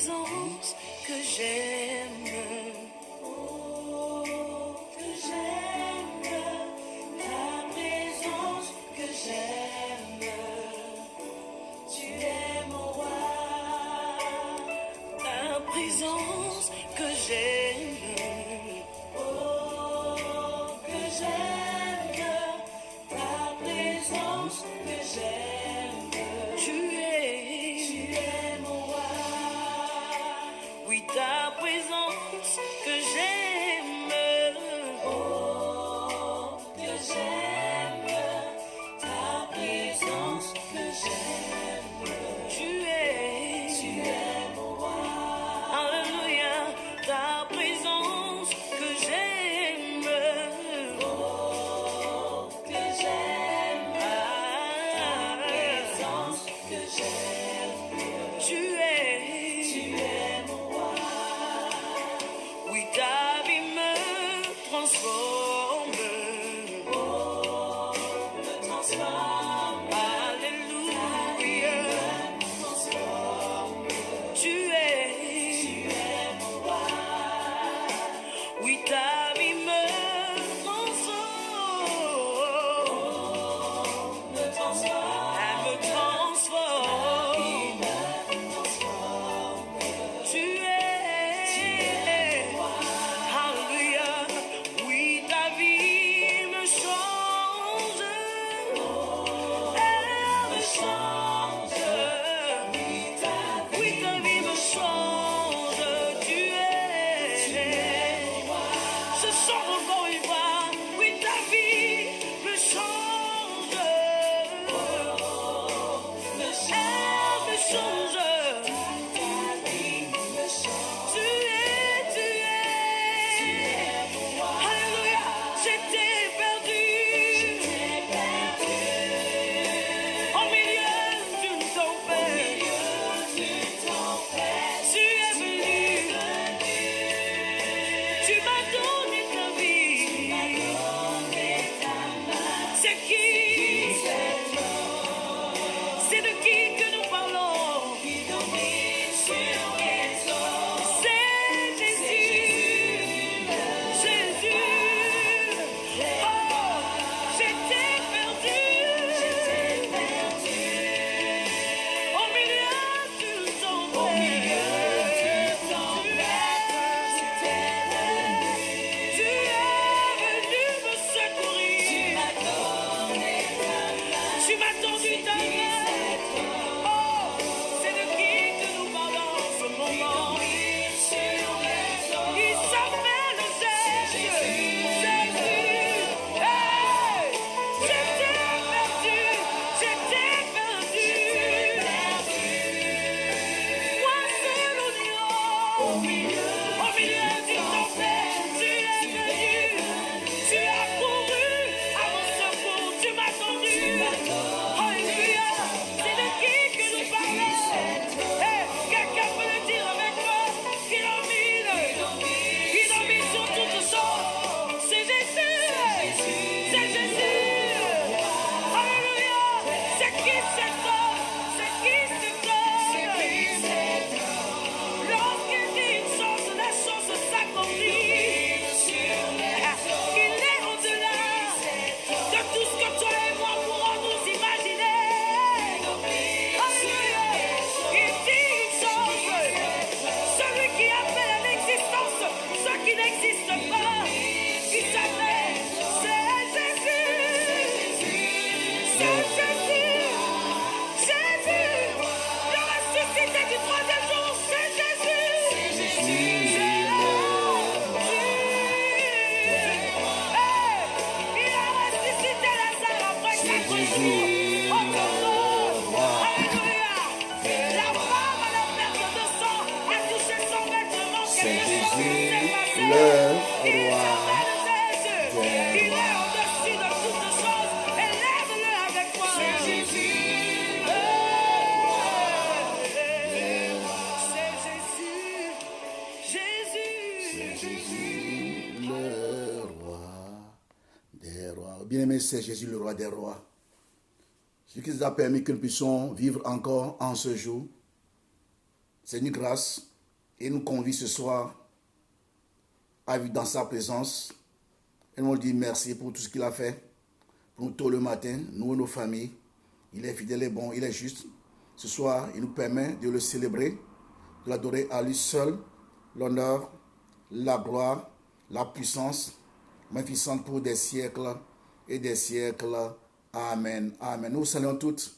présence que j'aime. Oh, que j'aime. Ta présence que j'aime. Tu es mon roi. Ta présence que j'aime. Oh, que j'aime. Ta présence que j'aime. Tu es mon roi. Oui, ta présence que j'aime. Oh, que j'aime. Ta présence que j'aime. Tu es mon roi. Alléluia. Ta présence que j'aime. Oh, que j'aime. Ta présence que j'aime. Tu es mon roi. Oui, ta vie me transforme. Oh, me transforme. Alléluia. Me transforme. Tu es mon roi. Oui, ta vie me transforme. Oh, me transforme. Elle me transforme. Tu es mon roi. Alléluia. Oui, ta vie me change. Elle me change. Oui, ta vie me change. Tu es. Je chante encore une fois. Oui, ta vie me change. Elle me change. Tu es. Alléluia. J'étais perdu. Au milieu d'une tempête. Tu es venu. Tu m'as donné ta vie. C'est qui? C'est de qui que nous parlons? C'est Jésus. Jésus. Oh, j'étais perdu. Au milieu d'une tempête. Tu es venu me secourir. Tu m'as tendu ta main. Oh, c'est de qui que nous parlons en ce moment? Il s'appelle Jésus. Hey, j'étais perdu. Moi seul au milieu d'une tempête, tu es venu. Tu as couru à mon secours, tu m'as tendu. Alléluia. C'est de qui que nous parlons? Hey, quelqu'un peut le dire avec moi? Il domine sur toutes choses. C'est Jésus. C'est Jésus. Alléluia. C'est qui cet homme? C'est qui cet homme? Lorsqu'il dit une chose, la chose s'accomplit. Il est au-delà de tout ce que toi et moi pourrons nous imaginer. Alléluia. Il dit une chose. Celui qui appelle à l'existence ce qui n'existe pas. Il s'appelle, c'est Jésus. C'est Jésus. Jésus. Le ressuscité du troisième jour, c'est Jésus. Il a ressuscité Lazare après 4 jours. Oh, alléluia. La femme à la perte de sang a touché son vêtement. Quelque chose s'est passé. Il s'appelle Jésus. Il est au-dessus de toutes choses. Élève-le avec moi. C'est Jésus. C'est Jésus. Le roi des rois. Bien-aimé, c'est Jésus, le roi des rois. Ce qui nous a permis que nous puissions vivre encore en ce jour. C'est une grâce et nous convie ce soir à vivre dans sa présence. Et nous dit merci pour tout ce qu'il a fait pour nous tôt le matin, nous et nos familles. Il est fidèle et bon, il est juste. Ce soir, il nous permet de le célébrer, de l'adorer à lui seul, l'honneur, la gloire, la puissance, magnificente pour des siècles et des siècles. Amen. Amen. Nous vous saluons toutes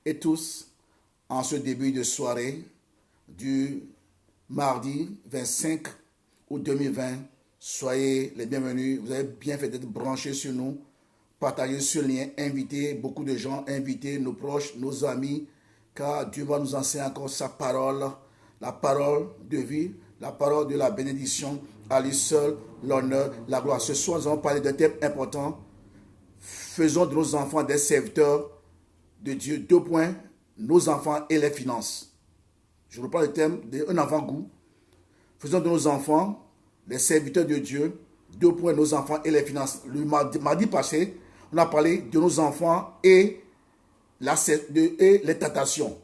et tous en ce début de soirée du mardi 25 août 2020. Soyez les bienvenus. Vous avez bien fait d'être branchés sur nous. Partagez ce lien, invitez beaucoup de gens, invitez nos proches, nos amis, car Dieu va nous enseigner encore sa parole, la parole de vie, la parole de la bénédiction, à lui seul l'honneur, la gloire. Ce soir, nous allons parler d'un thème important. Faisons de nos enfants des serviteurs de Dieu. 2 points, nos enfants et les finances. Je reprends le thème d'un enfant goût. Faisons de nos enfants des serviteurs de Dieu. 2 points, nos enfants et les finances. Le mardi passé, on a parlé de nos enfants et les tentations.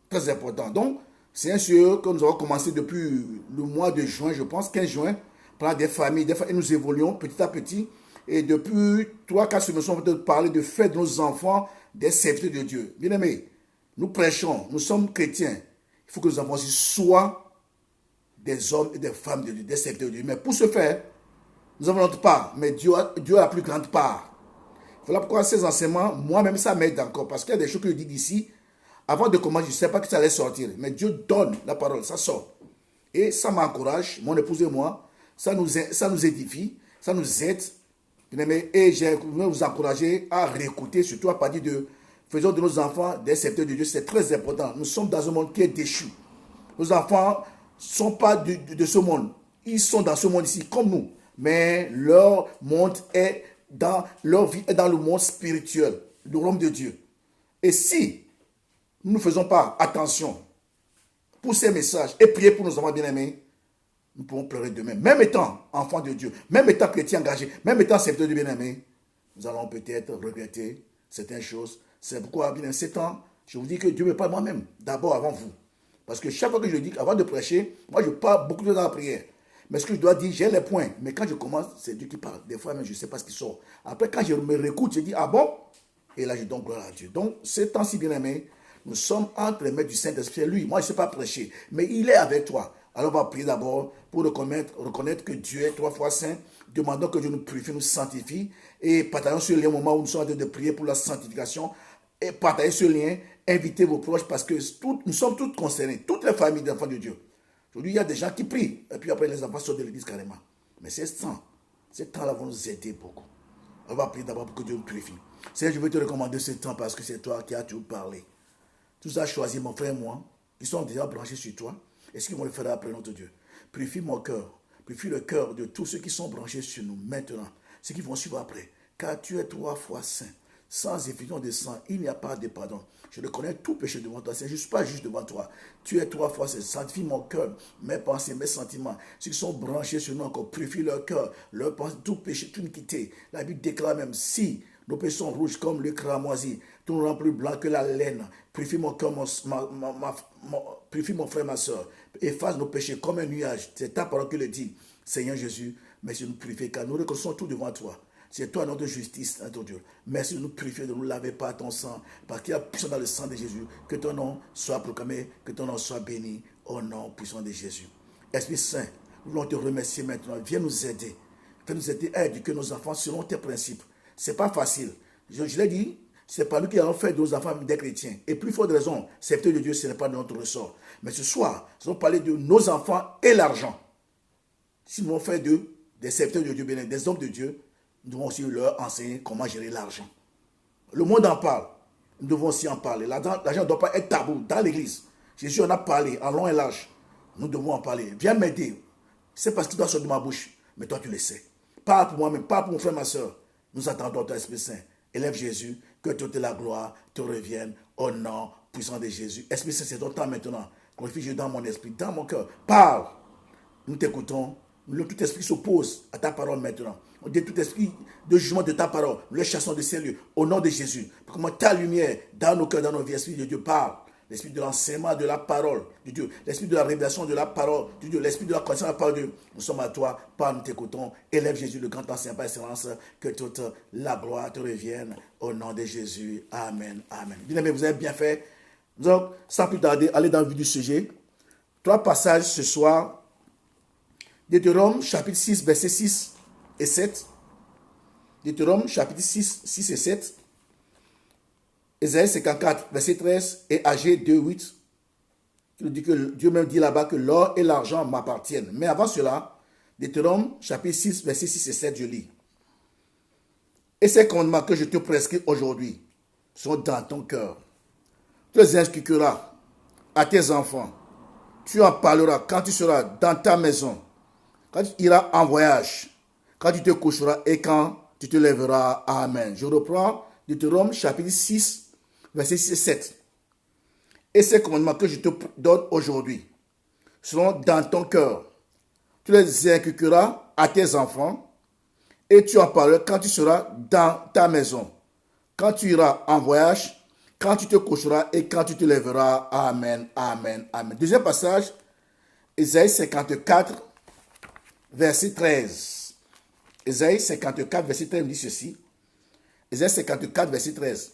Très important. Donc, c'est un sujet que nous avons commencé depuis le mois de juin, je pense, 15 juin, par des familles, et nous évoluons petit à petit. Et depuis 3-4 semaines, nous avons parlé de faire de nos enfants des serviteurs de Dieu. Bien aimés, nous prêchons, nous sommes chrétiens. Il faut que nos enfants aussi soient des hommes et des femmes de Dieu, des serviteurs de Dieu. Mais pour ce faire, nous avons notre part, mais Dieu a la plus grande part. Voilà pourquoi ces enseignements, moi-même, ça m'aide encore. Parce qu'il y a des choses que je dis d'ici. Avant de commencer, je ne sais pas que ça allait sortir. Mais Dieu donne la parole, ça sort. Et ça m'encourage, mon épouse et moi. Ça nous édifie, ça nous aide. Et j'ai voulu vous encourager à réécouter, surtout à partir de faisons de nos enfants des serviteurs de Dieu. C'est très important. Nous sommes dans un monde qui est déchu. Nos enfants ne sont pas de ce monde. Ils sont dans ce monde ici, comme nous. Mais leur monde est leur vie est dans le monde spirituel, le royaume de Dieu. Et si nous ne faisons pas attention pour ces messages et prier pour nos enfants bien-aimés, nous pourrons pleurer demain. Même étant enfants de Dieu, même étant chrétiens engagés, même étant serviteurs de bien-aimés, nous allons peut-être regretter certaines choses. C'est pourquoi, bien, ces temps, je vous dis que Dieu me parle moi-même, d'abord avant vous. Parce que chaque fois que je dis, avant de prêcher, moi je parle beaucoup de temps à la prière. Mais ce que je dois dire, j'ai les points. Mais quand je commence, c'est Dieu qui parle. Des fois, même, je ne sais pas ce qui sort. Après, quand je me réécoute, je dis, ah bon? Et là, je donne gloire à Dieu. Donc, ces temps-ci, bien aimés, nous sommes entre les mains du Saint-Esprit. Lui, moi, je ne sais pas prêcher, mais il est avec toi. Alors, on va prier d'abord pour reconnaître que Dieu est 3 fois saint. Demandons que Dieu nous purifie, nous sanctifie. Et partageons ce lien au moment où nous sommes en train de prier pour la sanctification. Et partagez ce lien, invitez vos proches parce que nous sommes tous concernés, toutes les familles d'enfants de Dieu. Aujourd'hui, il y a des gens qui prient, et puis après, les enfants sortent de l'église carrément. Mais ces temps-là vont nous aider beaucoup. On va prier d'abord pour que Dieu nous purifie. Seigneur, je veux te recommander ce temps parce que c'est toi qui as tout parlé. Tu as choisi mon frère et moi, qui sont déjà branchés sur toi, et ce qu'ils vont le faire après notre Dieu. Purifie mon cœur, purifie le cœur de tous ceux qui sont branchés sur nous maintenant, ceux qui vont suivre après. Car tu es 3 fois saint. Sans effusion de sang, il n'y a pas de pardon. Je reconnais tout péché devant toi. Je ne suis pas juste devant toi. Tu es 3 fois saint. Sanctifie mon cœur, mes pensées, mes sentiments. Ceux qui sont branchés sur nous encore, purifie leur cœur, leur pensée, tout péché, toute iniquité. La Bible déclare même si nos péchés sont rouges comme le cramoisi, tout nous rend plus blanc que la laine. Purifie mon cœur, purifie mon frère, ma soeur. Efface nos péchés comme un nuage. C'est ta parole qui le dit. Seigneur Jésus, merci de nous purifier car nous reconnaissons tout devant toi. C'est toi notre justice, notre Dieu. Merci de nous purifier, de nous laver par ton sang, parce qu'il y a puissance dans le sang de Jésus. Que ton nom soit proclamé, que ton nom soit béni, au nom puissant de Jésus. Esprit Saint, nous voulons te remercier maintenant. Viens nous aider. Viens nous aider à éduquer nos enfants selon tes principes. Ce n'est pas facile. Je l'ai dit, ce n'est pas nous qui allons faire de nos enfants des chrétiens. Et plus fort de raison, serviteur de Dieu, ce n'est pas de notre ressort. Mais ce soir, nous allons parler de nos enfants et l'argent. Si nous voulons faire des serviteurs de Dieu, des hommes de Dieu, nous devons aussi leur enseigner comment gérer l'argent. Le monde en parle. Nous devons aussi en parler. L'argent ne doit pas être tabou dans l'église. Jésus en a parlé en long et large. Nous devons en parler. Viens m'aider. C'est parce qu'il doit sortir de ma bouche. Mais toi, tu le sais. Parle pour moi-même, parle pour mon frère, ma soeur. Nous attendons ton Esprit Saint. Élève Jésus, que toute la gloire te revienne au nom puissant de Jésus. Esprit Saint, c'est ton temps maintenant. Glorifie Dieu dans mon esprit, dans mon cœur. Parle. Nous t'écoutons. Tout esprit s'oppose à ta parole maintenant. On dit tout esprit de jugement de ta parole. Nous le chassons de ces lieux. Au nom de Jésus. Pour que ta lumière dans nos cœurs, dans nos vies, Esprit de Dieu, parle. l'esprit de l'enseignement de la parole de Dieu, l'esprit de la révélation de la parole de Dieu, l'esprit de la connaissance de la parole de Dieu. Nous sommes à toi, Père, nous t'écoutons. Élève Jésus, le grand enseignant par excellence, que toute la gloire te revienne au nom de Jésus. Amen, amen. Bien-aimés, vous avez bien fait. Donc, sans plus tarder, allez dans le vif du sujet. 3 passages ce soir. Deutéronome, chapitre 6, versets 6 et 7. Deutéronome, chapitre 6 et 7. Ésaïe 54, verset 13 et Agé 2, 8. Il dit que Dieu même dit là-bas que l'or et l'argent m'appartiennent. Mais avant cela, Deutéronome, chapitre 6, verset 6 et 7, je lis. Et ces commandements que je te prescris aujourd'hui sont dans ton cœur. Tu les inculqueras à tes enfants. Tu en parleras quand tu seras dans ta maison, quand tu iras en voyage, quand tu te coucheras et quand tu te lèveras. Amen. Je reprends Deutéronome chapitre 6, verset 6 et 7. Et ces commandements que je te donne aujourd'hui seront dans ton cœur. Tu les inculqueras à tes enfants et tu en parleras quand tu seras dans ta maison, quand tu iras en voyage, quand tu te coucheras et quand tu te lèveras. Amen, amen, amen. Deuxième passage, Ésaïe 54, verset 13. Ésaïe 54, verset 13 dit ceci. Ésaïe 54, verset 13.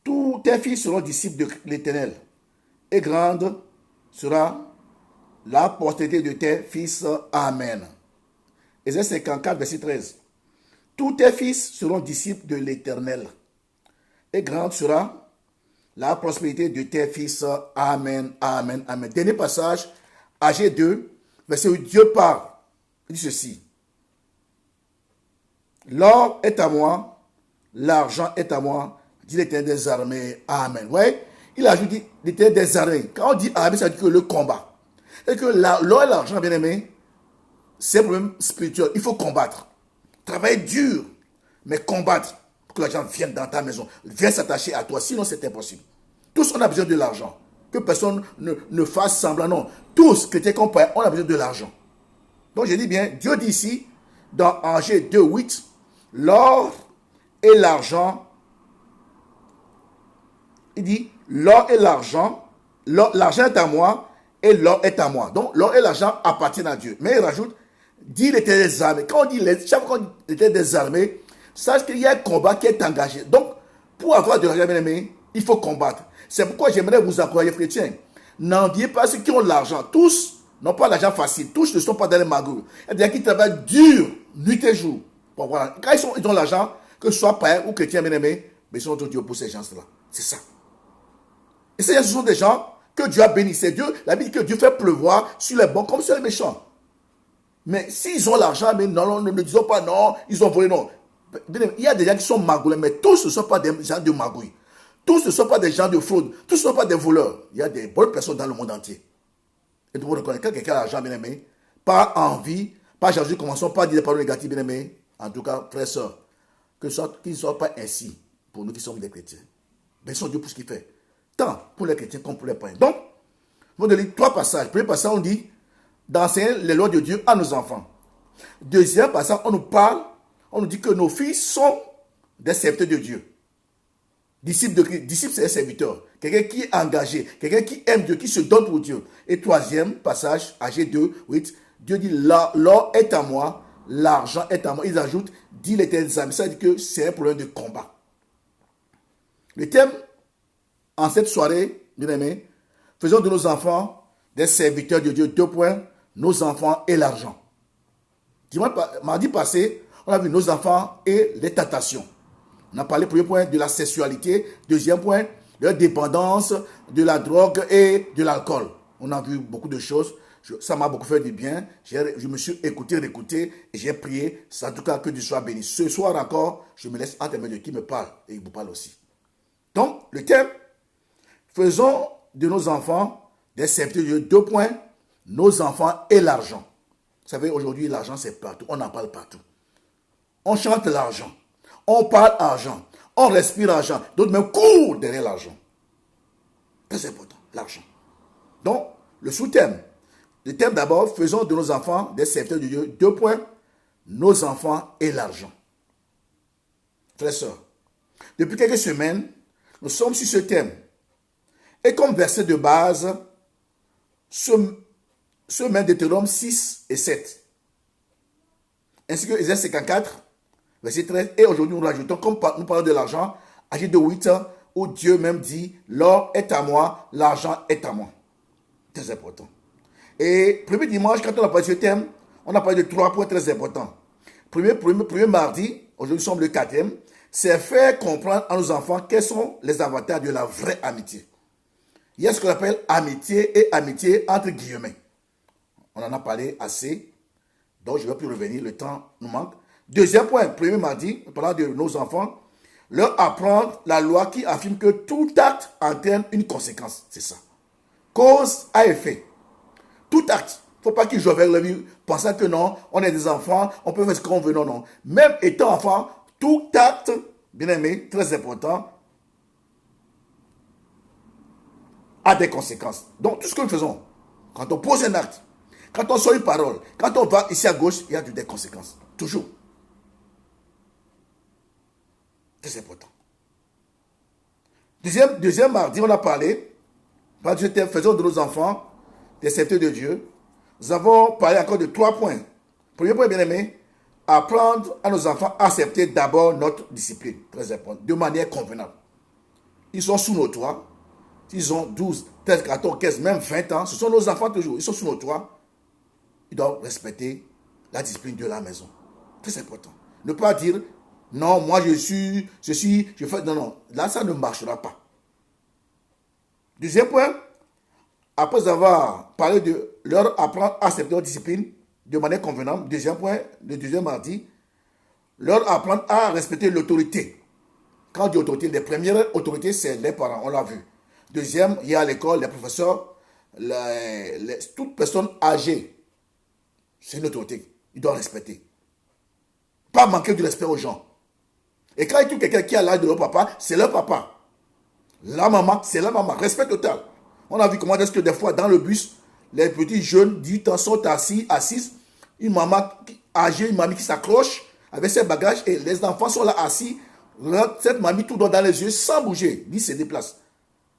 Tous tes fils seront disciples de l'Éternel, et grande sera la postérité de tes fils. Amen. Ésaïe 54, verset 13. Tous tes fils seront disciples de l'Éternel, et grande sera la prospérité de tes fils. Amen, amen, amen. Dernier passage, Agé 2, verset 8. Dieu parle. Il dit ceci. L'or est à moi, l'argent est à moi, dit l'Éternel des armées. Amen. Vous voyez, il a dit l'Éternel des armées. Quand on dit armée, ça veut dire que le combat. C'est que l'or et l'argent, bien aimé, c'est un problème spirituel. Il faut combattre. Travailler dur, mais combattre pour que l'argent vienne dans ta maison, vienne s'attacher à toi. Sinon, c'est impossible. Tous, on a besoin de l'argent. Que personne ne fasse semblant. Non. Tous, chrétiens compris, on a besoin de l'argent. Donc, je dis bien, Dieu dit ici, dans Agé 2, 8, l'or et l'argent. Il dit, l'or et l'argent, l'argent est à moi et l'or est à moi. Donc, l'or et l'argent appartiennent à Dieu. Mais il rajoute, dit l'Éternel des armées. Quand on dit chaque fois qu'on dit l'Éternel des armées, sache qu'il y a un combat qui est engagé. Donc, pour avoir de l'argent, bien aimé, il faut combattre. C'est pourquoi j'aimerais vous encourager, chrétiens. N'enviez pas ceux qui ont l'argent. Tous n'ont pas l'argent facile. Tous ne sont pas dans les magouilles. Il y a des gens qui travaillent dur, nuit et jour. Bon, voilà. Quand ils ont l'argent, que ce soit païen ou chrétien, bien aimé, mais ils sont Dieu pour ces gens-là. C'est ça. Et ces gens, ce sont des gens que Dieu a bénis. C'est Dieu, la Bible dit que Dieu fait pleuvoir sur les bons comme sur les méchants. Mais s'ils ont l'argent, mais non, ne disons pas non, ils ont volé, non. Il y a des gens qui sont magouilles, mais tous ne sont pas des gens de magouille. Tous ne sont pas des gens de fraude. Tous ne sont pas des voleurs. Il y a des bonnes personnes dans le monde entier. Et vous reconnaissez quand quelqu'un a l'argent, bien aimé, pas envie, pas jalousie, commençons pas à dire des paroles négatives, bien aimé. En tout cas, frères et sœurs, qu'ils ne soient pas ainsi pour nous qui sommes des chrétiens. Bénissons Dieu pour ce qu'il fait. Tant pour les chrétiens comme pour les païens. Donc, vous allez lire 3 passages. Premier passage, on dit d'enseigner les lois de Dieu à nos enfants. Deuxième passage, on nous parle, on nous dit que nos fils sont des serviteurs de Dieu. Disciple de Christ. Disciple, c'est un serviteur. Quelqu'un qui est engagé. Quelqu'un qui aime Dieu, qui se donne pour Dieu. Et troisième passage, Agé 2, 8. Dieu dit, l'or est à moi, l'argent est à moi. Ils ajoutent, dit l'Éternel des armées. Ça veut dire que c'est un problème de combat. Le thème, en cette soirée, bien aimés, faisons de nos enfants des serviteurs de Dieu. 2 points, nos enfants et l'argent. Mardi passé, on a vu nos enfants et les tentations. On a parlé, premier point, de la sexualité. Deuxième point, de la dépendance, de la drogue et de l'alcool. On a vu beaucoup de choses. Ça m'a beaucoup fait du bien. Je me suis écouté, réécouté et j'ai prié. En tout cas, que Dieu soit béni. Ce soir encore, je me laisse entre les mains de qui me parle et il vous parle aussi. Donc, le thème, faisons de nos enfants des serviteurs de Dieu. 2 points, nos enfants et l'argent. Vous savez, aujourd'hui, l'argent, c'est partout. On en parle partout. On chante l'argent. On parle argent. On respire argent. D'autres même courent derrière l'argent. Très important, l'argent. Donc, le sous-thème. Le thème d'abord, faisons de nos enfants des serviteurs de Dieu. 2 points, nos enfants et l'argent. Frères et sœurs, depuis quelques semaines, nous sommes sur ce thème. Et comme verset de base, ce met Deutéronome 6 et 7. Ainsi que Ésaïe 54, verset 13. Et aujourd'hui, nous rajoutons, comme nous parlons de l'argent, Agide 8, où Dieu même dit, l'or est à moi, l'argent est à moi. Très important. Et premier dimanche, quand on a parlé de ce thème, on a parlé de 3 points très importants. Premier mardi, aujourd'hui nous sommes le 4e, c'est faire comprendre à nos enfants quels sont les avantages de la vraie amitié. Il y a ce qu'on appelle amitié et amitié entre guillemets. On en a parlé assez, donc je ne vais plus revenir, le temps nous manque. Deuxième point, premier mardi, parlant de nos enfants, leur apprendre la loi qui affirme que tout acte entraîne une conséquence. C'est ça. Cause à effet. Tout acte. Il ne faut pas qu'ils jouent avec la vie pensant que non, on est des enfants, on peut faire ce qu'on veut. Non, non. Même étant enfant, tout acte, bien aimé, très important, a des conséquences. Donc, tout ce que nous faisons, quand on pose un acte, quand on sort une parole, quand on va ici à gauche, il y a des conséquences. Toujours. Très important. Deuxième mardi, on a parlé, faisons de nos enfants des serviteurs de Dieu. Nous avons parlé encore de 3 points. Premier point, bien aimé, apprendre à nos enfants à accepter d'abord notre discipline. Très important. De manière convenable. Ils sont sous nos toits. Ils ont 12, 13, 14, 15, même 20 ans. Ce sont nos enfants toujours. Ils sont sous nos toits. Ils doivent respecter la discipline de la maison. Très important. Ne pas dire, non, moi je fais. Non, non. Là, ça ne marchera pas. Deuxième point, après avoir parlé de leur apprendre à accepter leur discipline de manière convenable, deuxième point, le deuxième mardi, leur apprendre à respecter l'autorité. Quand on dit autorité, les premières autorités, c'est les parents, on l'a vu. Deuxième, il y a à l'école, les professeurs, toute personne âgée, c'est une autorité. Ils doivent respecter. Pas manquer de respect aux gens. Et quand il y a quelqu'un qui a l'âge de leur papa, c'est leur papa. La maman, c'est la maman. Respect total. On a vu comment est-ce que des fois, dans le bus, les petits jeunes d'8 ans sont assises. Une maman âgée, une mamie qui s'accroche avec ses bagages et les enfants sont là assis. Cette mamie tout droit dans les yeux sans bouger, ni se déplace.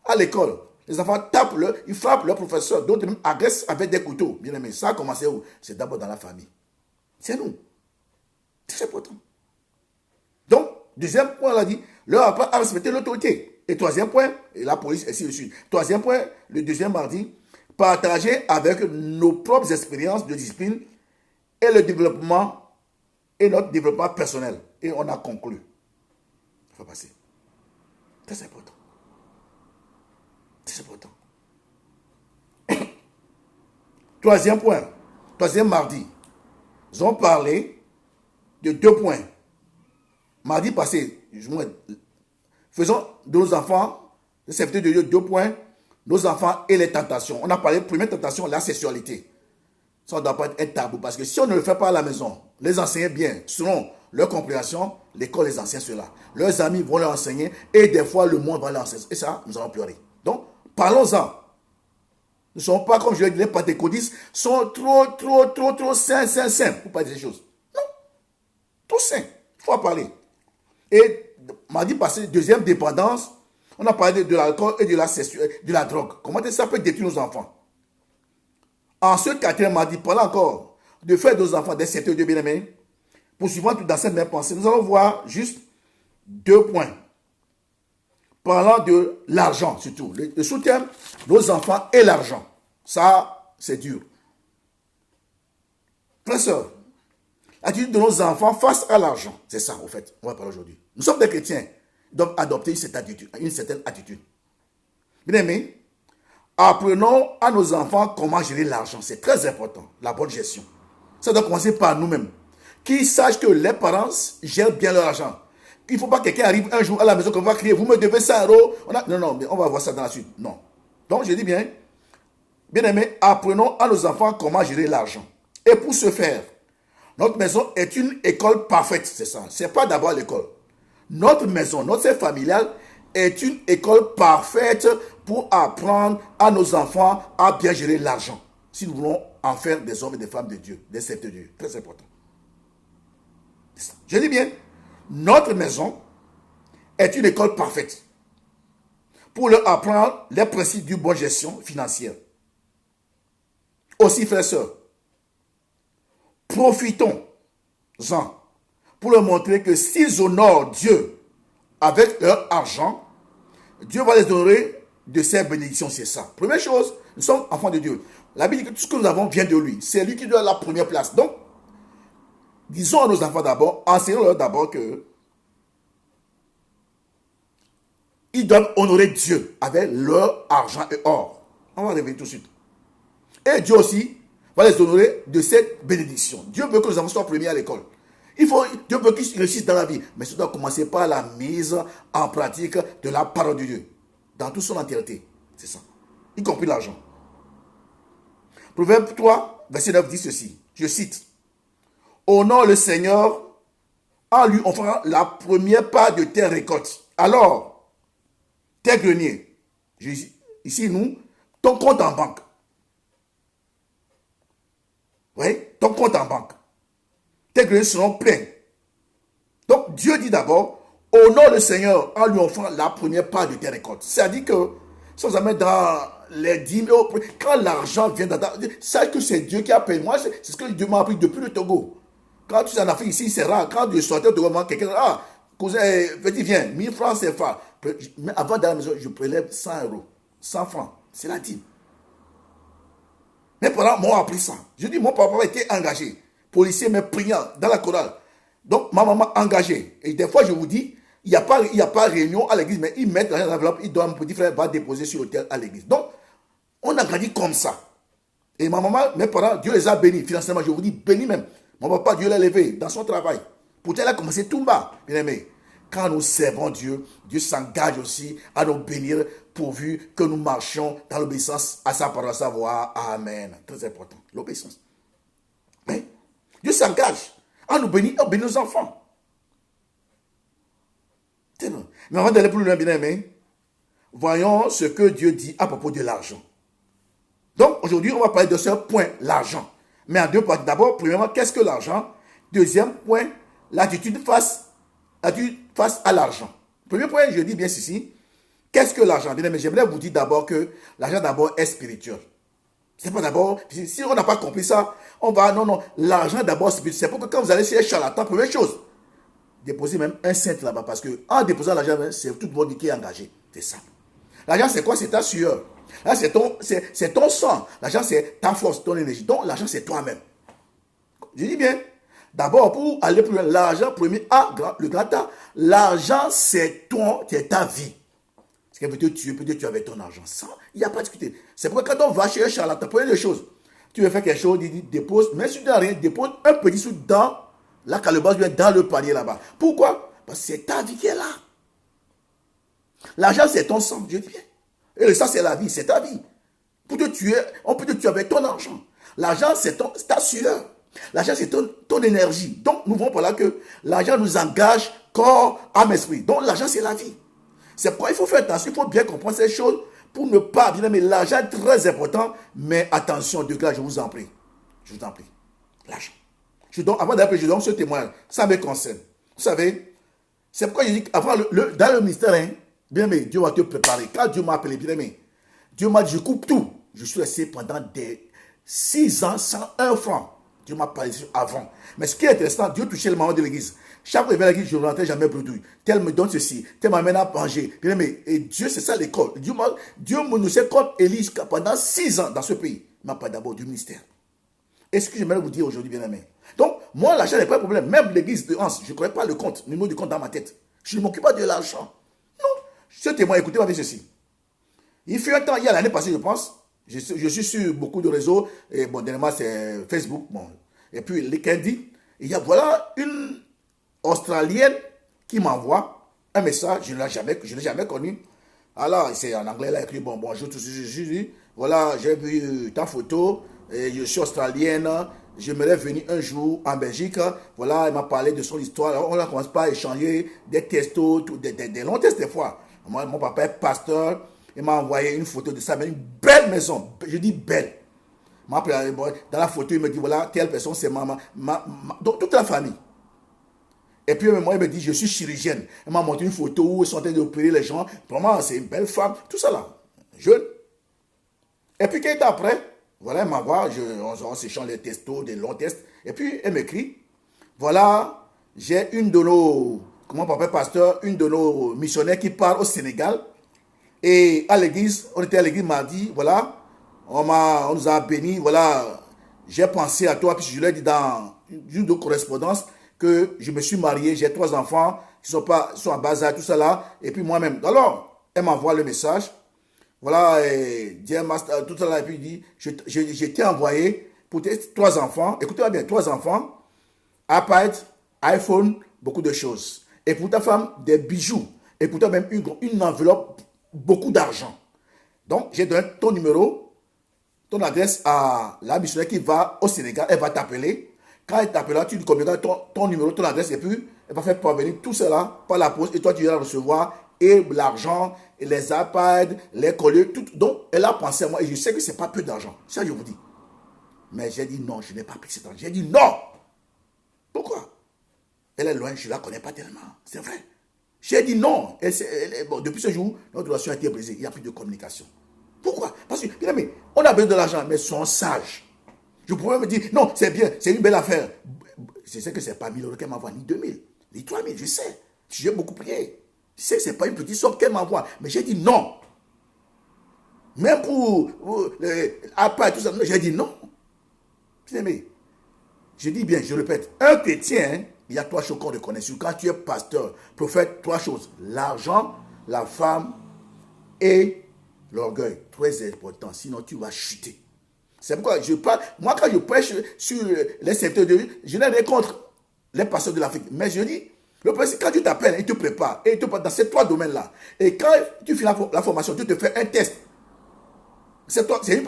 À l'école, les enfants tapent, ils frappent leur professeur, d'autres même agressent avec des couteaux. Bien aimé, ça a commencé où? C'est d'abord dans la famille. C'est nous. C'est important. Donc, deuxième point, on a dit, leur apprendre à respecter l'autorité. Et troisième point, et la police, ainsi de suite. Troisième point, le deuxième mardi, partager avec nos propres expériences de discipline et le développement, et notre développement personnel. Et on a conclu. Il faut passer. Très important. Très important. Troisième point, troisième mardi, nous avons parlé de 2 points. Mardi passé, faisons de nos enfants, de serviteurs de Dieu, 2 points, nos enfants et les tentations. On a parlé de première tentation, la sexualité. Ça ne doit pas être tabou, parce que si on ne le fait pas à la maison, les enseigner bien, selon leur compréhension, l'école les enseigne cela. Leurs amis vont leur enseigner, et des fois le monde va leur enseigner. Et ça, nous allons pleurer. Donc, parlons-en. Nous ne sommes pas, comme je l'ai dit, les pentecôtistes sont trop saints, pour pas dire des choses. Non. Trop saints. Il faut en parler. Et mardi passé, deuxième dépendance, on a parlé de l'alcool et de la drogue. Comment ça peut détruire nos enfants? En ce quatrième mardi, parlant encore de faire de nos enfants des serviteurs de bien-aimés, poursuivant tout dans cette même pensée, nous allons voir juste 2 points. Parlant de l'argent, surtout. Le sous-thème, nos enfants et l'argent. Ça, c'est dur. Frères et sœurs, l'attitude de nos enfants face à l'argent, c'est ça, au fait, on va parler aujourd'hui. Nous sommes des chrétiens, ils doivent adopter une certaine attitude. Bien aimés, apprenons à nos enfants comment gérer l'argent. C'est très important, la bonne gestion. Ça doit commencer par nous-mêmes. Qu'ils sachent que les parents gèrent bien leur argent. Il ne faut pas que quelqu'un arrive un jour à la maison qu'on va crier, vous me devez 100 euros. Non, mais on va voir ça dans la suite. Non. Donc, je dis bien aimé, apprenons à nos enfants comment gérer l'argent. Et pour ce faire, notre maison est une école parfaite, c'est ça. Ce n'est pas d'abord l'école. Notre maison, notre cercle familial est une école parfaite pour apprendre à nos enfants à bien gérer l'argent. Si nous voulons en faire des hommes et des femmes de Dieu, des serviteurs de Dieu. Très important. Je dis bien, notre maison est une école parfaite pour leur apprendre les principes d'une bonne gestion financière. Aussi, frères et sœurs, profitons-en pour leur montrer que s'ils honorent Dieu avec leur argent, Dieu va les honorer de ses bénédictions. C'est ça. Première chose, nous sommes enfants de Dieu. La Bible dit que tout ce que nous avons vient de lui. C'est lui qui doit la première place. Donc, disons à nos enfants d'abord, enseignons-leur d'abord que ils doivent honorer Dieu avec leur argent et or. On va revenir tout de suite. Et Dieu aussi va les honorer de cette bénédiction. Dieu veut que les enfants soient premiers à l'école. Dieu veut qu'ils réussissent dans la vie. Mais ça doit commencer par la mise en pratique de la parole de Dieu. Dans toute son entièreté. C'est ça. Y compris l'argent. Proverbe 3, verset 9 dit ceci. Je cite. Honore le Seigneur en lui offrant la première part de tes récoltes. Alors, tes greniers. Ici, nous, ton compte en banque. Oui, ton compte en banque. Tes greniers seront pleins. Donc, Dieu dit d'abord, honore le Seigneur en lui offrant la première part de tes récoltes. C'est-à-dire que, si on amène dans les dîmes, quand l'argent vient d'Adam, sache que c'est Dieu qui a payé. Moi, c'est ce que Dieu m'a appris depuis le Togo. Quand tu es en Afrique, ici, c'est rare. Quand je sortais au Togo, quelqu'un, cousin, petit, viens, 1000 francs, c'est pas. Mais avant d'aller à la maison, je prélève 100 euros, 100 francs. C'est la dîme. Mes parents m'ont appris ça. Je dis, mon papa était engagé. Policier, mais priant dans la chorale. Donc, ma maman engagée. Et des fois, je vous dis, il n'y a pas réunion à l'église, mais ils mettent l'argent dans l'enveloppe, ils donnent, mon petit frère va déposer sur l'autel à l'église. Donc, on a grandi comme ça. Et ma maman, mes parents, Dieu les a bénis financièrement. Je vous dis, bénis même. Mon papa, Dieu l'a élevé dans son travail. Pourtant, il a commencé tout bas. Bien aimé, quand nous servons Dieu, Dieu s'engage aussi à nous bénir pourvu que nous marchions dans l'obéissance à sa parole, à sa voix. Amen. Très important. L'obéissance. Mais Dieu s'engage à nous bénir, à bénir nos enfants. C'est bon. Mais avant d'aller plus loin, bien aimé, voyons ce que Dieu dit à propos de l'argent. Donc, aujourd'hui, on va parler de ce point, l'argent. Mais en deux parties. D'abord, premièrement, qu'est-ce que l'argent? Deuxième point, l'attitude face à l'argent. Premier point, je dis bien ceci. Qu'est-ce que l'argent? Bien aimé, j'aimerais vous dire d'abord que l'argent d'abord est spirituel. C'est pas d'abord, si on n'a pas compris ça, on va, non, l'argent d'abord spirituel. C'est pour que quand vous allez chez les charlatans, première chose, déposez même un centre là-bas. Parce que en déposant l'argent, c'est tout le monde qui est engagé. C'est ça. L'argent, c'est quoi? C'est ta sueur. Là, c'est ton sang. L'argent, c'est ta force, ton énergie. Donc, l'argent, c'est toi-même. Je dis bien. D'abord, pour aller plus loin, l'argent, premier A, le grand A, l'argent, c'est ta vie. Ce qui veut te tuer, peut-être tu avais ton argent. Ça, il n'y a pas de discuter. C'est pourquoi quand on va chez un charlatan, prenez les choses. Tu veux faire quelque chose, il dit, dépose, mais si tu n'as rien, dépose un petit sou dans la calebasse, dans le panier là-bas. Pourquoi? Parce que c'est ta vie qui est là. L'argent, c'est ton sang, je dis bien. Et le sang, c'est la vie, c'est ta vie. Pour te tuer, on peut te tuer avec ton argent. L'argent, c'est ta sueur. L'argent, c'est ton énergie. Donc, nous voyons par là que l'argent nous engage corps, âme, esprit. Donc, l'argent, c'est la vie. C'est pourquoi il faut faire attention, il faut bien comprendre ces choses pour ne pas, bien mais l'argent est très important, mais attention, de grâce, je vous en prie. Je vous en prie. L'argent. Avant d'appeler, je donne ce témoignage. Ça me concerne. Vous savez, c'est pourquoi je dis qu'avant, dans le ministère, bien aimé, Dieu va te préparer. Quand Dieu m'a appelé, bien aimé, Dieu m'a dit, je coupe tout. Je suis resté pendant des 6 ans sans 1 franc. Dieu m'a parlé avant. Mais ce qui est intéressant, Dieu touchait le maman de l'église. Chaque fois qu'il vient à l'église, je ne rentrais jamais bredouille. Tel me donne ceci, tel m'amène à manger. Bien aimé, et Dieu, c'est ça l'école. Dieu me nous sait comme Élise pendant 6 ans dans ce pays. Il m'a parlé d'abord du ministère. Et ce que j'aimerais vous dire aujourd'hui, bien aimé. Donc, moi, l'argent n'est pas un problème. Même l'église de Hans, je ne connais pas le compte, le numéro du compte dans ma tête. Je ne m'occupe pas de l'argent. Non. Ce témoin, écoutez, moi, ceci. Il fut un temps, il y a l'année passée, je pense, je suis sur beaucoup de réseaux, et bon, dernièrement, c'est Facebook, bon, et puis LinkedIn. Il y a, voilà, une Australienne qui m'envoie un message, je ne l'ai jamais connu. Alors, c'est en anglais, elle a écrit, bon, bonjour, tout ceci, voilà, j'ai vu ta photo, et je suis australienne, j'aimerais venir un jour en Belgique, voilà, elle m'a parlé de son histoire, alors on ne commence pas à échanger des textos, des longs textes des fois. Mon papa est pasteur, il m'a envoyé une photo de ça, mais une belle maison, je dis belle. Dans la photo, il me dit, voilà, telle personne, c'est donc toute la famille. Et puis moi, elle me dit, je suis chirurgienne. Elle m'a montré une photo où ils sont en train d'opérer les gens. Vraiment, c'est une belle femme. Tout ça là. Jeune. Et puis, quelques temps après, voilà, elle m'envoie, on s'échange des testos, des longs tests. Et puis, elle m'écrit, voilà, j'ai une de nos, comment papa pasteur, une de nos missionnaires qui part au Sénégal. Et à l'église, on était à l'église mardi, voilà, on nous a bénis, voilà, j'ai pensé à toi, puis je lui ai dit dans une de correspondances que je me suis marié, j'ai 3 enfants, qui sont en bas âge, tout ça là, et puis moi-même. Alors, elle m'envoie le message, voilà, Dear Master, tout ça là, et puis il dit, je t'ai envoyé pour tes 3 enfants, écoutez-moi bien, 3 enfants, iPad, iPhone, beaucoup de choses. Et pour ta femme, des bijoux. Et pour toi même, une enveloppe, beaucoup d'argent. Donc, j'ai donné ton numéro, ton adresse à la missionnaire qui va au Sénégal. Elle va t'appeler. Quand elle t'appellera, tu lui communiqueras ton numéro, ton adresse, et puis elle va faire parvenir tout cela par la poste. Et toi, tu iras recevoir et l'argent, et les iPads, les colliers, tout. Donc, elle a pensé à moi. Et je sais que ce n'est pas peu d'argent. Ça, je vous dis. Mais j'ai dit non, je n'ai pas pris cet argent. J'ai dit non. Pourquoi? Elle est loin, je ne la connais pas tellement. C'est vrai. J'ai dit non. Bon, depuis ce jour, notre relation a été brisée. Il n'y a plus de communication. Pourquoi? Parce que, bien aimé, on a besoin de l'argent, mais ils sont sages. Je pourrais me dire, non, c'est bien, c'est une belle affaire. Je sais que ce n'est pas 1000 € qu'elle m'envoie, ni 2000, ni 3000, je sais. J'ai beaucoup prié. Je sais que ce n'est pas une petite somme qu'elle m'envoie. Mais j'ai dit non. Même pour après tout ça, j'ai dit non. Bien aimé, je dis bien, je répète, un chrétien, hein, il y a 3 choses qu'on reconnaît. Quand tu es pasteur, prophète, 3 choses. L'argent, la femme et l'orgueil. Très important, sinon tu vas chuter. C'est pourquoi je parle, moi quand je prêche sur les serviteurs de Dieu, je n'ai rien contre les pasteurs de l'Afrique. Mais je dis, le principe, quand tu t'appelles, il te prépare, et il te prépare dans ces 3 domaines-là. Et quand tu finis la formation, tu te fais un test. C'est une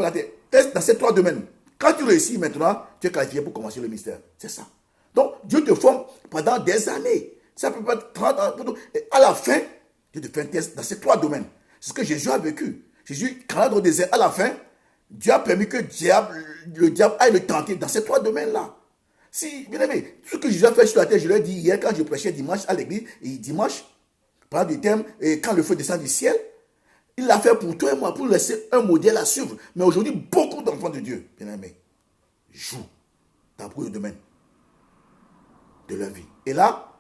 test dans ces 3 domaines. Quand tu réussis maintenant, tu es qualifié pour commencer le ministère. C'est ça. Donc, Dieu te forme pendant des années. Ça peut pas être 30 ans. Et à la fin, Dieu te fait un test dans ces 3 domaines. C'est ce que Jésus a vécu. Jésus, quand il est au désert, à la fin, Dieu a permis que le diable aille le tenter dans ces 3 domaines-là. Si, bien aimé, ce que Jésus a fait sur la terre, je l'ai dit hier quand je prêchais dimanche à l'église, et dimanche, par du thème, et quand le feu descend du ciel, il l'a fait pour toi et moi, pour laisser un modèle à suivre. Mais aujourd'hui, beaucoup d'enfants de Dieu, bien aimé, jouent dans beaucoup de domaines de leur vie. Et là,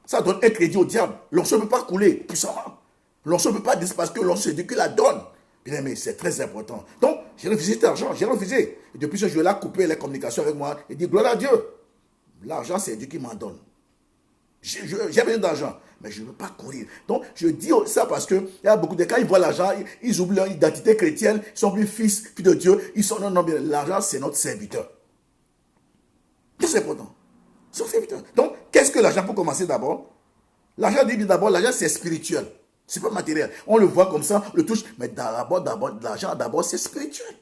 ça donne un crédit au diable. L'onction ne peut pas couler puissamment. L'onction ne peut pas disparaître parce que l'onction, c'est Dieu qui la donne. Bien aimé, c'est très important. Donc, j'ai refusé cet argent, j'ai refusé. Et depuis ce jour-là, coupé les communications avec moi et dit, gloire à Dieu. L'argent, c'est Dieu qui m'en donne. J'ai besoin d'argent, mais je ne veux pas courir. Donc, je dis ça parce qu'il y a beaucoup de cas, ils voient l'argent, ils oublient leur identité chrétienne, ils sont plus fils de Dieu, ils sont non, bien. L'argent, c'est notre serviteur. C'est important. C'est notre serviteur. Donc, qu'est-ce que l'argent pour commencer d'abord? L'argent, dit d'abord, l'argent, c'est spirituel. C'est pas matériel. On le voit comme ça, on le touche, mais d'abord, l'argent, d'abord, c'est spirituel.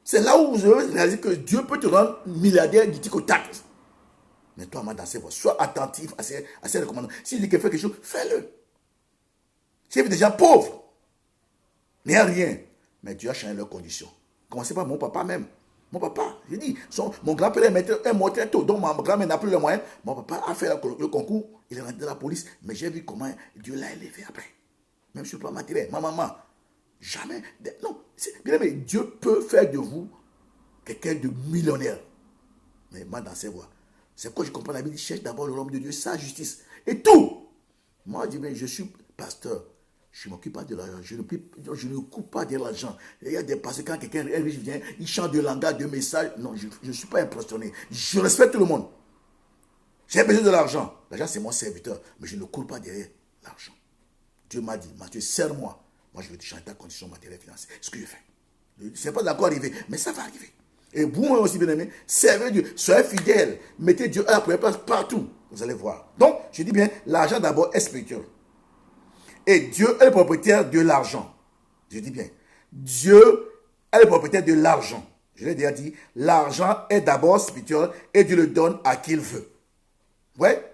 C'est là où vous réalisez que Dieu peut te rendre milliardaire du tic au tac. Mais toi, dans ses voies, sois attentif à ses recommandations. S'il dit qu'il fait quelque chose, fais-le. S'il y a des gens pauvres, il n'y a rien. Mais Dieu a changé leurs conditions. Commencez par mon papa même. Mon papa, j'ai dit, mon grand-père est mort très tôt, donc mon grand-mère n'a plus les moyens. Mon papa a fait le concours, il est rentré dans la police, mais j'ai vu comment Dieu l'a élevé après. Même sur le plan matériel. Ma maman, jamais. Non, bien aimé, Dieu peut faire de vous quelqu'un de millionnaire. Mais moi, dans ses voies. C'est pourquoi je comprends la Bible, cherche d'abord le royaume de Dieu, sa justice. Et tout. Moi, je dis, mais je suis pasteur. Je ne m'occupe pas de l'argent. Je ne coupe pas de l'argent. Il y a des pasteurs, quand quelqu'un est riche vient, il chante de langage, de message. Non, je ne suis pas impressionné. Je respecte tout le monde. J'ai besoin de l'argent. L'argent, c'est mon serviteur. Mais je ne cours pas derrière l'argent. Dieu m'a dit, Matthieu, serre-moi. Moi, je vais te changer ta condition matérielle et financière. C'est ce que je fais. Je ne sais pas d'accord arriver, mais ça va arriver. Et vous aussi, bien aimé, servez Dieu, soyez fidèles, mettez Dieu à la première place partout. Vous allez voir. Donc, je dis bien, l'argent d'abord est spirituel. Et Dieu est le propriétaire de l'argent. Je dis bien, Dieu est le propriétaire de l'argent. Je l'ai déjà dit, l'argent est d'abord spirituel et Dieu le donne à qui il veut. Ouais,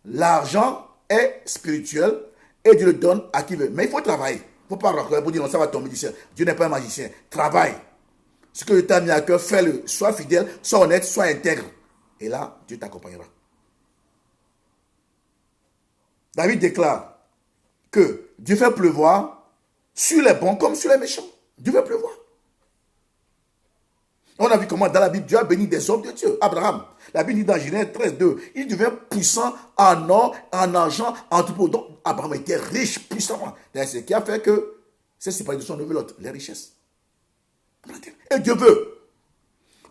l'argent est spirituel et Dieu le donne à qui il veut. Mais il faut travailler. Il ne faut pas reconnaître pour dire non, ça va tomber du ciel. Dieu n'est pas un magicien. Travaille. Ce que Dieu t'a mis à cœur, fais-le. Sois fidèle, sois honnête, sois intègre. Et là, Dieu t'accompagnera. David déclare que Dieu fait pleuvoir sur les bons comme sur les méchants. Dieu fait pleuvoir. On a vu comment dans la Bible, Dieu a béni des hommes de Dieu. Abraham, la Bible dit dans Genèse 13, 2, il devient puissant en or, en argent, en tout. Donc, Abraham était riche, puissant. C'est ce qui a fait que c'est séparé de son nouvel l'autre, les richesses. Et Dieu veut.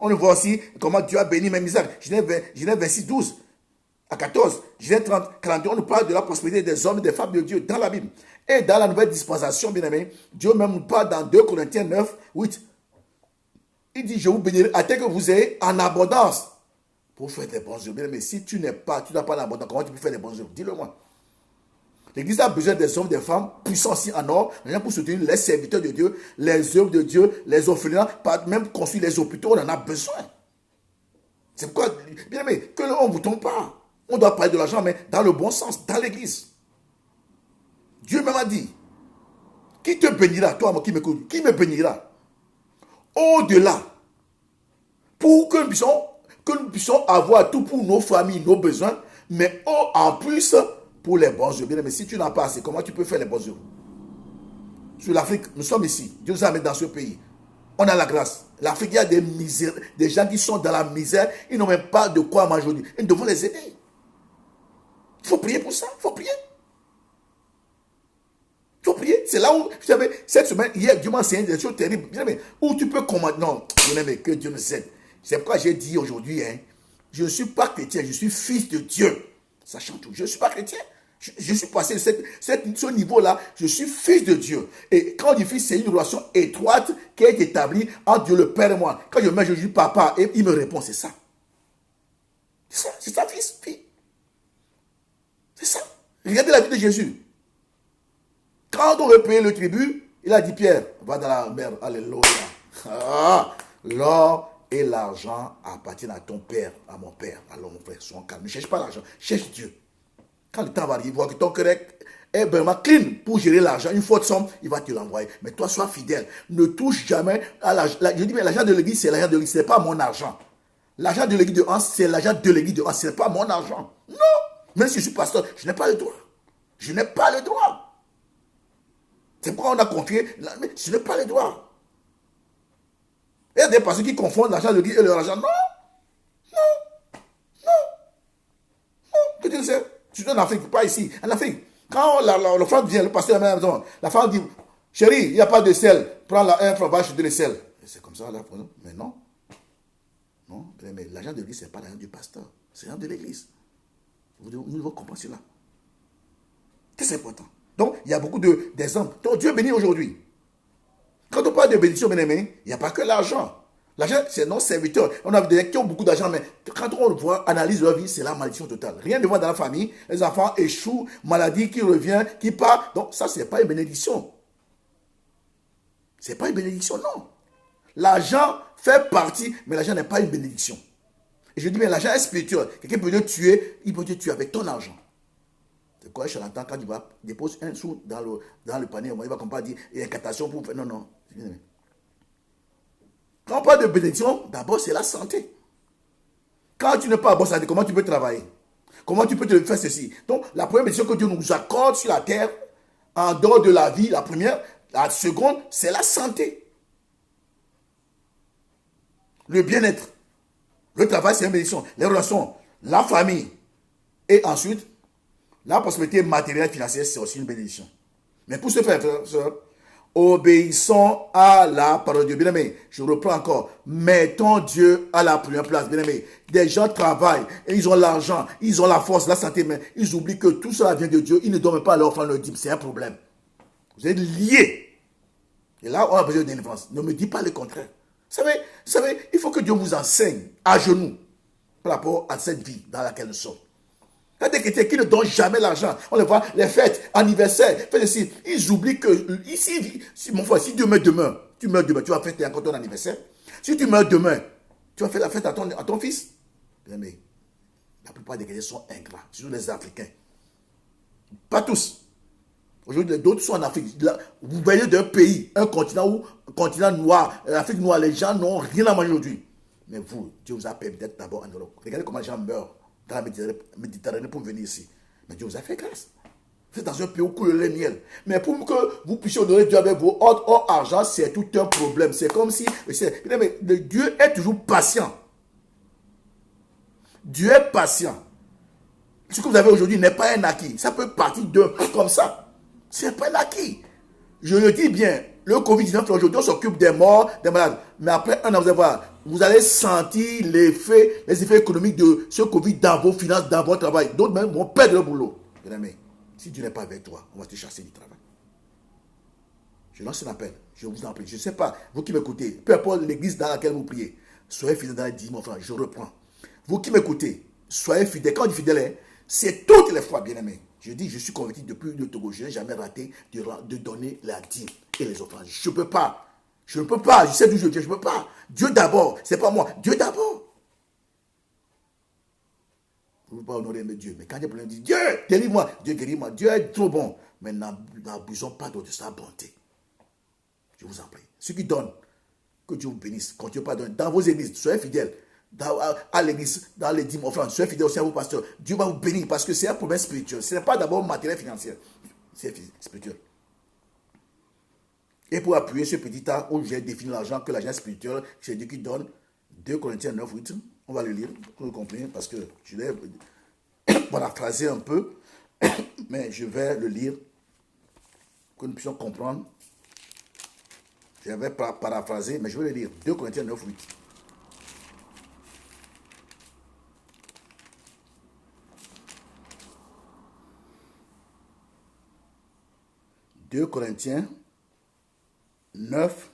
On le voit aussi comment Dieu a béni même Isaac. Genèse 26, 12 à 14. Genèse 30, 41, on nous parle de la prospérité des hommes et des femmes de Dieu dans la Bible. Et dans la nouvelle dispensation, bien aimé, Dieu même nous parle dans 2 Corinthiens 9, 8. Il dit, je vous bénirai à tel que vous ayez en abondance pour faire des bons œuvres. Bien aimé, si tu n'as pas l'abondance, comment tu peux faire des bons œuvres? Dis-le moi. L'Église a besoin des hommes, des femmes puissants aussi en or, pour soutenir les serviteurs de Dieu, les œuvres de Dieu, les orphelins, même construire les hôpitaux, on en a besoin. C'est pourquoi, bien aimé, que l'on ne vous tombe pas. On doit parler de l'argent, mais dans le bon sens, dans l'Église. Dieu même a dit, qui te bénira, toi qui m'écoutes, qui me bénira au-delà, pour que nous puissions avoir tout pour nos familles, nos besoins, mais en plus, pour les bons œuvres. Mais si tu n'as pas assez, comment tu peux faire les bons œuvres? Sur l'Afrique, nous sommes ici. Dieu nous a mis dans ce pays. On a la grâce. L'Afrique, il y a des gens qui sont dans la misère. Ils n'ont même pas de quoi manger aujourd'hui. Nous devons les aider. Il faut prier pour ça. Il faut prier. Il faut prier. C'est là où, vous savez, cette semaine, hier, Dieu m'a enseigné des choses terribles. Où tu peux commander. Non, que Dieu nous aide. C'est pourquoi j'ai dit aujourd'hui, je ne suis pas chrétien, je suis fils de Dieu. Sachant tout, je ne suis pas chrétien. Je suis passé de ce niveau-là, je suis fils de Dieu. Et quand on dit fils, c'est une relation étroite qui est établie entre Dieu le Père et moi. Quand je mets, je dis papa, et il me répond, c'est ça. C'est ça, fils, fille. C'est ça. Regardez la vie de Jésus. Quand on veut payer le tribut, il a dit, Pierre, va dans la mer, alléluia. L'or et l'argent appartiennent à ton père, à mon père. Alors mon frère, sois calme. Ne cherche pas l'argent, cherche Dieu. Quand le temps va arriver, il voit que ton cœur est vraiment clean pour gérer l'argent. Une fois de somme, il va te l'envoyer. Mais toi, sois fidèle. Ne touche jamais à l'argent. Je dis, mais l'argent de l'église, c'est l'argent de l'église. Ce n'est pas mon argent. L'argent de l'église de Hans, c'est l'argent de l'église de Hans. Ce n'est pas mon argent. Non. Même si je suis pasteur, je n'ai pas le droit. Je n'ai pas le droit. C'est pourquoi on a confié. Mais je n'ai pas le droit. Il y a des pasteurs qui confondent l'argent de l'église et leur argent. Non. Non. Non. Non. Que tu le sais. Surtout en Afrique, pas ici. En Afrique, quand la femme vient, le pasteur à la maison, la femme dit, chérie, il n'y a pas de sel. Prends un franc, va acheter le sel. C'est comme ça, là. Mais non. Non. Mais l'argent de l'église, ce n'est pas l'argent du pasteur. C'est l'argent de l'église. Nous devons comprendre cela. C'est important. Donc, il y a beaucoup d'exemples. Donc, Dieu bénit aujourd'hui. Quand on parle de bénédiction, bien aimé, il n'y a pas que l'argent. L'argent, c'est nos serviteurs. On a des gens qui ont beaucoup d'argent, mais quand on voit, analyse leur vie, c'est la malédiction totale. Rien ne va dans la famille. Les enfants échouent, maladie qui revient, qui part. Donc, ça, ce n'est pas une bénédiction. Ce n'est pas une bénédiction, non. L'argent fait partie, mais l'argent n'est pas une bénédiction. Et je dis, mais l'argent est spirituel. Quelqu'un peut te tuer, il peut te tuer avec ton argent. C'est quoi, je l'entends quand il va déposer un sou dans le panier, il va comme pas dire, il y a une incantation pour faire. Non, non. Quand on parle de bénédiction, d'abord c'est la santé. Quand tu n'es pas en bonne santé, comment tu peux travailler? Comment tu peux te faire ceci? Donc, la première bénédiction que Dieu nous accorde sur la terre, en dehors de la vie, la première, la seconde, c'est la santé. Le bien-être. Le travail, c'est une bénédiction. Les relations, la famille. Et ensuite, la prospérité matérielle et financière, c'est aussi une bénédiction. Mais pour ce faire, frères et sœurs, obéissons à la parole de Dieu. Bien-aimé, je reprends encore. Mettons Dieu à la première place. Bien-aimé, des gens travaillent, et ils ont l'argent, ils ont la force, la santé, mais ils oublient que tout cela vient de Dieu. Ils ne dorment pas à leur offrande le dîme. C'est un problème. Vous êtes liés. Et là, on a besoin de délivrance. Ne me dis pas le contraire. Vous savez, il faut que Dieu vous enseigne à genoux par rapport à cette vie dans laquelle nous sommes. Il y a des chrétiens qui ne donnent jamais l'argent. On les voit, les fêtes, anniversaires, fêtes ici. Ils oublient que ici, mon frère, si Dieu meurt demain, tu vas fêter encore ton anniversaire. Si tu meurs demain, tu vas faire la fête à ton fils. Mais la plupart des chrétiens sont ingrats, surtout les Africains. Pas tous. Aujourd'hui, d'autres sont en Afrique. Là, vous voyez d'un pays, un continent noir, l'Afrique noire, les gens n'ont rien à manger aujourd'hui. Mais vous, Dieu vous a permis d'être d'abord en Europe. Regardez comment les gens meurent dans la Méditerranée pour venir ici. Mais Dieu vous a fait grâce. Vous êtes dans un pays où coule le miel. Mais pour que vous puissiez honorer Dieu avec vos hors argent, c'est tout un problème. C'est comme si... Mais Dieu est toujours patient. Dieu est patient. Ce que vous avez aujourd'hui n'est pas un acquis. Ça peut partir d'un coup comme ça. Ce n'est pas un acquis. Je le dis bien. Le Covid-19, aujourd'hui, on s'occupe des morts, des malades. Mais après un an, vous allez sentir les effets économiques de ce Covid dans vos finances, dans votre travail. D'autres même vont perdre le boulot. Bien aimé, si Dieu n'est pas avec toi, on va te chasser du travail. Je lance un appel. Je vous en prie. Je ne sais pas, vous qui m'écoutez, peu importe l'église dans laquelle vous priez, soyez fidèles dans les 10 000 francs. Je reprends. Vous qui m'écoutez, soyez fidèles. Quand on dit fidèle, c'est toutes les fois, bien aimé. Je dis, je suis converti depuis le Togo. Je n'ai jamais raté de donner la dîme et les offrandes. Je ne peux pas. Je ne peux pas. Je sais d'où je viens. Je ne peux pas. Dieu d'abord. Ce n'est pas moi. Dieu d'abord. Vous ne pouvez pas honorer Dieu. Mais quand il y a problème, dit Dieu, délivre-moi. Dieu, guéris-moi. Dieu est trop bon. Mais n'abusons pas de sa bonté. Je vous en prie. Ceux qui donnent, que Dieu vous bénisse. Continuez pas à donner. Dans vos églises, soyez fidèles. À l'église, dans les dîmes offrandes, soyez fidèles aussi à vos pasteurs. Dieu va vous bénir parce que c'est un problème spirituel. Ce n'est pas d'abord matériel financier. C'est spirituel. Et pour appuyer ce petit tas où j'ai défini l'argent, que l'argent spirituel, c'est Dieu qui donne. 2 Corinthiens 9, 8. On va le lire pour le comprendre parce que je l'ai paraphrasé un peu. Mais je vais le lire pour que nous puissions comprendre. Je vais paraphraser, mais je vais le lire. 2 Corinthiens 9, 8. « 2 Corinthiens 9,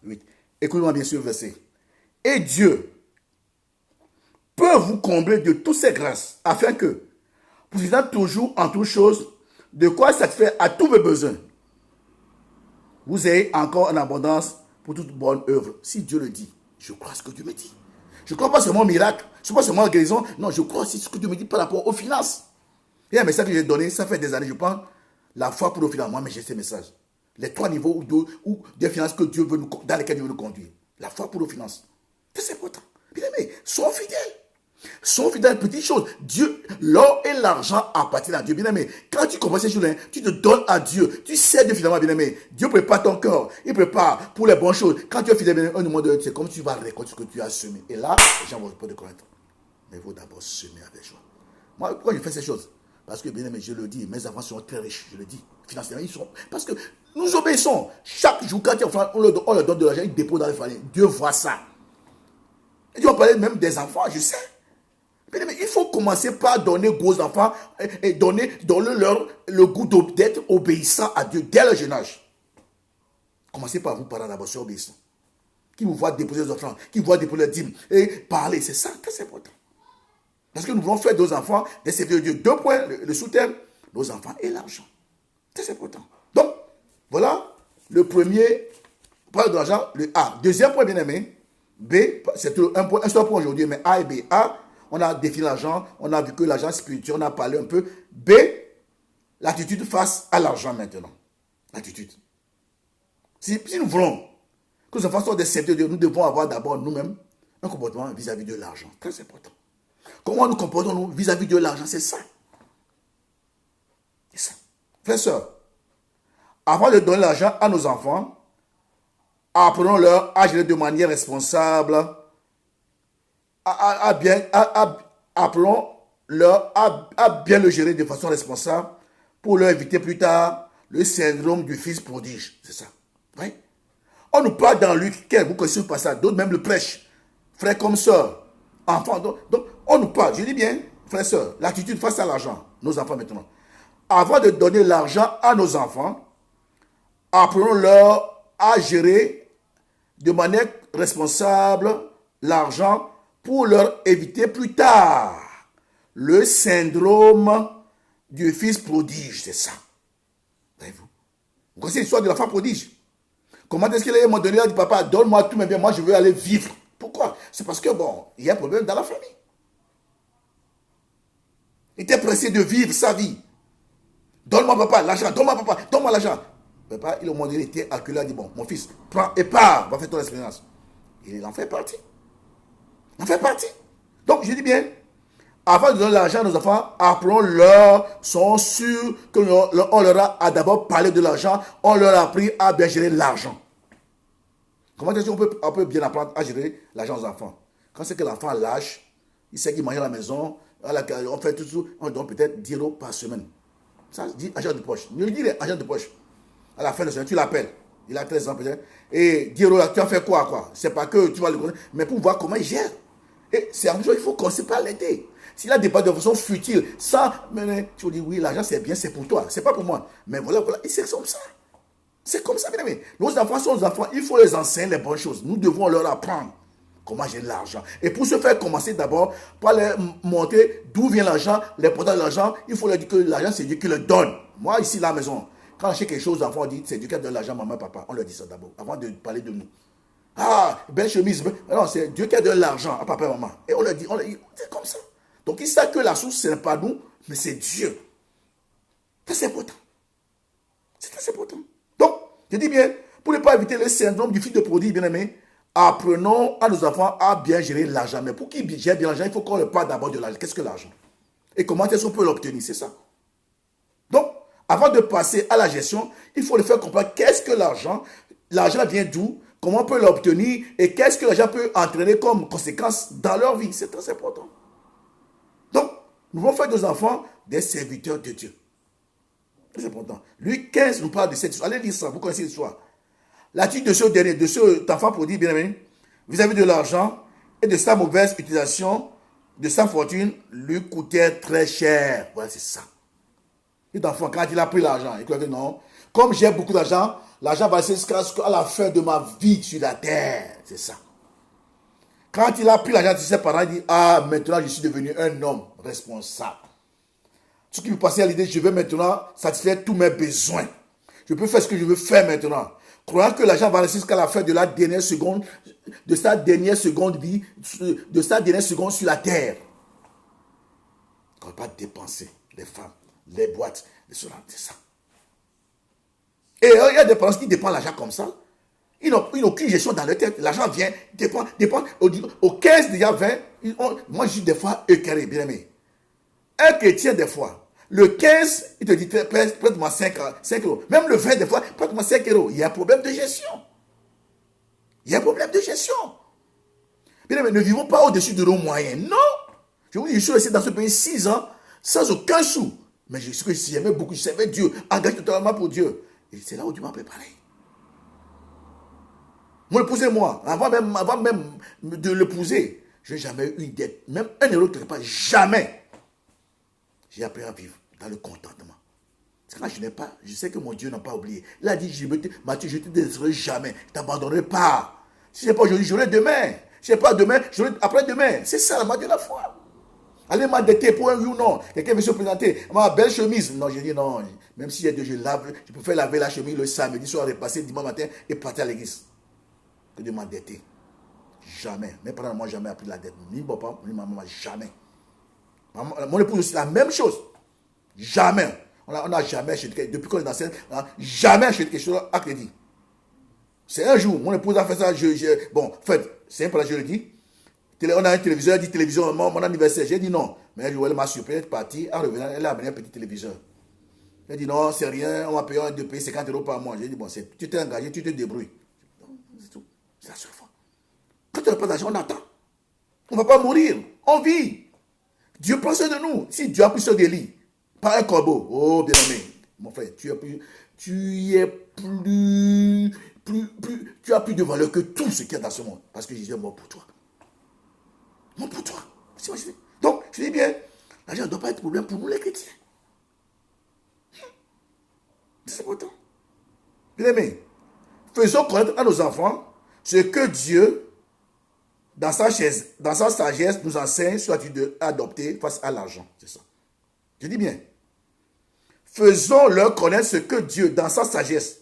8. Écoutez-moi bien sûr le verset. « Et Dieu peut vous combler de toutes ses grâces, afin que, vous ayant toujours en toutes choses, de quoi satisfaire à tous vos besoins, vous ayez encore en abondance pour toute bonne œuvre. » Si Dieu le dit, je crois ce que Dieu me dit. Je ne crois pas seulement au miracle, je ne crois pas seulement à la guérison. Non, je crois aussi ce que Dieu me dit par rapport aux finances. Il y a un message que j'ai donné, ça fait des années, je pense. La foi pour le financement, moi, mais j'ai ces messages. Les 3 niveaux ou des finances que Dieu veut dans lesquels Dieu veut nous conduire. La foi pour le finance. C'est important. Bien aimé, sois fidèle. Sois fidèle à une petite chose. Dieu, l'or et l'argent appartiennent à Dieu. Bien aimé, quand tu commences ces choses-là, tu te donnes à Dieu. Tu sais Dieu finalement, bien aimé. Dieu prépare ton cœur. Il prépare pour les bonnes choses. Quand tu es fidèle, bien aimé, un moment donné, c'est comme tu vas récolter ce que tu as semé. Et là, les gens vont pas te connaître. Mais il faut d'abord semer avec joie. Moi, pourquoi je fais ces choses? Parce que, bien aimé, je le dis, mes enfants sont très riches, je le dis. Financièrement, ils sont. Parce que nous obéissons. Chaque jour, quand on leur donne de l'argent, ils déposent dans les familles. Dieu voit ça. Et Dieu va parler même des enfants, je sais. Bien aimé, il faut commencer par donner aux enfants et donner leur le goût d'être obéissant à Dieu dès le jeune âge. Commencez par vous, parents, d'abord, soyez obéissants. Qui vous voient déposer les offrandes, qui vous voient déposer les dîmes et parler, c'est ça, très important. Parce que nous voulons faire de nos enfants des serviteurs de Dieu. 2 points, le sous-thème, nos enfants et l'argent. Très important. Donc, voilà le premier point de l'argent, le A. Deuxième point, bien aimé, B, c'est un seul point aujourd'hui, mais A et B. A, on a défini l'argent, on a vu que l'argent spirituel, on a parlé un peu. B, l'attitude face à l'argent maintenant. L'attitude. Si nous voulons que nos enfants soient des serviteurs de Dieu, nous devons avoir d'abord nous-mêmes un comportement vis-à-vis de l'argent. Très important. Comment nous comportons-nous vis-à-vis de l'argent? C'est ça. C'est ça. Frères et sœurs, avant de donner l'argent à nos enfants, apprenons-leur à gérer de manière responsable, apprenons-leur à bien le gérer de façon responsable pour leur éviter plus tard le syndrome du fils prodige. C'est ça. Oui. On nous parle dans Luc, vous connaissez pas ça, d'autres même le prêchent. Frères comme sœurs, enfants. Donc, on nous parle, je dis bien, frères et sœurs, l'attitude face à l'argent, nos enfants maintenant. Avant de donner l'argent à nos enfants, apprenons-leur à gérer de manière responsable l'argent pour leur éviter plus tard le syndrome du fils prodige. C'est ça. Voyez-vous? Vous connaissez l'histoire de l'enfant prodige? Comment est-ce qu'il a donné, il a dit, papa, donne-moi tous mes biens, moi je veux aller vivre. Pourquoi? C'est parce que, bon, il y a un problème dans la famille. Il était pressé de vivre sa vie. Donne-moi, papa, l'argent, donne-moi, papa, donne-moi l'argent. Papa, il, au moment donné, il était acculé, il a dit, bon, mon fils, prends et pars, va faire ton expérience. Il en fait partie. Il en fait partie. Donc, je dis bien, avant de donner l'argent à nos enfants, apprenons-leur, sont sûrs qu'on leur a d'abord parlé de l'argent, on leur a appris à bien gérer l'argent. Comment est-ce qu'on peut bien apprendre à gérer l'argent aux enfants? Quand c'est que l'enfant lâche, il sait qu'il mange à la maison, on fait tout, on donne peut-être 10 euros par semaine. Ça, je dis argent de poche. Je dis argent de poche. À la fin de la semaine, tu l'appelles. Il a 13 ans peut-être. Et 10 euros là, tu as fait quoi? C'est pas que tu vas le connaître, mais pour voir comment il gère. Et c'est en chose, il faut commencer par l'aider. S'il a dépensé de façon futile, sans, tu vas dire oui, l'argent c'est bien, c'est pour toi, c'est pas pour moi. Mais voilà, et c'est comme ça. C'est comme ça, bien aimé. Nos enfants sont nos enfants, il faut les enseigner les bonnes choses. Nous devons leur apprendre comment gérer l'argent. Et pour se faire commencer d'abord, par leur montrer d'où vient l'argent, l'importance de l'argent, il faut leur dire que l'argent c'est Dieu qui le donne. Moi, ici, à la maison, quand j'achète quelque chose, l'enfant dit c'est Dieu qui donne l'argent, maman, papa. On leur dit ça d'abord, avant de parler de nous. Ah, belle chemise. Non, c'est Dieu qui a donné l'argent à papa et maman. Et on leur dit, c'est comme ça. Donc, ils savent que la source, ce n'est pas nous, mais c'est Dieu. Ça, c'est important. C'est très important. Donc, je dis bien, pour ne pas éviter le syndrome du fils de produit, bien aimé, apprenons à nos enfants à bien gérer l'argent. Mais pour qu'ils gèrent bien l'argent, il faut qu'on leur parle d'abord de l'argent. Qu'est-ce que l'argent? Et comment est-ce qu'on peut l'obtenir? C'est ça. Donc, avant de passer à la gestion, il faut leur faire comprendre qu'est-ce que l'argent. L'argent vient d'où? Comment on peut l'obtenir? Et qu'est-ce que l'argent peut entraîner comme conséquence dans leur vie? C'est très important. Donc, nous devons faire de nos enfants des serviteurs de Dieu. C'est important. Lui 15 nous parle de cette histoire. Allez lire ça, vous connaissez l'histoire. L'attitude de ce dernier, de cet enfant produit, bien aimé, vis-à-vis de l'argent et de sa mauvaise utilisation de sa fortune, lui coûtait très cher. Voilà, c'est ça. Cet enfant, quand il a pris l'argent, il croit que non, comme j'ai beaucoup d'argent, l'argent va rester jusqu'à la fin de ma vie sur la terre. C'est ça. Quand il a pris l'argent de ses parents, il dit, ah, maintenant je suis devenu un homme responsable. Ce qui me passait à l'idée, je vais maintenant satisfaire tous mes besoins. Je peux faire ce que je veux faire maintenant. Croyant que l'argent va rester jusqu'à la fin de la dernière seconde, de sa dernière seconde vie, de sa dernière seconde sur la terre. On ne va pas dépenser les femmes, les boîtes, les soins, c'est ça. Et il y a des parents qui dépensent l'argent comme ça. Ils n'ont aucune gestion dans leur tête. L'argent vient, dépend. Au 15, déjà 20, moi je suis des fois écœuré, bien aimé. Un chrétien, des fois, le 15, il te dit prête-moi 5 euros. Même le 20, des fois, prête-moi 5 euros. Il y a un problème de gestion. Il y a un problème de gestion. Bien aimé, ne vivons pas au-dessus de nos moyens. Non. Je vous dis, je suis resté dans ce pays 6 ans, sans aucun sou. Mais j'aimais beaucoup, je servais Dieu, engagé totalement pour Dieu. Et c'est là où Dieu m'a préparé. Mon épouse et moi, avant même de l'épouser, je n'ai jamais eu une dette. Même 1 euro quelque part, jamais. J'ai appris à vivre dans le contentement. C'est quand je n'ai pas, je sais que mon Dieu n'a pas oublié. Il a dit, Matthieu, je ne te délaisserai jamais, je ne t'abandonnerai pas. Si ce n'est pas aujourd'hui, j'aurai demain. Si ce n'est pas demain, j'aurai après-demain. C'est ça, la main de la foi. Allez m'endetter pour un oui ou non. Quelqu'un veut se présenter. Ma belle chemise. Non, j'ai dit non. Même si je lave, je préfère laver la chemise le samedi soir, repasser dimanche matin et partir à l'église. Que de m'endetter. Jamais. Mes parents n'ont jamais appris la dette. Ni papa, ni maman, jamais. Mon épouse aussi, la même chose. Jamais. On n'a jamais acheté, depuis qu'on est dans cette, jamais acheté quelque chose à crédit. C'est un jour, mon épouse a fait ça. Bon, en fait, c'est un peu là, je le dis. On a un téléviseur, elle dit télévision, mon anniversaire. J'ai dit non. Mais un jour, elle m'a surpris, elle est partie. En revenant, elle a amené un petit téléviseur. Elle dit non, c'est rien, on va payer 50 euros par mois. J'ai dit bon, tu t'es engagé, tu te débrouilles. C'est tout. C'est la seule fois. Quand on n'a pas d'argent, on attend. On ne va pas mourir. On vit. Dieu prend soin de nous. Si Dieu a pris soin de lui, pas un corbeau. Oh, bien aimé. Mon frère, tu as plus de valeur que tout ce qu'il y a dans ce monde. Parce que Jésus est mort pour toi. Mort pour toi. Donc, je dis bien, l'argent ne doit pas être problème pour nous les chrétiens. C'est important. Bien aimé, faisons connaître à nos enfants ce que Dieu, dans sa sagesse, nous enseigne sur l'attitude adoptée face à l'argent. C'est ça. Je dis bien. Faisons-leur connaître ce que Dieu, dans sa sagesse,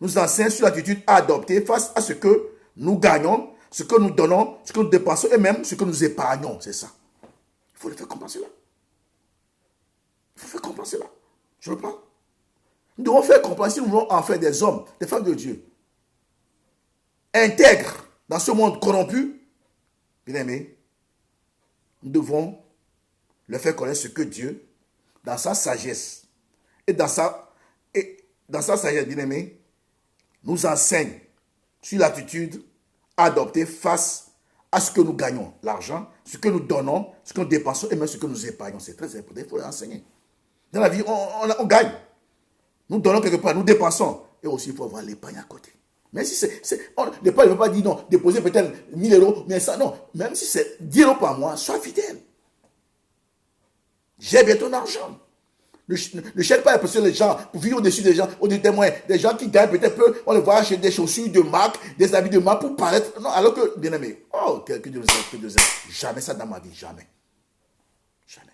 nous enseigne sur l'attitude adoptée face à ce que nous gagnons, ce que nous donnons, ce que nous dépensons et même ce que nous épargnons. C'est ça. Il faut le faire comprendre cela. Il faut faire comprendre cela. Je le prends. Nous devons faire comprendre si nous voulons en faire des hommes, des femmes de Dieu, intègres dans ce monde corrompu. Bien aimé, nous devons leur faire connaître ce que Dieu, dans sa sagesse, et dans sa sagesse, bien aimé, nous enseigne sur l'attitude à adopter face à ce que nous gagnons, l'argent, ce que nous donnons, ce que nous dépensons et même ce que nous épargnons. C'est très important, il faut l'enseigner. Dans la vie, on gagne. Nous donnons quelque part, nous dépensons. Et aussi, il faut avoir l'épargne à côté. Même si l'épargne ne veut pas dire non, déposer peut-être 1000 euros, mais ça, non. Même si c'est 10 euros par mois, sois fidèle. J'ai bien ton argent. Ne cherche pas à impressionner les gens pour vivre au-dessus des gens, au-dessus des moyens. Des gens qui gagnent peut-être peu, on les voit acheter des chaussures de marque, des habits de marque pour paraître. Non, alors que, bien aimé, oh, que Dieu nous aide, que Dieu nous aide. Jamais ça dans ma vie, jamais. Jamais.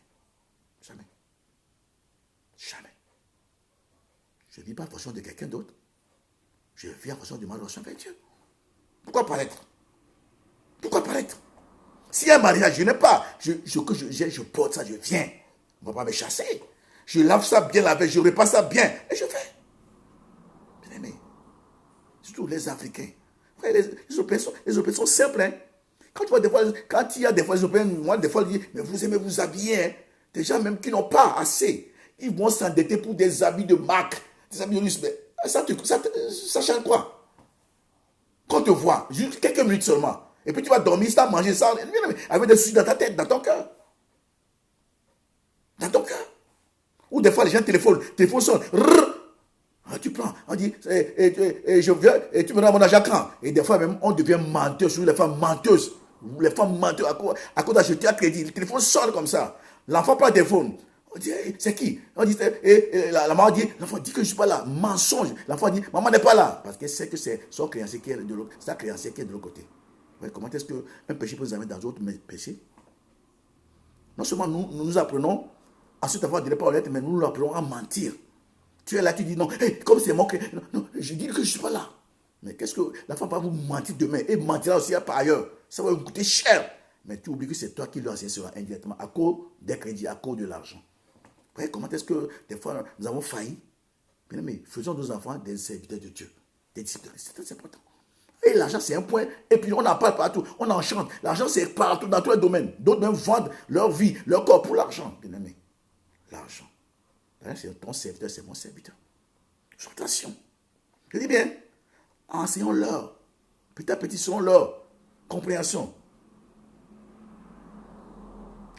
Jamais. Jamais. Je ne vis pas en fonction de quelqu'un d'autre. Je vis en fonction de ma relation avec Dieu. Pourquoi paraître? Pourquoi paraître? S'il y a un mariage, je n'ai pas. Je porte ça, je viens. On ne va pas me chasser. Je lave ça bien lavé, je repasse ça bien. Et je fais. Bien aimé. Surtout les Africains. Les Européens sont simples. Hein. Quand tu vois des fois, quand il y a des fois les Européens, moi des fois, je dis, mais vous aimez vous habiller. Hein. Des gens même qui n'ont pas assez. Ils vont s'endetter pour des habits de marque, des habits de luxe. Mais ça change quoi? Quand on te voit, juste quelques minutes seulement. Et puis tu vas dormir, tu as mangé ça, avec des soucis dans ta tête, dans ton cœur. Dans ton cœur. Ou des fois, les gens téléphone sonne. Tu prends, on dit, je viens, et tu me rends mon argent quand? Et des fois, même, on devient menteur, surtout les femmes menteuses. Les femmes menteuses, à cause d'acheter un crédit. Le téléphone sonne comme ça. L'enfant prend le téléphone. On dit, c'est qui? On dit, la maman dit, l'enfant dit que je ne suis pas là. Mensonge. L'enfant dit, maman n'est pas là. Parce qu'elle sait que c'est son créancier qui est de l'autre, sa créancier qui est de l'autre côté. Ouais, comment est-ce qu'un péché peut nous amener dans d'autres péchés? Non seulement nous apprenons à se avoir de ne pas honnête, mais nous apprenons à mentir. Tu es là, tu dis non, hey, comme c'est moi, non, je dis que je ne suis pas là. Mais qu'est-ce que la femme va vous mentir demain? Et mentira aussi par ailleurs. Ça va vous coûter cher. Mais tu oublies que c'est toi qui lui enseignes cela indirectement à cause des crédits, à cause de l'argent. Vous voyez comment est-ce que des fois nous avons failli? Mais faisons nos enfants des serviteurs de Dieu, des disciples. C'est très important. Et l'argent, c'est un point. Et puis, on en parle partout. On en chante. L'argent, c'est partout, dans tous les domaines. D'autres même vendent leur vie, leur corps pour l'argent. Bien aimé. L'argent. C'est ton serviteur, c'est mon serviteur. Sois attention. Je dis bien, enseignons-leur. Petit à petit, selon leur compréhension.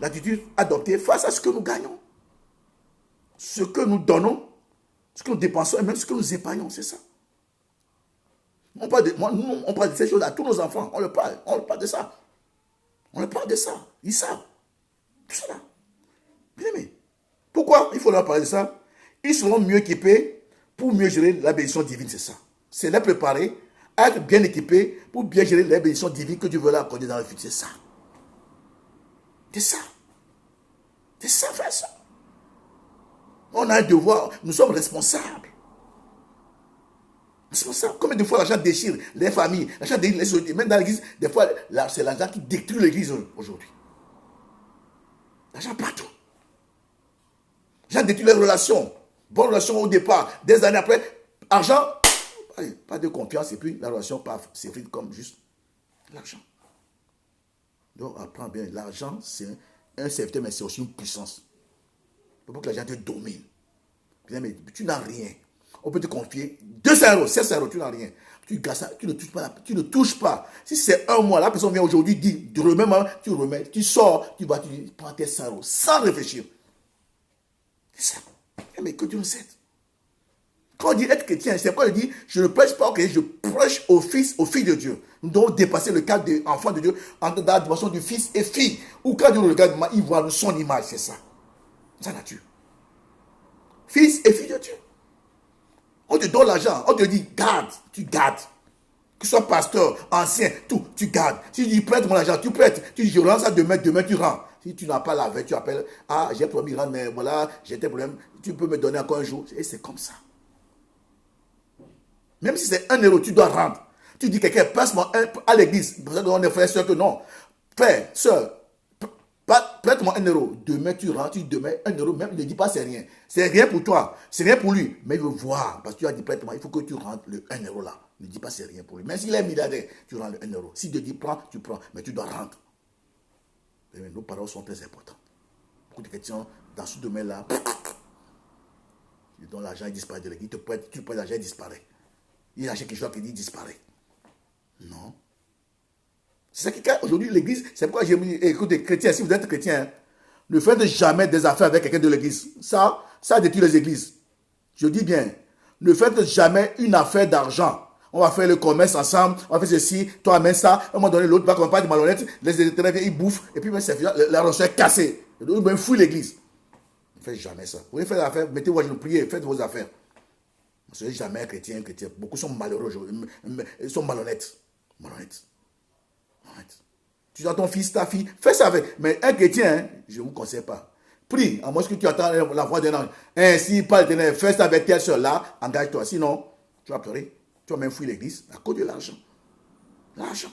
L'attitude adoptée face à ce que nous gagnons. Ce que nous donnons, ce que nous dépensons et même ce que nous épargnons, c'est ça. On parle de ces choses à tous nos enfants. On leur parle de ça. On leur parle de ça. Ils savent. Tout ça là. Bien aimé. Pourquoi il faut leur parler de ça? Ils seront mieux équipés pour mieux gérer la bénédiction divine, c'est ça. C'est les préparer à être bien équipés pour bien gérer les bénédictions divines que Dieu veut leur accorder dans le futur. C'est ça. C'est ça. C'est ça, frère, ça. On a un devoir. Nous sommes responsables. C'est pour ça. Combien de fois l'argent déchire les familles, l'argent déchire les sociétés, même dans l'église, des fois, c'est l'argent qui détruit l'église aujourd'hui. L'argent partout. L'argent détruit les relations. Bonne relation au départ, des années après, argent, pas de confiance, et puis la relation s'effrite comme juste l'argent. Donc, apprends bien, l'argent, c'est un serviteur, mais c'est aussi une puissance. Pour que l'argent te domine. Mais tu n'as rien. On peut te confier 200 euros, 700 euros, tu n'as rien. Tu gardes ça, tu ne touches pas. Si c'est un mois, la personne vient aujourd'hui, dit, tu remets, tu sors, tu prends tes 100 euros, sans réfléchir. C'est ça. Mais que Dieu nous aide. Quand on dit être chrétien, c'est pourquoi il dit, je ne prêche pas au chrétien, je prêche au fils, aux filles de Dieu. Nous devons dépasser le cadre d'enfant de Dieu dans la dimension du fils et fille. Ou quand Dieu nous regarde, il voit son image, c'est ça. Sa nature. Fils et fille de Dieu. On te donne l'argent, on te dit, garde, tu gardes. Que ce soit pasteur, ancien, tout, tu gardes. Si tu dis, prête mon argent, tu prêtes. Tu dis, je rends ça demain tu rends. Si tu n'as pas la veille, tu appelles, j'ai promis de rendre, mais voilà, j'ai des problèmes, tu peux me donner encore un jour. Et c'est comme ça. Même si c'est 1 euro, tu dois rendre. Tu dis, quelqu'un, passe-moi à l'église. Pour ça, on est frère et soeur que non. Frère, soeur, prête-moi 1 euro. Demain, tu rentres, demain, 1 euro, même, ne dis pas c'est rien. C'est rien pour toi, c'est rien pour lui. Mais il veut voir, parce que tu as dit, prête-moi, il faut que tu rentres le 1 euro là. Ne dis pas c'est rien pour lui. Même s'il est milliardaire, tu rends le 1 euro. Si Dieu dit, prends, tu prends, mais tu dois rendre. Et nos paroles sont très importantes. beaucoup de chrétiens dans ce domaine-là. Donc l'argent disparaît de l'église. Tu prêtes l'argent, il disparaît. Il achète quelque chose qui dit disparaît. Non. C'est ça qui aujourd'hui l'église. C'est pourquoi j'ai dit, écoutez, chrétiens, si vous êtes chrétien, hein, ne faites jamais des affaires avec quelqu'un de l'église. Ça détruit les églises. Je dis bien, ne faites jamais une affaire d'argent. On va faire le commerce ensemble, on va faire ceci, toi amène ça, à un moment donné, l'autre va comme pas de malhonnête, les étrangers, ils bouffent, et puis la rançon est cassée. Ils vont fouiller l'église. Ne faites jamais ça. Vous voulez faire l'affaire, mettez-vous à genoux, priez, faites vos affaires. Ne soyez jamais chrétien. Beaucoup sont malheureux aujourd'hui, ils sont malhonnêtes. Malhonnêtes. Tu as ton fils, ta fille, fais ça avec. Mais un chrétien, hein, je ne vous conseille pas. Prie, à moins que tu attends la voix d'un ange. Ainsi, parle de fais ça avec telle soeur-là, engage-toi. Sinon, tu vas pleurer. Tu vas même fouiller l'église à cause de l'argent. L'argent.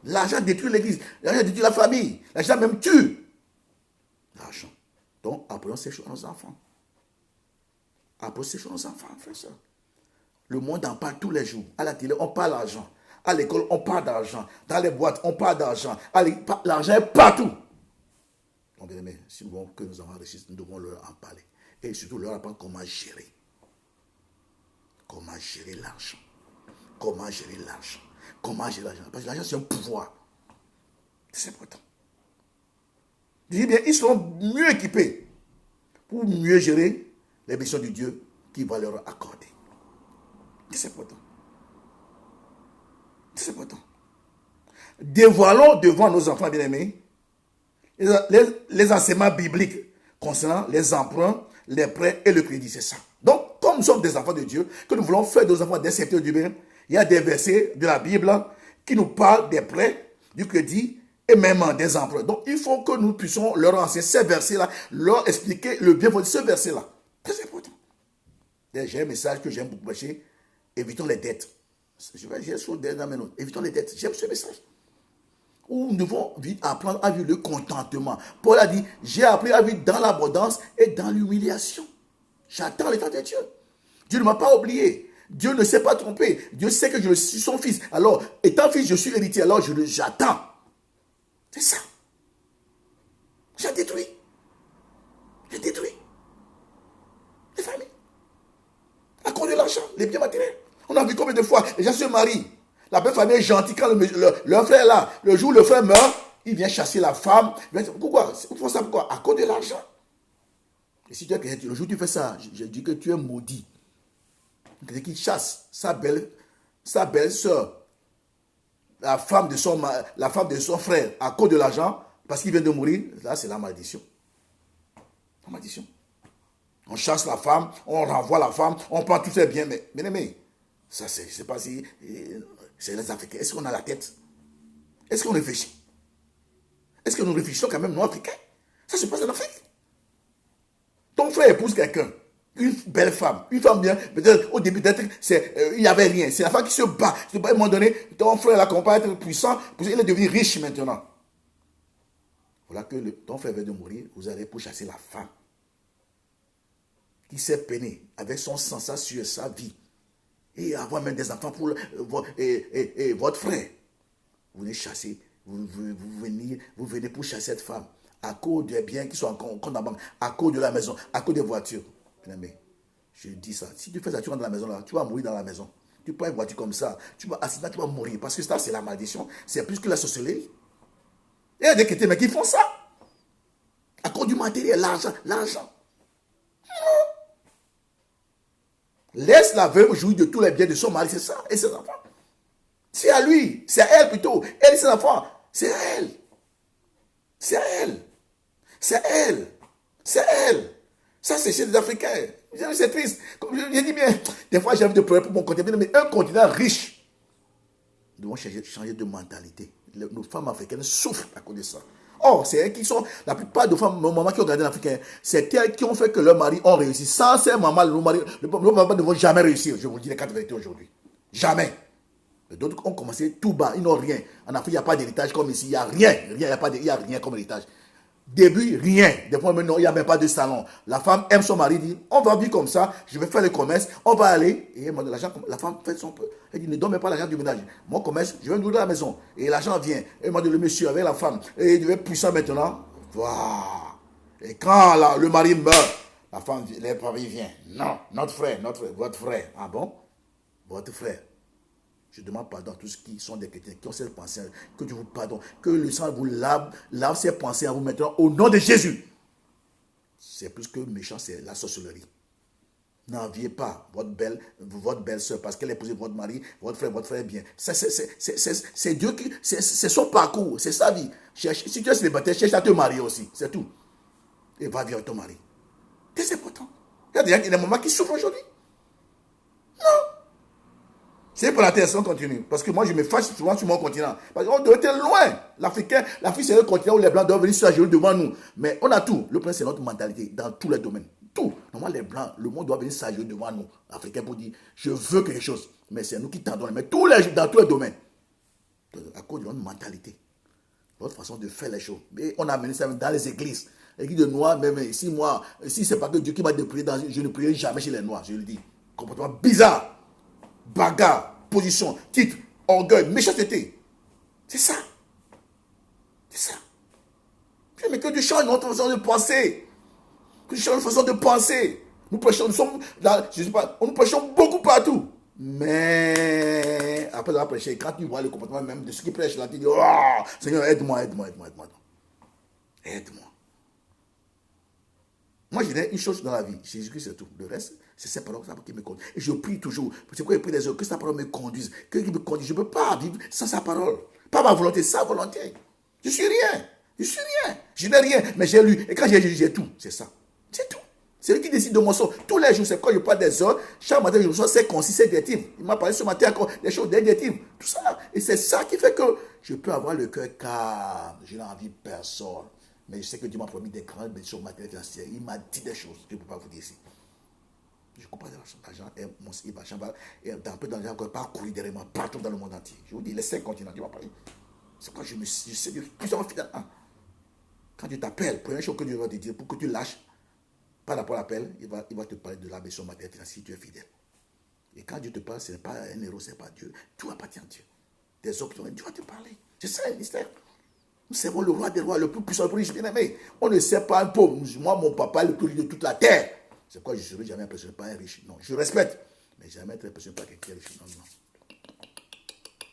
L'argent détruit l'église. L'argent détruit la famille. L'argent même tue. L'argent. Donc, apprenons ces choses à nos enfants. Apprenons ces choses à nos enfants. Fais ça. Le monde en parle tous les jours. À la télé, on parle d'argent. À l'école, on parle d'argent. Dans les boîtes, on parle d'argent. L'argent est partout. Donc, bien aimé, si nous voulons que nos enfants réussissent, nous devons leur en parler. Et surtout leur apprendre comment gérer. Comment gérer l'argent. Comment gérer l'argent. Comment gérer l'argent. Parce que l'argent, c'est un pouvoir. C'est important. Je dis bien, ils seront mieux équipés pour mieux gérer les missions de Dieu qu'il va leur accorder. C'est important. C'est important. Dévoilons devant nos enfants bien-aimés les enseignements bibliques concernant les emprunts, les prêts et le crédit. C'est ça. Donc, comme nous sommes des enfants de Dieu, que nous voulons faire de nos enfants des serviteurs du bien, il y a des versets de la Bible qui nous parlent des prêts, du crédit et même des emprunts. Donc, il faut que nous puissions leur enseigner ces versets-là, leur expliquer le bien de ce verset-là. Très important. J'ai un message que j'aime beaucoup prêcher. Évitons les dettes. Je vais dire sur des notes. Évitons les dettes. J'aime ce message. Où nous devons apprendre à vivre le contentement. Paul a dit, j'ai appris à vivre dans l'abondance et dans l'humiliation. J'attends l'état de Dieu. Dieu ne m'a pas oublié. Dieu ne s'est pas trompé. Dieu sait que je suis son fils. Alors, étant fils, je suis héritier. Alors, j'attends. C'est ça. J'ai détruit. J'ai détruit. Les familles. À cause de l'argent, les biens matériels. On a vu combien de fois les gens se marient. La belle famille est gentille. Quand leur frère est là, le jour où le frère meurt, il vient chasser la femme. Pourquoi? Ils font ça pourquoi? À cause de l'argent. Et si tu es chrétien, le jour où tu fais ça, je dis que tu es maudit. Quelqu'un qui chasse sa belle-sœur, la femme de son frère, à cause de l'argent, parce qu'il vient de mourir, là c'est la malédiction. La malédiction. On chasse la femme, on renvoie la femme, on prend tous ses biens, mais bien aimé, ça c'est pas si c'est les Africains. Est-ce qu'on a la tête? Est-ce qu'on réfléchit? Est-ce que nous réfléchissons quand même, nous Africains? Ça se passe en Afrique. Ton frère épouse quelqu'un, une belle femme, une femme bien, peut-être au début d'être, il n'y avait rien. C'est la femme qui se bat. À un moment donné, ton frère là, qu'on peut être puissant, il est devenu riche maintenant. Voilà que ton frère vient de mourir, vous allez pour chasser la femme qui s'est peinée avec son sang, sa sueur, sa vie, et avoir même des enfants pour votre frère. Vous venez chasser, vous venez pour chasser cette femme à cause des biens qui sont en compte en banque, à cause de la maison, à cause des voitures. Mais je dis ça, si tu fais ça, tu rentres dans la maison là, tu vas mourir dans la maison. Tu prends une voiture comme ça, tu vas assis là, tu vas mourir. Parce que ça, c'est la malédiction. C'est plus que la sorcellerie. Il y a des chrétiens mais qui font ça. À cause du matériel, l'argent. Laisse la veuve jouir de tous les biens de son mari, c'est ça, et ses enfants. C'est à lui, c'est à elle plutôt. Elle et ses enfants, c'est à elle. C'est à elle. C'est à elle. C'est à elle. Ça, c'est chez les Africains. C'est triste. Je dis bien, des fois, j'ai envie de pleurer pour mon continent, mais un continent riche. Nous devons changer de mentalité. Nos femmes africaines souffrent à cause de ça. Or, c'est elles qui sont, la plupart des femmes, nos mamans qui ont gardé l'Africain, c'est elles qui ont fait que leurs maris ont réussi. Sans ces mamans, nos mamans ne vont jamais réussir. Je vous dis les 4 vérités aujourd'hui. Jamais. D'autres ont commencé tout bas, ils n'ont rien. En Afrique, il n'y a pas d'héritage comme ici. Il n'y a rien. Il n'y a rien comme héritage. Début, rien. Des fois, maintenant, il n'y a même pas de salon. La femme aime son mari, dit, on va vivre comme ça, je vais faire le commerce, on va aller. Et la femme fait son peu. Elle dit, ne donne même pas l'argent du ménage. Mon commerce, je vais nourrir la maison. Et l'argent vient. Et le monsieur avec la femme, et il devient puissant maintenant. Waouh. Et quand le mari meurt, la famille vient. Non, notre frère, votre frère. Ah bon? Votre frère. Je demande pardon à tous ceux qui sont des chrétiens, qui ont cette pensée, que Dieu vous pardonne, que le sang vous lave ces pensées en vous maintenant au nom de Jésus. C'est plus que méchant, c'est la sorcellerie. N'enviez pas votre belle soeur parce qu'elle a épousé votre mari, votre frère est bien. C'est Dieu qui, c'est son parcours, c'est sa vie. Si tu es célibataire, cherche à te marier aussi, c'est tout. Et va vivre avec ton mari. C'est important. Il y a des mamans qui souffrent aujourd'hui. Non. C'est pour la terre sans continue. Parce que moi, je me fâche souvent sur mon continent. Parce qu'on doit être loin. L'Afrique, c'est le continent où les Blancs doivent venir s'agir devant nous. Mais on a tout. Le problème, c'est notre mentalité dans tous les domaines. Tout. Normalement, les Blancs, le monde doit venir s'agir devant nous. Africains pour dire, je veux quelque chose. Mais c'est nous qui tendons. Mais dans tous les domaines. À cause de notre mentalité. Notre façon de faire les choses. Et on a amené ça dans les églises. L'église de Noirs, même ici, moi, si c'est pas que Dieu qui m'a prier, je ne prierai jamais chez les Noirs. Je le dis. Comportement bizarre. Bagarre, position, titre, orgueil, méchanceté. C'est ça. C'est ça. Mais que Dieu change notre façon de penser. Que Dieu change notre façon de penser. Nous prêchons, nous prêchons beaucoup partout. Mais après avoir prêché, quand tu vois le comportement même de ceux qui prêchent là, tu dis, oh, Seigneur, aide-moi. Aide-moi. Moi, je dis une chose dans la vie. Jésus-Christ, c'est tout. Le reste, c'est ces paroles qui me conduisent. Et je prie toujours. C'est pourquoi je prie des autres, que sa parole me conduise. Que me conduise. Je ne peux pas vivre sans sa parole. Pas ma volonté, sa volonté. Je suis rien. Je n'ai rien, mais j'ai lu. Et quand j'ai tout, c'est ça. C'est tout. C'est lui qui décide de mon sort. Tous les jours, c'est quand je parle des autres. Chaque matin, je reçois ces concis, ces directives. Il m'a parlé ce matin encore des choses, des directives. Tout ça. Et c'est ça qui fait que je peux avoir le cœur calme. Je n'ai envie de personne. Mais je sais que Dieu m'a promis des grandes bénédictions matérielles financières. Il m'a dit des choses que je ne peux pas vous dire ici. Je comprends l'argent et mon argent va un peu dans l'argent pas courir derrière moi partout dans le monde entier. Je vous dis, les 5 continents, Dieu m'a parlé. C'est quand je sais Dieu, plusieurs fidèles. Quand Dieu t'appelle, première chose que Dieu va te dire, pour que tu lâches, par rapport à l'appel, il va te parler de la bénédiction matérielle financière si tu es fidèle. Et quand Dieu te parle, ce n'est pas un héros, ce n'est pas Dieu. Tout appartient à Dieu. Des options, Dieu va te parler. C'est ça le mystère. Nous servons le roi des rois, le plus puissant, le plus riche, bien aimé. On ne sait pas un pauvre. Moi, mon papa est le plus riche de toute la terre. C'est pourquoi je ne serai jamais impressionné par un riche. Non, je respecte. Mais jamais être impressionné par quelqu'un riche. Non.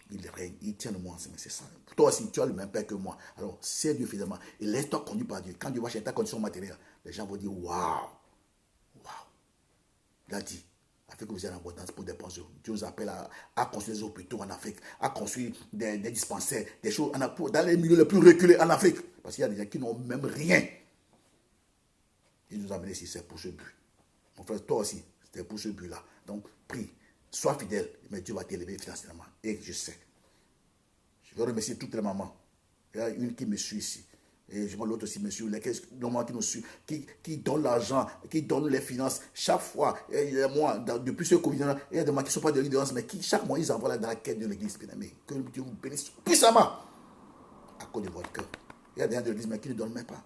Il règne, il tient le monde ensemble. C'est ça. Toi aussi, tu as le même père que moi. Alors, c'est Dieu fidèlement. Et laisse-toi conduire par Dieu. Quand Dieu va chercher ta condition matérielle, les gens vont dire waouh. Il a dit. Afin que vous ayez en abondance pour dépenser. Dieu nous appelle à construire des hôpitaux en Afrique, à construire des dispensaires, des choses dans les milieux les plus reculés en Afrique. Parce qu'il y a des gens qui n'ont même rien. Il nous a amené ici, c'est pour ce but. Mon frère, toi aussi, c'était pour ce but-là. Donc, prie, sois fidèle, mais Dieu va t'élever financièrement. Et je sais. Je veux remercier toutes les mamans. Il y a une qui me suit ici. Et je vois l'autre aussi me suit. Les mamans qui nous suivent, qui donnent l'argent, qui donnent les finances. Chaque fois, et moi, depuis ce Covid, il y a des mamans qui ne sont pas de l'ignorance, mais qui, chaque mois, ils envoient dans la quête de l'église. Que Dieu vous bénisse puissamment à cause de votre cœur. Il y a des gens de l'église, mais qui ne donnent même pas.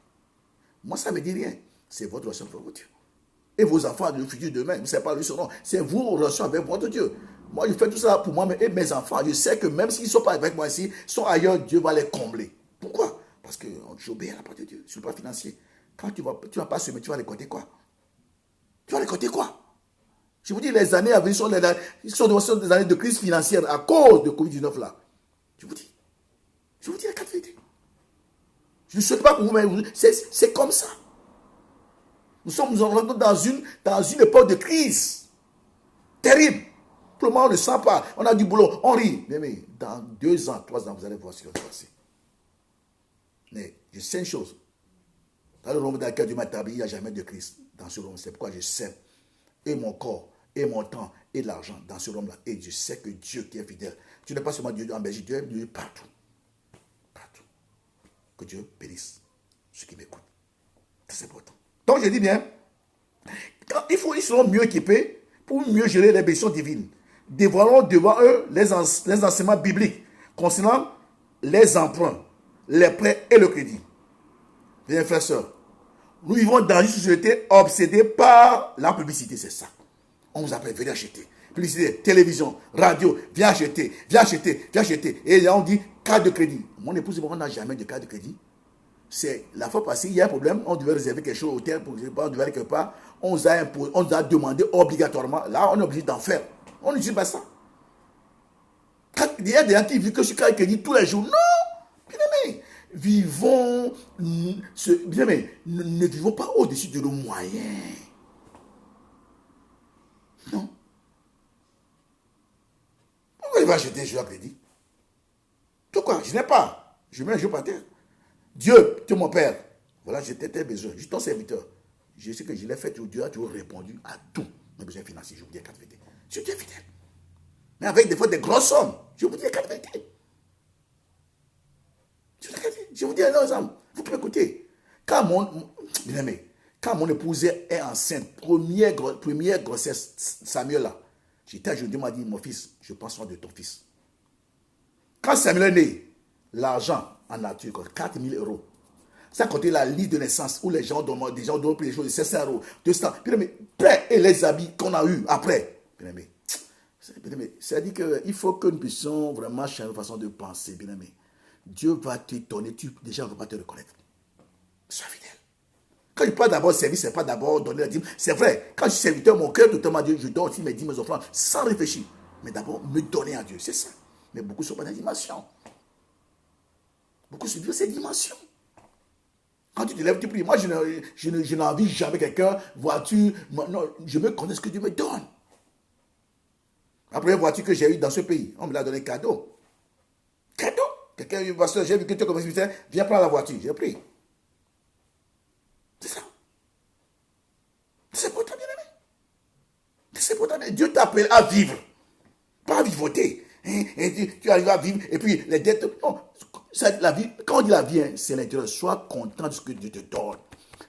Moi, ça ne me dit rien. C'est votre relation avec votre Dieu. Et vos enfants, le futur demain, ce n'est pas lui son nom. C'est vos relations avec votre Dieu. Moi, je fais tout ça pour moi et mes enfants. Je sais que même s'ils ne sont pas avec moi ici, ils sont ailleurs, Dieu va les combler. Pourquoi? Parce que j'obéis à la parole de Dieu sur le plan financier. Quand tu vas pas semer, tu vas récolter quoi? Tu vas récolter quoi? Je vous dis, les années à venir sont des années de crise financière à cause de Covid-19 là. Je vous dis la vérité. Je ne sais pas pour vous, mais c'est comme ça. Nous sommes dans une époque de crise terrible. Pour le moment, on ne sent pas. On a du boulot, on rit. Mais dans 2 ans, 3 ans, vous allez voir ce qui va se passer. Mais je sais une chose. Dans le royaume dans lequel Dieu m'a établi, il n'y a jamais de crise dans ce royaume. C'est pourquoi je sais. Et mon corps, et mon temps, et l'argent dans ce royaume-là. Et je sais que Dieu qui est fidèle. Tu n'es pas seulement Dieu en Belgique, Dieu est Dieu partout. Partout. Que Dieu bénisse ceux qui m'écoutent. C'est important. Donc je dis bien, ils seront mieux équipés pour mieux gérer les bénédictions divines. Dévoilons devant eux les enseignements bibliques concernant les emprunts, les prêts et le crédit. Bien, frères et sœurs, nous vivons dans une société obsédée par la publicité, c'est ça. On vous appelle, venez acheter. Publicité, télévision, radio, viens acheter. Et là, on dit carte de crédit. Mon épouse et moi, on n'a jamais de carte de crédit. C'est la fois passée, il y a un problème, on devait réserver quelque chose au hôtel, pour on devait aller quelque part, on nous a demandé obligatoirement, là on est obligé d'en faire. On ne dit pas ça. Il y a des gens qui vivent que je suis dit tous les jours. Non, bien aimé, vivons, bien aimé, ne vivons pas au-dessus de nos moyens. Non. Pourquoi il va acheter un jeu à crédit? Pourquoi? Je n'ai pas. Je mets un jeu par terre. Dieu, tu es mon père. Voilà, j'étais tes besoins. Je suis ton serviteur. Je sais que je l'ai fait. Dieu a toujours répondu à tous mes besoins financiers. Je vous dis à 4 vérités. Je suis fidèle. Mais avec des fois des grosses sommes. Je vous dis à 4 vérités. Je vous dis un exemple. Vous pouvez écouter. Quand mon épouse est enceinte, première grossesse, Samuel là, je m'a dit, mon fils, je prends soin de ton fils. Quand Samuel est né, l'argent en nature, 4 000 euros. Ça comptait la liste de naissance où les gens donnent des choses de 500 euros, 200. Prêt et les habits qu'on a eu après. C'est-à-dire qu'il faut que nous puissions vraiment changer de façon de penser. Bien aimé. Dieu va t'étonner, déjà on ne va pas te reconnaître. Sois fidèle. Quand je parle d'abord service, ce n'est pas d'abord donner la dîme. C'est vrai, quand je suis serviteur, mon cœur totalement à Dieu, je donne aussi mes dîmes, mes offrandes, sans réfléchir. Mais d'abord, me donner à Dieu, c'est ça. Mais beaucoup ne sont pas dans la dimension. Beaucoup se vivent cette dimension. Quand tu te lèves, tu pries. Moi, je n'envie jamais quelqu'un, voiture. Non, je me connais ce que Dieu me donne. La première voiture que j'ai eue dans ce pays, on me l'a donné cadeau. Cadeau. Quelqu'un, pasteur, j'ai vu que tu es comme ça, viens prendre la voiture. J'ai pris. C'est ça. C'est pour toi, bien-aimé. C'est pour toi. Dieu t'appelle à vivre. Pas à vivoter. Tu arrives à vivre et puis les dettes. Non, la vie, quand on dit la vie, c'est l'intérieur. Sois content de ce que Dieu te donne.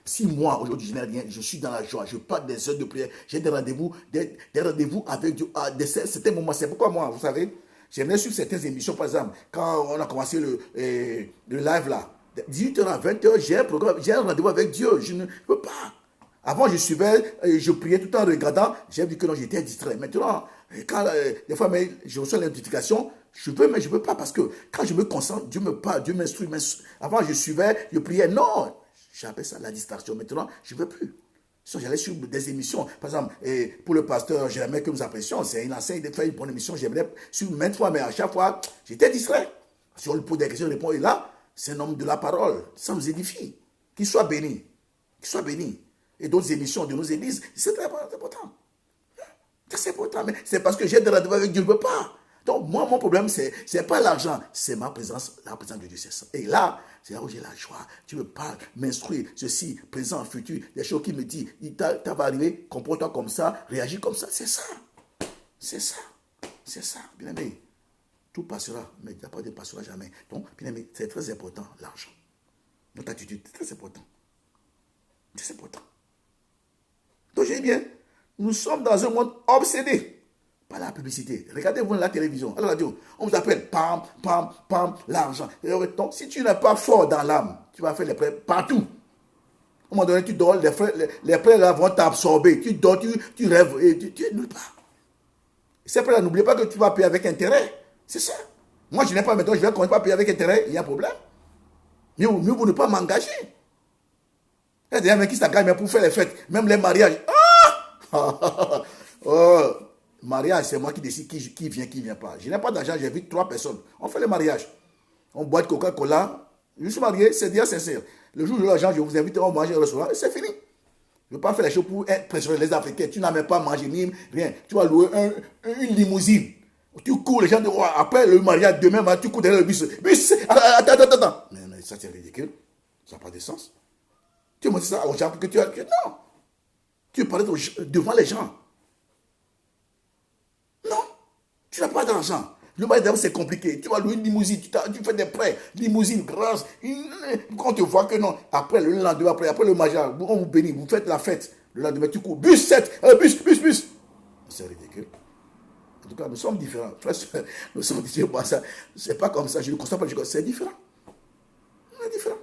Si moi, aujourd'hui, je n'ai rien, je suis dans la joie, je parle des heures de prière, j'ai des rendez-vous avec Dieu à certains moments. C'est pourquoi moi, vous savez, j'aimerais suivre certaines émissions, par exemple, quand on a commencé le live là, 18h à 20h, j'ai un rendez-vous avec Dieu. Je ne peux pas. Avant, je suivais, je priais tout en regardant. J'ai vu que non, j'étais distrait. Maintenant, quand des fois, je reçois la notification, je veux, mais je ne peux pas parce que quand je me concentre, Dieu me parle, Dieu m'instruit. Avant, je suivais, je priais. Non, j'appelle ça la distraction. Maintenant, je ne veux plus. J'allais sur des émissions. Par exemple, pour le pasteur, j'aimais que nous apprécions. C'est une enseigne de faire une bonne émission. J'aimerais sur maintes fois, mais à chaque fois, j'étais distrait. Si on lui pose des questions, il répond. Et là, c'est un homme de la parole. Ça nous édifie. Qu'il soit béni. Qu'il soit béni. Et d'autres émissions de nos églises, c'est très important. C'est important, mais c'est parce que j'ai des rendez-vous avec Dieu, je ne peux pas. Donc, moi, mon problème, ce n'est pas l'argent, c'est ma présence, la présence de Dieu, c'est ça. Et là, c'est là où j'ai la joie. Tu me parles, m'instruis, ceci, présent, futur, des choses qui me disent, ça va arriver, comporte-toi comme ça, réagis comme ça, c'est ça. C'est ça. C'est ça, bien aimé. Tout passera, mais la part ne passera jamais. Donc, bien aimé, c'est très important, l'argent. Notre attitude, c'est très important. C'est important. Donc, j'ai dit bien, nous sommes dans un monde obsédé par la publicité. Regardez-vous la télévision, à la radio, on vous appelle pam, pam, pam, l'argent. Donc, si tu n'es pas fort dans l'âme, tu vas faire les prêts partout. À un moment donné, tu dors, les prêts là vont t'absorber. Tu dors, tu rêves, et tu es nulle part. Ces prêts là, n'oubliez pas que tu vas payer avec intérêt. C'est ça. Moi, je n'ai pas maintenant, je vais commencer à payer avec intérêt, il y a un problème. Mieux vous ne pas m'engager. Il y a des gens qui s'engagent pour faire les fêtes, même les mariages. Oh, mariage, c'est moi qui décide qui vient, qui ne vient pas. Je n'ai pas d'argent, j'invite 3 personnes. On fait le mariage. On boit de Coca-Cola. Je suis marié, c'est bien sincère. Le jour de l'argent, je vous invite, on mange un restaurant et c'est fini. Je ne veux pas faire les choses pour impressionner les Africains. Tu n'as même pas mangé ni rien. Tu vas louer une limousine. Tu cours, les gens disent, après le mariage, demain, tu cours derrière le bus. Attends. Mais ça, c'est ridicule. Ça n'a pas de sens. Tu me dis ça aux gens que tu as. Non. Tu parles devant les gens. Non. Tu n'as pas d'argent. Le mariage, c'est compliqué. Tu vas louer une limousine. Tu fais des prêts. Limousine, grâce. Quand tu vois que non. Après, le lendemain, après le mariage, on vous bénit. Vous faites la fête. Le lendemain, tu cours. Bus 7. Bus. C'est ridicule. En tout cas, nous sommes différents. Nous sommes différents. C'est pas comme ça. Je ne constate pas. C'est différent. On est différent.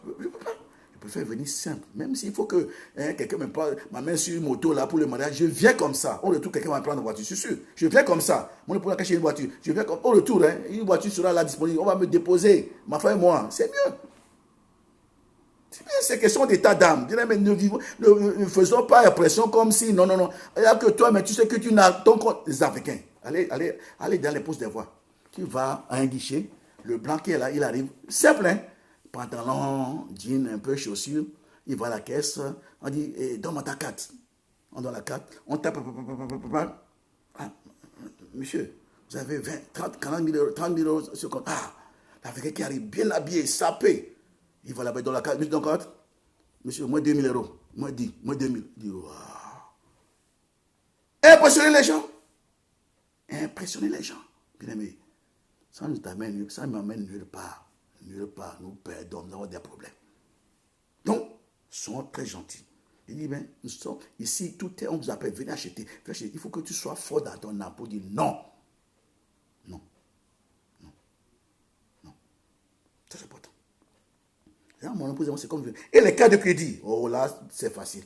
Je ne peux pas. Je préfère venir simple. Même s'il faut que quelqu'un me prenne ma main sur une moto là pour le mariage, je viens comme ça. Au retour, quelqu'un va me prendre une voiture. Je suis sûr. Je viens comme ça. Mon épouse a caché une voiture. Je viens comme. Au retour, une voiture sera là disponible. On va me déposer. Ma femme et moi. C'est mieux. C'est question d'état d'âme. Mais ne faisons pas impression comme si, non, non, non. Il n'y a que toi, mais tu sais que tu n'as ton compte. Les Africains, allez dans les postes de voix. Tu vas à un guichet, le blanc qui est là, il arrive, simple, hein? Pantalon, jean, un peu chaussures, il va à la caisse, on dit, donne-moi ta carte. On donne la carte, on tape, ah, monsieur, vous avez 20, 30, 40 000 euros, 30 000 euros sur compte. Ah, l'Africain qui arrive bien habillé, sapé, il va là-bas dans la carte, monsieur, moins 2 000 euros, moins 10, moins 2 000. Il dit, waouh. Impressionner les gens. Impressionner les gens. Bien aimé, ça ne m'amène nulle part. Nulle part, nous perdons, nous avons des problèmes. Donc, soyons très gentils. Il dit, ben, nous sommes ici, tout est, on vous appelle, venez acheter. Il faut que tu sois fort dans ton âme pour dire non. Non. Non. Non. Ça, c'est important. Mon épouse, c'est comme. Et les cartes de crédit, oh là, c'est facile.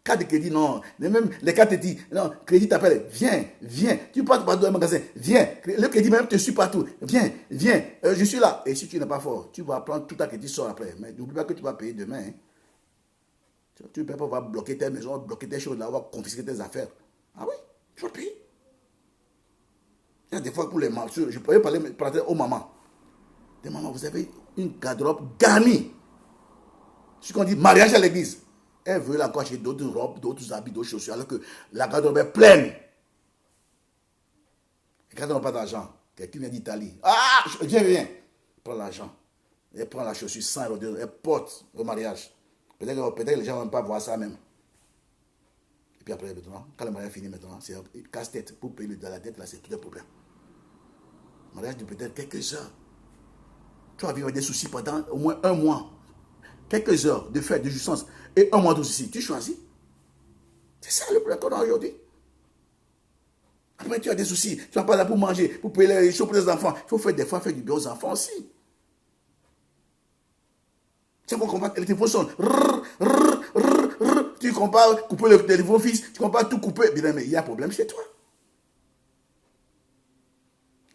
Carte de crédit, non. Même les cartes te disent, non, crédit t'appelle, viens, viens. Tu passes par dans un magasin, viens. Le crédit même te suit partout. Viens, viens. Je suis là. Et si tu n'es pas fort, tu vas prendre tout ta crédit, sort après. Mais n'oublie pas que tu vas payer demain. Hein. Tu ne peux pas bloquer ta maison, bloquer tes choses là, on va confisquer tes affaires. Ah oui, tu vas payer. Il y a des fois pour les marchés, je peux parler aux mamans. Des mamans, vous avez une garde-robe garnie. Ce qu'on dit mariage à l'église. Elle veut encore acheter d'autres robes, d'autres habits, d'autres chaussures, alors que la garde-robe est pleine. Et quand on n'a pas d'argent, quelqu'un vient d'Italie. Ah, viens. Prends l'argent. Elle prend la chaussure 100 euros, elle porte au mariage. Peut-être que les gens ne vont pas voir ça même. Et puis après, maintenant, quand le mariage est fini maintenant, c'est casse-tête. Pour payer de la dette, là, c'est tout un problème. Le mariage de peut-être quelques heures. Tu vas vivre des soucis pendant au moins un mois. Quelques heures de fête, de jouissance, et un mois de soucis. Tu choisis. C'est ça le problème qu'on a aujourd'hui. Après, tu as des soucis. Tu vas pas là pour manger, pour payer les choses pour les enfants. Il faut faire des fois faire du bien aux enfants aussi. C'est pour combattre, le téléphone sonne. Tu compares couper le téléphone fixe, tu compares tout couper. Bien, mais il y a un problème chez toi.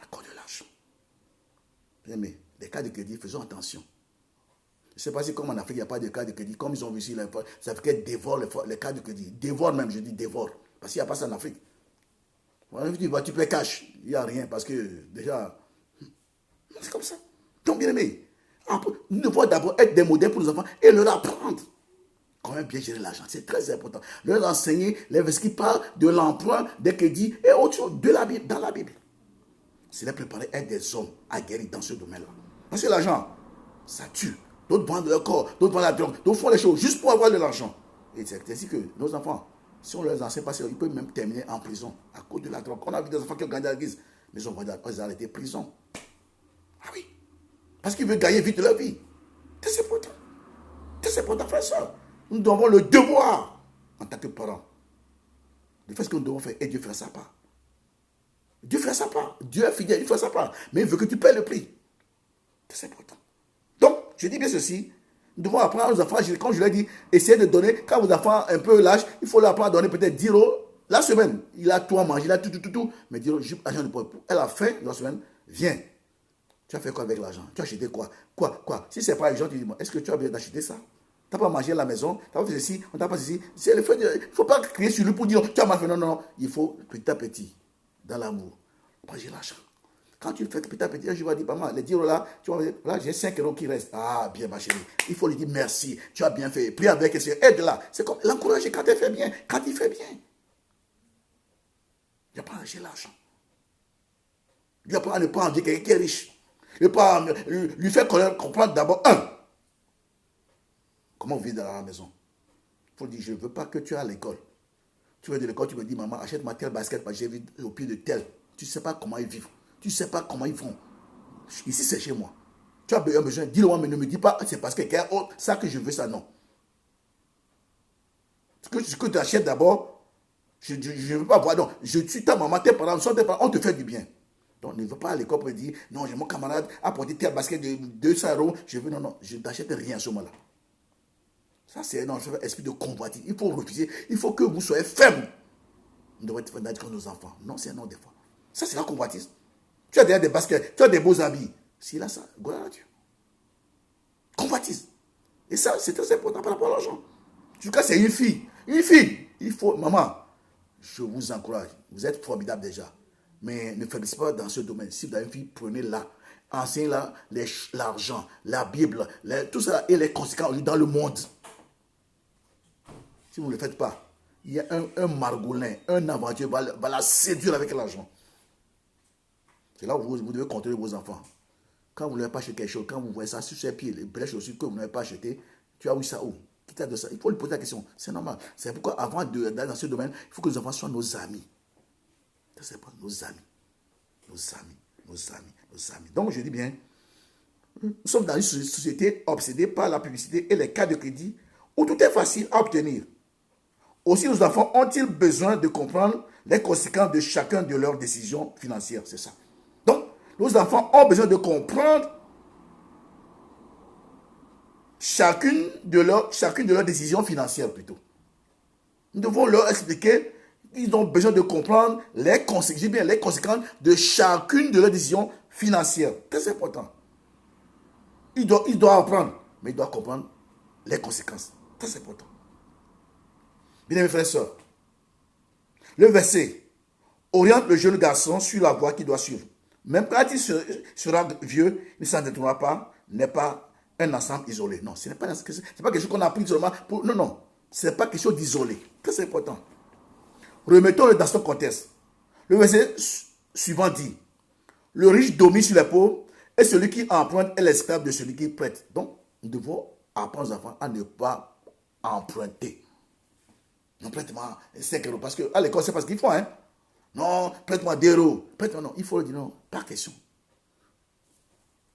À cause de l'argent. Bien, mais les cas de crédit, faisons attention. Je ne sais pas si comme en Afrique, il n'y a pas de cas de crédit. Comme ils ont vu ici, les Africains dévorent les cas de crédit. Dévorent même, je dis dévorent. Parce qu'il n'y a pas ça en Afrique. Tu payes cash. Il n'y a rien parce que déjà, c'est comme ça. Donc, bien aimé, nous devons d'abord être des modèles pour nos enfants et leur apprendre comment bien gérer l'argent. C'est très important. Leur enseigner les versets qui parlent de l'emprunt, des crédits et autres choses de la Bible, dans la Bible. C'est les préparer à être des hommes aguerris dans ce domaine-là. Parce que l'argent, ça tue. D'autres vendent leur corps, d'autres vendent la drogue, d'autres font les choses juste pour avoir de l'argent. Et c'est ainsi que nos enfants, si on leur enseigne pas, ils peuvent même terminer en prison à cause de la drogue. On a vu des enfants qui ont gagné à l'église, mais ils ont arrêté prison. Ah oui. Parce qu'ils veulent gagner vite de leur vie. C'est important. C'est important, frère et soeur. Nous devons le devoir, en tant que parents, de faire ce que nous devons faire. Et Dieu fait sa part. Dieu fait sa part. Dieu est fidèle, il fait sa part. Mais il veut que tu paies le prix. C'est important. Donc, je dis bien ceci. Nous devons apprendre à nos enfants, comme je l'ai dit, essayez de donner, quand vos enfants ont un peu l'âge, il faut leur apprendre à donner peut-être 10 euros la semaine. Il a tout à manger, il a tout. Mais 10 euros, argent de poche. Elle a faim la semaine, viens. Tu as fait quoi avec l'argent? Tu as acheté quoi? Quoi? Si ce n'est pas les gens, tu dis, est-ce que tu as bien d'acheter ça? Tu n'as pas mangé à la maison, tu n'as pas fait ceci, on t'a pas ceci. Il ne faut pas crier sur lui pour dire, tu as mal fait. Non. Il faut petit à petit, dans l'amour, manger l'argent. Quand tu le fais petit à petit, je vais dire, maman, les 10 euros là, tu vas dire, là, j'ai 5 euros qui restent. Ah, bien, ma chérie. Il faut lui dire merci, tu as bien fait. Prie avec, aide-la. C'est comme l'encourager quand elle fait bien, quand il fait bien. Il n'y a pas à lâcher l'argent. Il n'y a pas à ne pas envier quelqu'un qui est riche. Il n'y a pas à lui faire comprendre d'abord, comment vivre dans la maison. Il faut dire, je ne veux pas que tu ailles à l'école. Tu vas de l'école, tu me dis, maman, achète-moi tel basket, parce que j'ai vu au pied de tel. Tu ne sais pas comment ils vivent. Tu ne sais pas comment ils font. Ici, c'est chez moi. Tu as besoin, dis-le-moi, mais ne me dis pas, c'est parce que quelqu'un autre, ça que je veux, ça, non. Ce que tu achètes d'abord, je ne veux pas voir. Donc, je suis ta maman, tes parents, on te fait du bien. Donc, ne veux pas à l'école pour dire, non, j'ai mon camarade apporté tel basket de 200 euros, je veux, non, je n'achète rien à ce moment-là. Ça, c'est un esprit de convoitise. Il faut refuser. Il faut que vous soyez ferme. Nous devons être fermes avec nos enfants. Non, c'est un non des fois. Ça, c'est la convoitise. Tu as déjà des baskets, tu as des beaux habits. Si là, ça, gloire à Dieu. Convoitise. Et ça, c'est très important par rapport à l'argent. En tout cas, c'est une fille. Une fille. Il faut, maman, je vous encourage. Vous êtes formidable déjà. Mais ne faites pas dans ce domaine. Si vous avez une fille, prenez-la. Enseignez-la l'argent, la Bible, tout ça et les conséquences dans le monde. Si vous ne le faites pas, il y a un margolin, un aventurier va la séduire avec l'argent. C'est là où vous devez contrôler vos enfants. Quand vous n'avez pas acheté quelque chose, quand vous voyez ça sur ses pieds, les belles chaussures que vous n'avez pas acheté, tu as vu ça où? Qui t'a de ça? Il faut lui poser la question. C'est normal. C'est pourquoi avant d'aller dans ce domaine, il faut que les enfants soient nos amis. C'est pas nos amis. Nos amis. Nos amis. Nos amis. Donc je dis bien, nous sommes dans une société obsédée par la publicité et les cartes de crédit où tout est facile à obtenir. Aussi, nos enfants ont-ils besoin de comprendre les conséquences de chacun de leurs décisions financières? C'est ça. Donc, nos enfants ont besoin de comprendre chacune de leurs décisions financières plutôt. Nous devons leur expliquer qu'ils ont besoin de comprendre les conséquences de chacune de leurs décisions financières. Très important. Ils doivent apprendre, mais ils doivent comprendre les conséquences. Très important. Bien mes frères et sœurs, le verset oriente le jeune garçon sur la voie qu'il doit suivre. Même quand il sera vieux, il ne s'en détournera pas, n'est pas un ensemble isolé. Non, ce n'est pas quelque chose qu'on a appris seulement pour... Non, non, ce n'est pas quelque chose d'isolé. Très important. Remettons-le dans son contexte. Le verset suivant dit, le riche domine sur les pauvres et celui qui emprunte est l'esclave de celui qui prête. Donc, nous devons apprendre aux enfants à ne pas emprunter. Non, prête-moi 5 euros. Parce qu'à l'école, c'est parce qu'il faut. Hein? Non, prête-moi 2 euros. Prête-moi, non. Il faut le dire non. Pas question.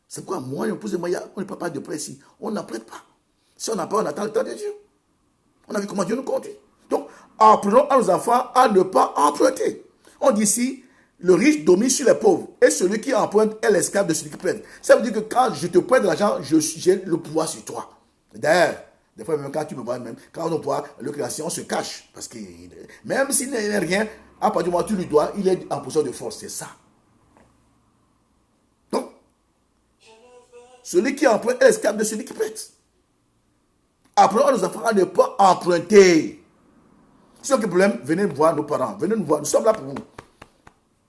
C'est quoi? Moi, on pose des moyens. On ne peut pas de prêt ici. On n'en prête pas. Si on n'a pas, on attend le temps de Dieu. On a vu comment Dieu nous conduit. Donc, apprenons à nos enfants à ne pas emprunter. On dit ici, le riche domine sur les pauvres. Et celui qui emprunte est l'esclave de celui qui prête. Ça veut dire que quand je te prête de l'argent, j'ai le pouvoir sur toi. D'ailleurs, des fois, même quand tu me vois, même quand on voit le création, on se cache. Parce que même s'il n'est rien, à partir du moment où tu lui dois, il est en position de force. C'est ça. Donc, celui qui emprunte est l'esclave de celui qui prête. Apprenons à nos enfants à ne pas emprunter. Si vous avez un problème, venez voir nos parents. Venez nous voir. Nous sommes là pour vous.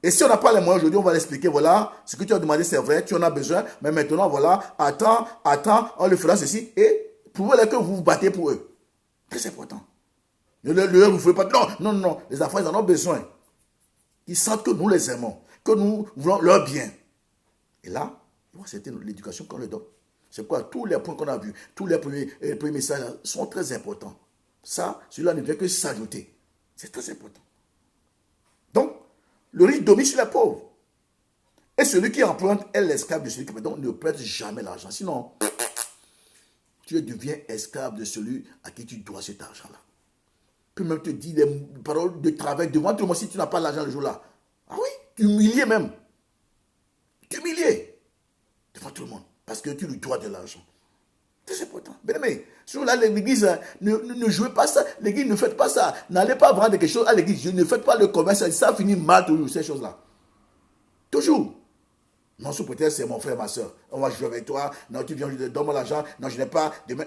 Et si on n'a pas les moyens aujourd'hui, on va l'expliquer. Voilà, ce que tu as demandé, c'est vrai. Tu en as besoin. Mais maintenant, voilà, attends, on le fera ceci. Et prouvez-leur que vous vous battez pour eux. Très important. Ne leur vous faites pas. Non. Les enfants, ils en ont besoin. Ils sentent que nous les aimons. Que nous voulons leur bien. Et là, c'était l'éducation qu'on leur donne. C'est quoi? Tous les points qu'on a vus, tous les premiers messages sont très importants. Ça, celui-là ne vient que s'ajouter. C'est très important. Donc, le riche domine sur les pauvres. Et celui qui emprunte est l'esclave de celui qui prête. Donc, ne prête jamais l'argent. Sinon, tu deviens esclave de celui à qui tu dois cet argent-là. Puis même te dire des paroles de travail devant tout le monde si tu n'as pas l'argent le jour-là. Ah oui, t'humilier même. T'humilier devant tout le monde. Parce que tu lui dois de l'argent. C'est important. Bien aimé, sur là, l'église, ne jouez pas ça. L'église, ne faites pas ça. N'allez pas vendre quelque chose à l'église. Ne faites pas le commerce. Ça finit mal toujours, ces choses-là. Toujours. Non, sous prétexte, c'est mon frère, ma soeur. On va jouer avec toi. Non, tu viens, je te donne l'argent. Non, je n'ai pas. Non,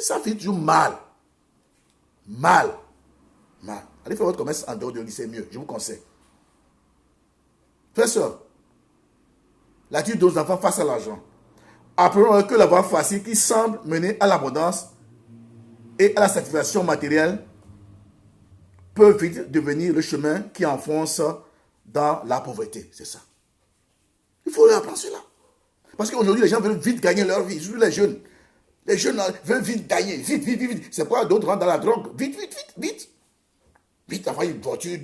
ça finit toujours mal. Mal. Allez faire votre commerce en dehors de l'église, c'est mieux. Je vous conseille. Frère, soeur, l'attitude de nos enfants face à l'argent. Apprenons que la voie facile qui semble mener à l'abondance et à la satisfaction matérielle peut vite devenir le chemin qui enfonce dans la pauvreté. C'est ça. Il faut leur apprendre cela. Parce qu'aujourd'hui, les gens veulent vite gagner leur vie. Surtout les jeunes. Les jeunes veulent vite gagner. Vite. C'est pourquoi d'autres rentrent dans la drogue. Vite. Vite avoir une voiture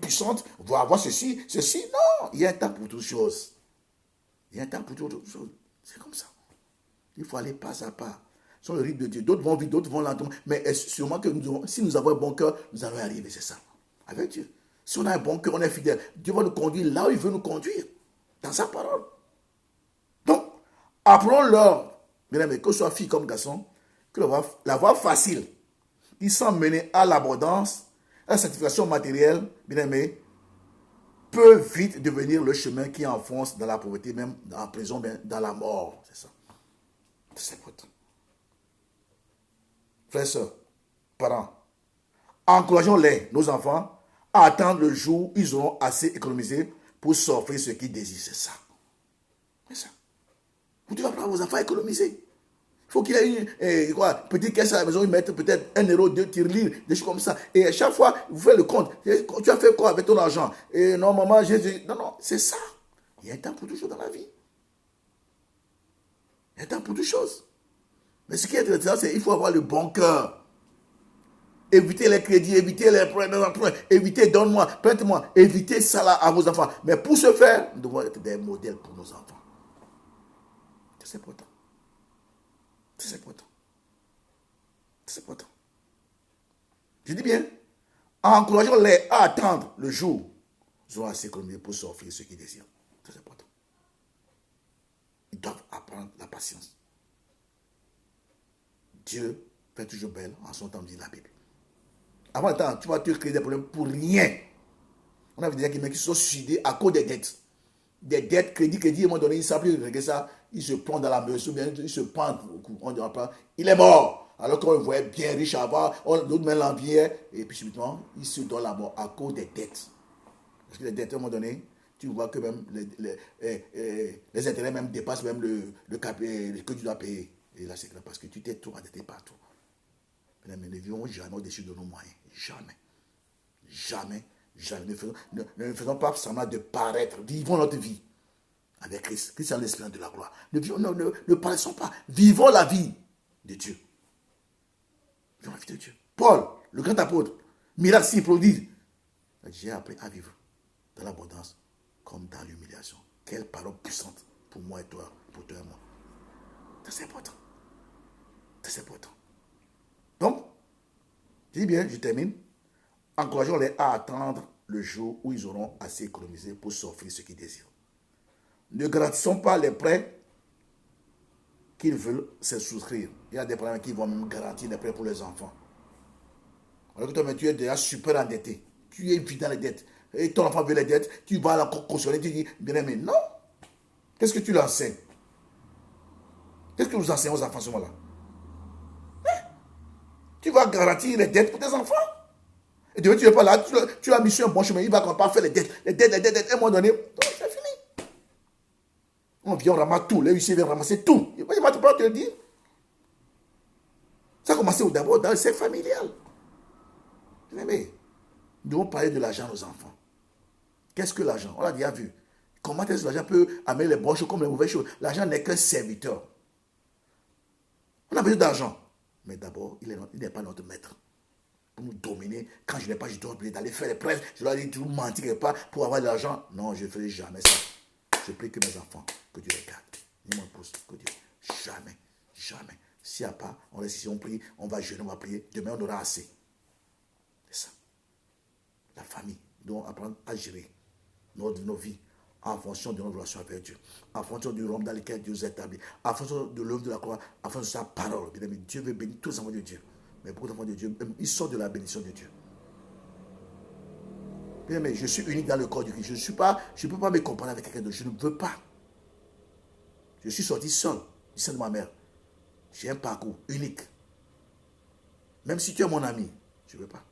puissante. Avoir ceci. Non, il y a un temps pour toutes choses. Il y a un temps pour toutes choses. C'est comme ça. Il faut aller pas à pas. Sur le rythme de Dieu. D'autres vont vite, d'autres vont lentement. Mais sûrement que si nous avons un bon cœur, nous allons y arriver. C'est ça. Avec Dieu. Si on a un bon cœur, on est fidèle. Dieu va nous conduire là où il veut nous conduire. Dans sa parole. Donc, apprenons-leur, bien aimé, que ce soit fille comme garçon, que la voie facile, qui semble mener à l'abondance, à la satisfaction matérielle, bien aimé, peut vite devenir le chemin qui enfonce dans la pauvreté, même dans la prison, même dans la mort. C'est ça. C'est important. Frères et sœurs, parents, encourageons-les, nos enfants, à attendre le jour où ils auront assez économisé pour s'offrir ce qu'ils désirent. C'est ça. C'est ça. Vous devez apprendre à vos enfants à économiser. Il faut qu'il y ait une petite caisse à la maison, ils mettent peut-être 1 euro, 2 tirelires, des choses comme ça. Et à chaque fois, vous faites le compte. Tu as fait quoi avec ton argent? Et non, maman, non, c'est ça. Il y a un temps pour toutes choses dans la vie. Il y a un temps pour toutes choses. Mais ce qui est intéressant, c'est qu'il faut avoir le bon cœur. Évitez les crédits, évitez les emprunts, évitez, donne-moi, prête-moi, évitez ça là à vos enfants. Mais pour ce faire, nous devons être des modèles pour nos enfants. C'est important. C'est important. C'est important. Je dis bien, encourageons-les à attendre le jour où ils auront assez économisé pour s'offrir ce qu'ils désirent. C'est important. Ils doivent apprendre la patience. Dieu fait toujours belle en son temps, dit la Bible. Avant le temps, tu vas te créer des problèmes pour rien. On a vu des gens qui sont suicidés à cause des dettes. Des dettes, crédit, à un moment donné, il ne savent plus régler ça. Il se prend dans la mesure, il se prend au cou. On dira pas, il est mort. Alors qu'on le voyait bien riche avant, l'autre même l'enviait. Et puis subitement, il se donne la mort à cause des dettes. Parce que les dettes, à un moment donné, tu vois que même les intérêts même dépassent même le que tu dois payer. Et là, c'est parce que tu t'es trop endetté partout. Mais ne vivons jamais au-dessus de nos moyens. Jamais. Jamais. Jamais. Ne faisons pas semblant de paraître. Vivons notre vie avec Christ. Christ est l'esprit de la gloire. Ne paraissons pas. Vivons la vie de Dieu. Vivons la vie de Dieu. Paul, le grand apôtre, miracle si prodigue. J'ai appris à vivre dans l'abondance comme dans l'humiliation. Quelle parole puissante pour moi et toi, pour toi et moi. C'est important. C'est important. Donc, je dis bien, je termine. Encourageons-les à attendre le jour où ils auront assez économisé pour s'offrir ce qu'ils désirent. Ne garantissons pas les prêts qu'ils veulent se souscrire. Il y a des parents qui vont même garantir des prêts pour les enfants. Alors que toi, tu es déjà super endetté. Tu es vide dans les dettes. Et ton enfant veut les dettes. Tu vas la cautionner. Tu dis, bien aimé, non. Qu'est-ce que tu leur enseignes? Qu'est-ce que vous enseignez aux enfants à ce moment-là? Tu vas garantir les dettes pour tes enfants. Et tu n'es pas là, tu l'as mis sur un bon chemin, il va pas faire les dettes. Les dettes, à un moment donné, c'est fini. On vient, on ramasse tout, les huissiers viennent ramasser tout. Il va pas te le dire. Ça a commencé d'abord dans le cercle familial. Mais nous devons parler de l'argent aux enfants. Qu'est-ce que l'argent? On l'a déjà vu. Comment est-ce que l'argent peut amener les bonnes choses comme les mauvaises choses? L'argent n'est qu'un serviteur. On a besoin d'argent. Mais d'abord, il n'est pas notre maître. Pour nous dominer, quand je n'ai pas, je dois oublier d'aller faire les prêts. Je dois aller toujours mentir quelque part pour avoir de l'argent. Non, je ne ferai jamais ça. Je prie que mes enfants, que Dieu les garde. Ni mon épouse, que Dieu. Jamais, jamais. S'il n'y a pas, on reste ici, on prie, on va jeûner, on va prier. Demain, on aura assez. C'est ça. La famille doit apprendre à gérer nos vies en fonction de notre relation avec Dieu, en fonction du royaume dans lequel Dieu nous a établis, en fonction de l'œuvre de la croix, en fonction de sa parole. Bien aimé, Dieu veut bénir tous les enfants de Dieu. Mais beaucoup d'enfants de Dieu, ils sortent de la bénédiction de Dieu. Bien aimé, je suis unique dans le corps du Christ. Je ne peux pas me comparer avec quelqu'un d'autre. Je ne veux pas. Je suis sorti seul du sein de ma mère. J'ai un parcours unique. Même si tu es mon ami, je ne veux pas.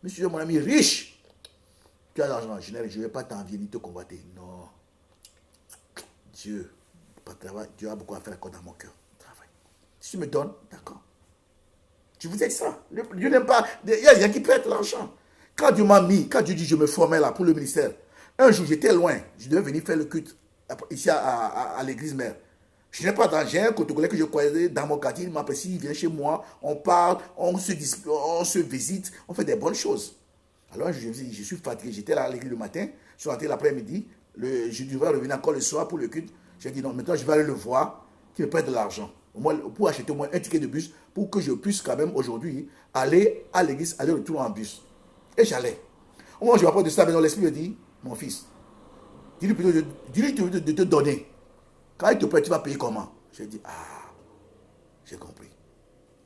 Même si tu es mon ami riche, tu as l'argent, je ne vais pas t'envier ni te convoiter. Non. Dieu, Dieu a beaucoup à faire encore dans mon cœur. Travail. Si tu me donnes, d'accord. Je vous dis ça. Dieu n'aime pas. Il y a des gens qui prêtent l'argent. Quand Dieu m'a mis, quand Dieu dit je me formais là pour le ministère, un jour j'étais loin. Je devais venir faire le culte ici à l'église mère. Je n'ai pas d'argent. J'ai un Cotogolais que je croisais dans mon quartier. Il m'apprécie, il vient chez moi. On parle, on se visite, on fait des bonnes choses. Alors je suis fatigué. J'étais là à l'église le matin. Je suis rentré l'après-midi. Je devais revenir encore le soir pour le culte. J'ai dit non, maintenant je vais aller le voir, qu'il me prête de l'argent. Pour acheter au moins un ticket de bus, pour que je puisse quand même aujourd'hui aller à l'église, aller retour en bus. Et j'allais. Au moment où je m'approche de ça, l'esprit me dit, mon fils, dis-lui plutôt de te donner. Quand il te prête, tu vas payer comment? J'ai dit, j'ai compris.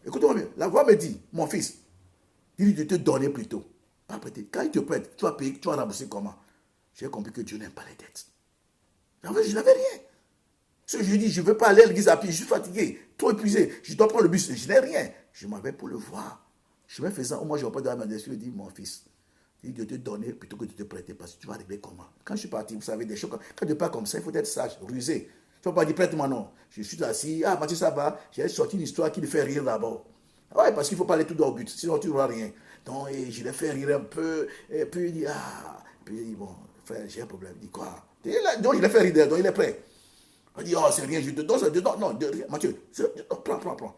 Écoute-moi bien, la voix me dit, mon fils, dis-lui de te donner plutôt. Pas prêter. Quand il te prête, tu vas payer, tu vas rembourser comment? J'ai compris que Dieu n'aime pas les dettes. En fait, je n'avais rien. Ce jeudi, je ne veux pas aller à l'église à pied, je suis fatigué, trop épuisé, je dois prendre le bus, je n'ai rien. Je m'en vais pour le voir. Je me faisant, moi je ne vais pas dans la main, je dis, mon fils, Dieu te donner plutôt que de te prêter, parce que tu vas régler comment. Quand je suis parti, vous savez, des choses, quand tu pars comme ça, il faut être sage, rusé. Tu ne vas pas dire, prête-moi, non. Je suis assis, ah, Mathieu, ça va, j'ai sorti une histoire qui le fait rire d'abord. Ouais, parce qu'il ne faut pas aller tout dans le but, sinon tu n'auras rien. Donc, je l'ai fait rire un peu, et puis il dit, ah, puis il dit, bon, frère, j'ai un problème. Il dit, quoi? Donc, il a fait rire, donc il est prêt. Il dit, oh, c'est rien, je te donne, non, Mathieu, prends. Moi,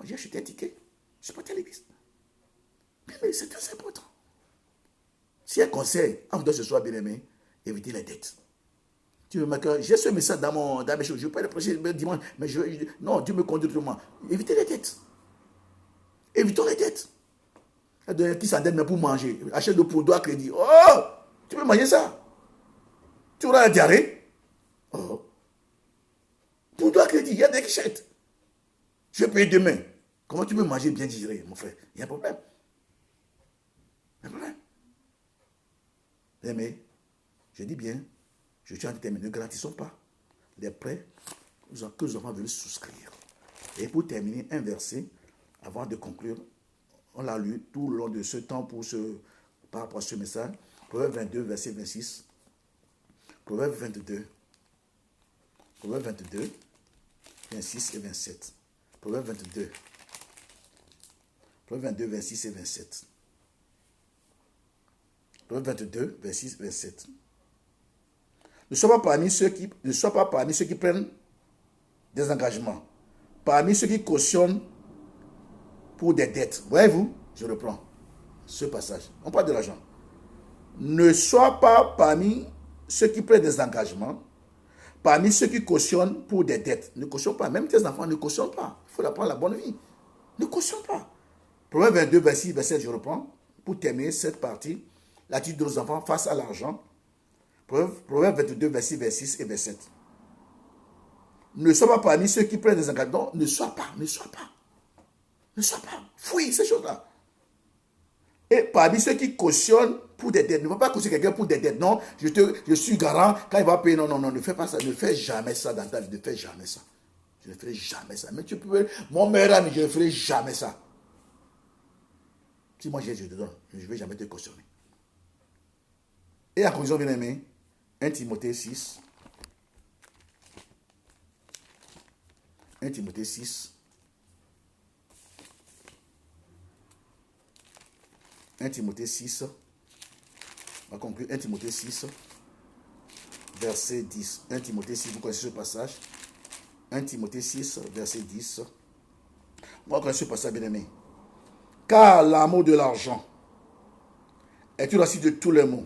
j'ai acheté un ticket, je suis parti à l'église. Mais c'est très important. Si un conseil, à vous donner ce soir, bien aimé, évitez les dettes. Tu veux que j'ai ce message dans mes choses. Je ne peux pas le prêcher dimanche, mais non, Dieu me conduit autrement. Évitez les dettes. Évitons les dettes. Il y a qui s'endette même pour manger. Achète le produit à crédit. Oh, tu peux manger ça. Tu auras la diarrhée. Oh. Produit à crédit, il y a des qui achètent. Je vais payer demain. Comment tu peux manger bien digéré, mon frère? Il y a un problème. Il y a un problème. Mais, je dis bien, je tiens à terminer, ne garantissons pas les prêts que nous avons veulent souscrire. Et pour terminer, un verset, avant de conclure, on l'a lu tout le long de ce temps par rapport à ce message. Proverbe 22, verset 26. Proverbe 22, 26 et 27. Proverbe 22, 26 et 27. Proverbe 22, 26 et 27. Ne sois pas parmi ceux qui prennent des engagements, parmi ceux qui cautionnent pour des dettes. Voyez-vous, je reprends ce passage. On parle de l'argent. Ne sois pas parmi ceux qui prennent des engagements, parmi ceux qui cautionnent pour des dettes. Ne cautionne pas. Même tes enfants ne cautionnent pas. Il faut leur prendre la bonne vie. Ne cautionne pas. Proverbe 22, 26, 27, je reprends. Pour terminer cette partie, l'attitude de nos enfants face à l'argent. Proverbe 22, 26 et 27. Ne sois pas parmi ceux qui prennent des engagements. Ne sois pas. Fouille ces choses-là. Et parmi ceux qui cautionnent pour des dettes. Ne va pas cautionner quelqu'un pour des dettes. Non, je suis garant. Quand il va payer, non, ne fais pas ça. Ne fais jamais ça dans ta vie. Ne fais jamais ça. Je ne ferai jamais ça. Mais tu peux, mon meilleur ami, je ne ferai jamais ça. Si moi je te donne, je ne vais jamais te cautionner. Et en conclusion, bien aimé, 1 Timothée 6. 1 Timothée 6. 1 Timothée 6. On va conclure 1 Timothée 6. Verset 10. 1 Timothée 6, vous connaissez ce passage. 1 Timothée 6, verset 10. On va connaître ce passage, bien aimé. Car l'amour de l'argent est une racine de tous les maux.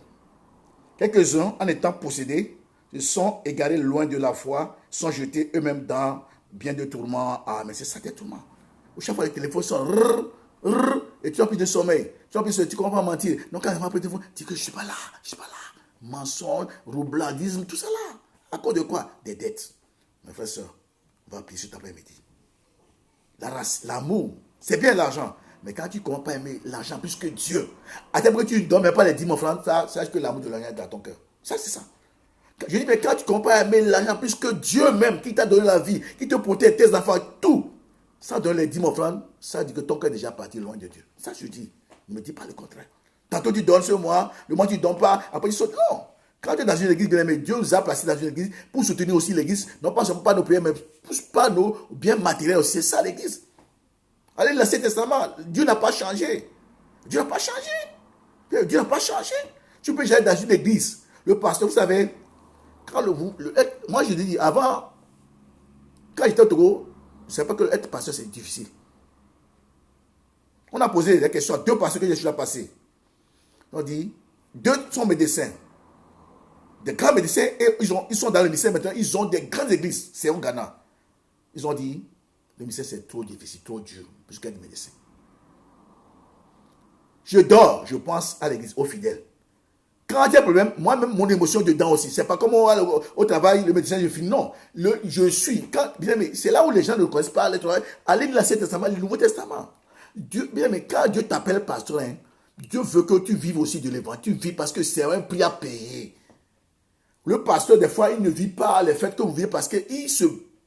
Quelques-uns, en étant possédés, se sont égarés loin de la foi, sont jetés eux-mêmes dans bien de tourments. Ah, mais c'est ça des tourments. Chaque fois, les téléphones sont et tu as plus de sommeil. Tu ne comprends pas mentir. Donc, quand il va prendre le téléphone, tu dis que je ne suis pas là. Mensonge, roubladisme, tout ça là. À cause de quoi? Des dettes. Mes frères et sœurs, on va appeler cet après-midi. L'amour, c'est bien l'argent. Mais quand tu ne commences pas à aimer l'argent plus que Dieu, à tel point que tu ne donnes même pas les 10 000 francs, sache que l'amour de l'argent est dans ton cœur. Ça, c'est ça. Je dis, mais quand tu ne commences pas à aimer l'argent plus que Dieu même, qui t'a donné la vie, qui te protège, tes enfants, tout, ça donne les 10 000 francs, ça dit que ton cœur est déjà parti loin de Dieu. Ça, je dis. Ne me dis pas le contraire. Tantôt tu donnes ce mois, le mois tu ne donnes pas, après tu sautes. Non. Quand tu es dans une église, bien aimé, Dieu nous a placés dans une église pour soutenir aussi l'église, non pas seulement pas nos prières, mais pas nos biens matériels aussi. C'est ça l'église. Allez, l'Ancien Testament, Dieu n'a pas changé. Dieu n'a pas changé. Tu peux aller dans une église. Le pasteur, vous savez, moi je dis, avant, quand j'étais au Togo, je ne savais pas que être pasteur c'est difficile. On a posé des questions à 2 pasteurs que je suis là passé. On dit, 2 sont médecins. Des grands médecins, et ils sont dans le ministère maintenant, ils ont des grandes églises. C'est au Ghana. Ils ont dit, le ministère c'est trop difficile, trop dur, plus qu'un médecin. Je dors, je pense à l'église, aux fidèles. Quand il y a un problème, moi-même, mon émotion dedans aussi. C'est pas comme au travail, le médecin, je finis. Non, je suis. C'est là où les gens ne connaissent pas le travail. Allez dans l'Ancien Testament, le Nouveau Testament. Dieu, bien, mais quand Dieu t'appelle pasteur, hein, Dieu veut que tu vives aussi de l'évangile. Tu vis parce que c'est un prix à payer. Le pasteur, des fois, il ne vit pas les fêtes que vous vivez parce qu'il se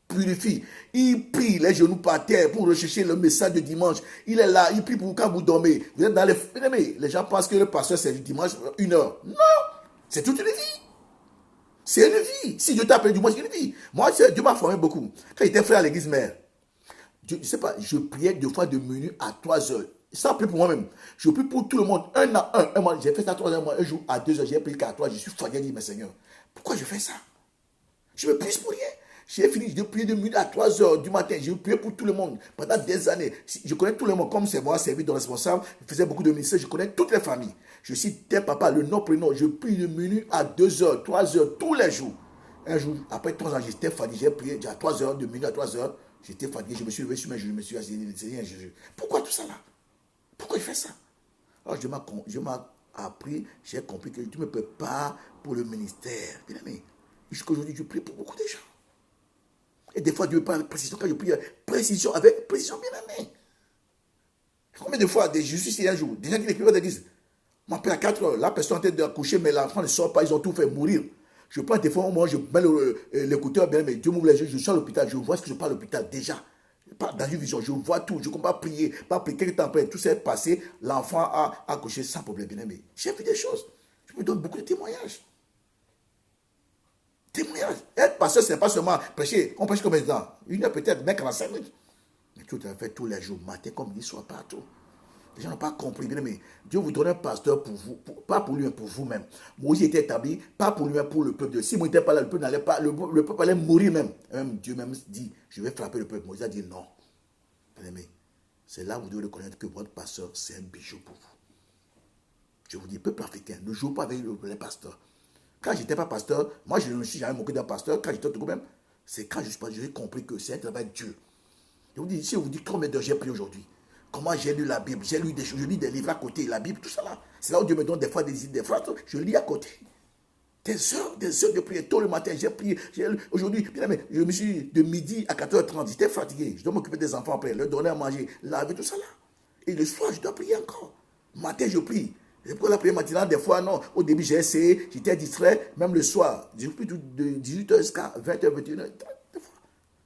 purifie. Il prie les genoux par terre pour rechercher le message de dimanche. Il est là, il prie pour quand vous dormez. Vous êtes dans les gens pensent que le pasteur c'est dimanche 1 heure. Non, c'est toute une vie. C'est une vie. Si Dieu t'a appelé du moins, c'est une vie. Moi, Dieu m'a formé beaucoup. Quand j'étais frère à l'église mère, je ne sais pas, je priais 2 fois de minuit à 3 heures. Ça prie pour moi-même. Je prie pour tout le monde. Un mois, j'ai fait ça 3 heures, un jour à 2 heures, j'ai prié qu'à 3. Je suis fatigué, dit, mais Seigneur, pourquoi je fais ça? Je me prie pour rien. J'ai fini de prier de minuit à 3 heures du matin. J'ai prié pour tout le monde pendant des années. Je connais tout le monde. Comme c'est moi, servi de responsable, je faisais beaucoup de ministères. Je connais toutes les familles. Je suis tel papa, le nom, prénom. Je prie de minuit à 2 heures, 3 heures, tous les jours. Un jour, après 3 ans, j'étais fatigué. J'ai prié à 3 heures, de minuit à 3 heures. J'étais fatigué. Je me suis levé sur mes genoux. Je me suis assis. Seigneur Jésus. Pourquoi tout ça là? Pourquoi je fais ça? Alors, je m'ai appris, j'ai compris que tu me prépares pour le ministère. Bien aimé. Jusqu'aujourd'hui, je prie pour beaucoup de gens. Et des fois, Dieu parle de précision. Quand je prie, précision, avec précision, bien aimé. Combien de fois, je suis ici un jour, des gens qui n'écrivent pas disent, m'appelle à 4 heures, la personne est en train d'accoucher, mais l'enfant ne sort pas, ils ont tout fait mourir. Je prends des fois, moi, je mets l'écouteur, bien aimé, Dieu m'ouvre les yeux, je suis à l'hôpital, je vois ce que je parle à l'hôpital déjà. Dans une vision, je vois tout, je ne comprends pas prier, pas prier, quelques temps après, tout s'est passé, l'enfant a accouché sans problème, bien aimé. J'ai vu des choses, je me donne beaucoup de témoignages. Témoignage. Être pasteur, ce n'est pas seulement prêcher. On prêche combien de temps? 1 heure peut-être, mais 45 minutes. Mais tu dois faire tous les jours, matin comme midi, soir, partout. Les gens n'ont pas compris, bien aimé. Dieu vous donne un pasteur pour vous, pas pour lui, mais pour vous-même. Moïse était établi, pas pour lui, mais pour le peuple. Si Moïse n'était pas là, le peuple n'allait pas, le peuple allait mourir même. Même Dieu même dit, je vais frapper le peuple. Moïse a dit non. Bien aimé, c'est là où vous devez reconnaître que votre pasteur, c'est un bijou pour vous. Je vous dis, peuple africain, ne joue pas avec les pasteurs. Quand je n'étais pas pasteur, moi je ne me suis jamais moqué d'un pasteur. Quand j'étais au Togo même, c'est quand j'ai compris que c'est un travail de Dieu. Je vous dis, si vous dites combien d'heures j'ai pris aujourd'hui, comment j'ai lu la Bible, j'ai lu des choses, je lis des livres à côté, la Bible, tout ça là. C'est là où Dieu me donne des fois des idées, des phrases, je lis à côté. Des heures de prière. Tôt le matin, j'ai prié. Aujourd'hui, je me suis de midi à 4h30, j'étais fatigué. Je dois m'occuper des enfants après, leur donner à manger, laver, tout ça là. Et le soir, je dois prier encore. Matin, je prie. Pour la prière matinale, des fois, non. Au début, j'ai essayé, j'étais distrait, même le soir. J'ai pris de 18h jusqu'à 20h, 21h.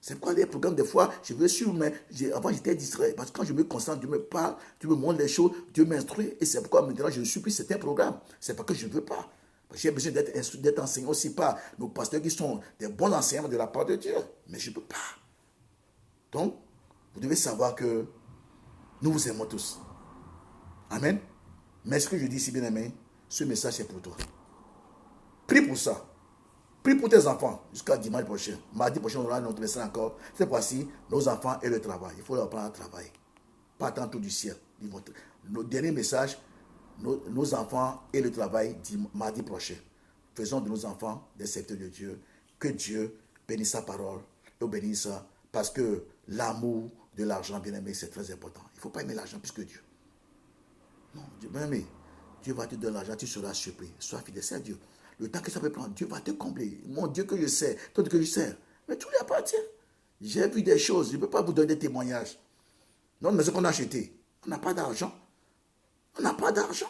C'est pourquoi les programmes, des fois, je vais sur, mais avant, j'étais distrait. Parce que quand je me concentre, Dieu me parle, Dieu me montre les choses, Dieu m'instruit. Et c'est pourquoi maintenant, je ne suis plus certains programmes. C'est parce que je ne veux pas. J'ai besoin d'être enseigné aussi par nos pasteurs qui sont des bons enseignants de la part de Dieu. Mais je ne peux pas. Donc, vous devez savoir que nous vous aimons tous. Amen. Mais ce que je dis ici, bien aimé, ce message c'est pour toi. Prie pour ça. Prie pour tes enfants jusqu'à dimanche prochain. Mardi prochain, on aura notre message encore. Cette fois-ci, nos enfants et le travail. Il faut leur apprendre à travailler. Pas attendre tout du ciel. Nos derniers messages, nos enfants et le travail, mardi prochain. Faisons de nos enfants des serviteurs de Dieu. Que Dieu bénisse sa parole. Et bénisse ça. Parce que l'amour de l'argent, bien aimé, c'est très important. Il ne faut pas aimer l'argent plus que Dieu. Non, bien aimé, Dieu va te donner l'argent, tu seras surpris. Sois fidèle, c'est à Dieu. Le temps que ça peut prendre, Dieu va te combler. Mon Dieu que je sais, toi que je sais. Mais tout lui appartient. J'ai vu des choses, je ne peux pas vous donner des témoignages. Notre maison qu'on a achetée, on n'a pas d'argent. On n'a pas d'argent.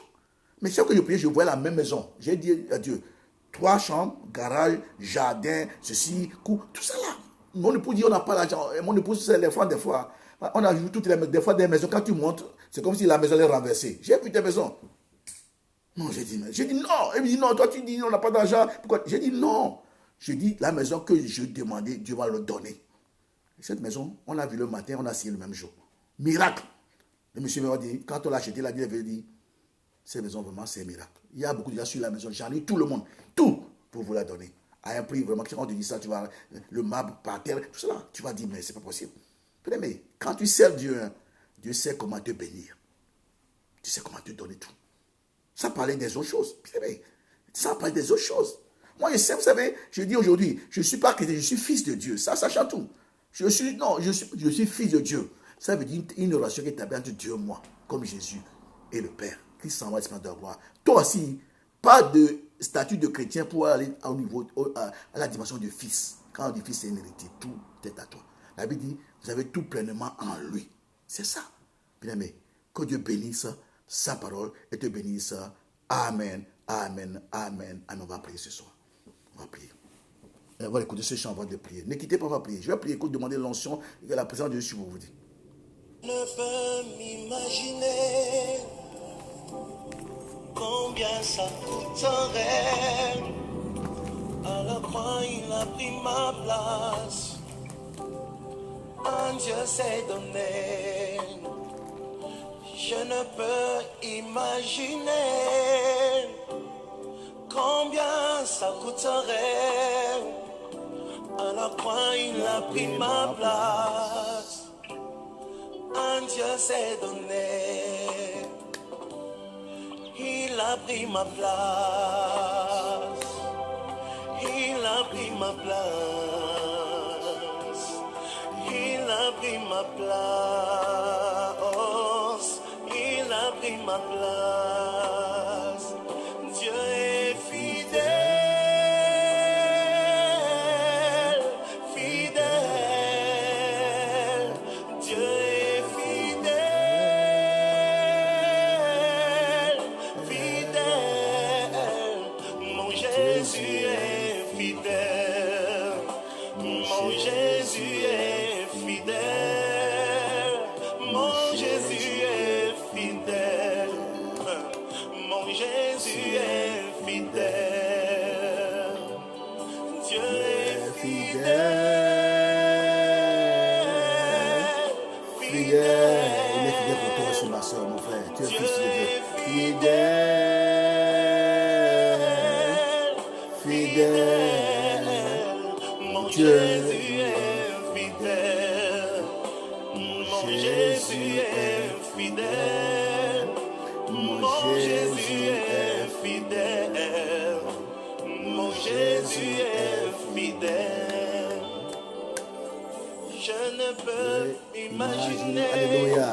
Mais chaque fois que je priais, je voyais la même maison. J'ai dit à Dieu, 3 chambres, garage, jardin, ceci, cour, tout ça là. Mon épouse dit, on n'a pas d'argent. Mon épouse, c'est les fois, des fois. On a vu toutes les des fois des maisons, quand tu montes, c'est comme si la maison est renversée. J'ai vu des maisons. Non, j'ai dit non. Elle me dit non, toi tu dis on n'a pas d'argent. Pourquoi? J'ai dit non. Je dis la maison que je demandais, Dieu va le donner. Et cette maison, on l'a vu le matin, on a signé le même jour. Miracle. Le monsieur m'a dit, quand on l'a acheté, il a dit, cette maison vraiment c'est un miracle. Il y a beaucoup de gens sur la maison, j'en ai tout le monde, tout pour vous la donner. À un prix vraiment, quand on te dit ça, tu vas, le marbre par terre, tout cela, tu vas dire, mais c'est pas possible. Mais quand tu sers Dieu, Dieu sait comment te bénir. Tu sais comment te donner tout. Ça parlait des autres choses. Ça parlait des autres choses. Moi, je sais, vous savez, je dis aujourd'hui, je ne suis pas chrétien, je suis fils de Dieu. Ça change tout. Je suis fils de Dieu. Ça veut dire une relation qui est établie entre Dieu et moi, comme Jésus et le Père, qui s'en va à la gloire. Toi aussi, pas de statut de chrétien pour aller au niveau, à la dimension de fils. Quand on dit fils, c'est une hérité. Tout est à toi. La Bible dit, vous avez tout pleinement en lui. C'est ça. Bien aimé, que Dieu bénisse sa parole et te bénisse. Amen, amen, amen, amen. On va prier ce soir. On va prier. On va écouter ce chant avant de prier. Ne quittez pas, on va prier. Je vais prier, écoute, demander l'onction et la présence de Dieu sur vous. Je ne peux m'imaginer combien ça coûterait. À la croix, il a pris ma place. Un Dieu s'est donné. Je ne peux imaginer combien ça coûterait. À la croix, il a pris ma place. Un Dieu s'est donné. Il a pris ma place. Il a pris ma place. Il a pris ma place. Il a pris ma place. Dieu est fidèle, fidèle. Dieu est fidèle, fidèle. Mon Jésus est fidèle. Mon Jésus est fidèle. Mon Jésus est fidèle. Mon Jésus est fidèle. Dieu est fidèle. Fidèle. Il est fidèle pour toi aussi, ma soeur, mon frère. Tu es fils de Dieu. Fidèle. Fidèle. Mon Dieu. Jésus est fidèle. Mon Jésus est fidèle. Mon Jésus est fidèle. Mon Jésus est fidèle. Je ne peux imaginer Alléluia.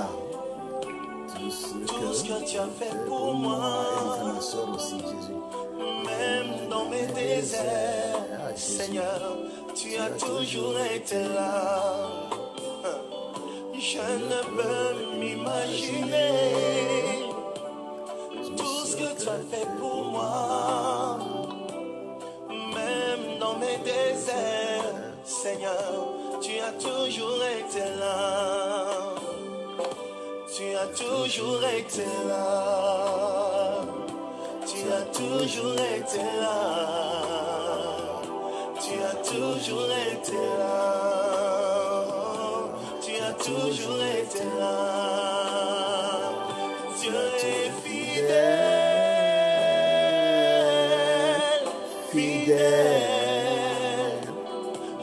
tout ce que tu as fait pour moi. Et ma soeur aussi, Jésus. Même dans mes déserts, Seigneur, tu as toujours été là. Je ne peux m'imaginer tout ce que tu as fait pour moi. Même dans mes déserts, Seigneur, tu as toujours été là. Tu as toujours été là. Tu as toujours été là. Tu as toujours été là. Tu as toujours été là. Dieu est fidèle. Fidèle.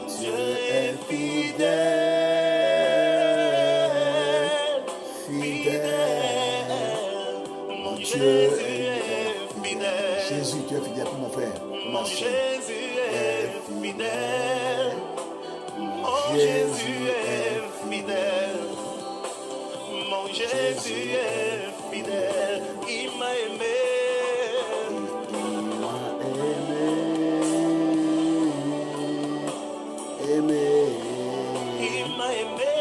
Dieu est fidèle. Fidèle. Mon Jésus est fidèle. Jésus, tu es fidèle pour mon frère, pour ma Mon soeur. Jésus est fidèle. Mon Jésus est fidèle. Mon Jésus est fidèle. Il m'a aimé. Aimé. Il m'a aimé.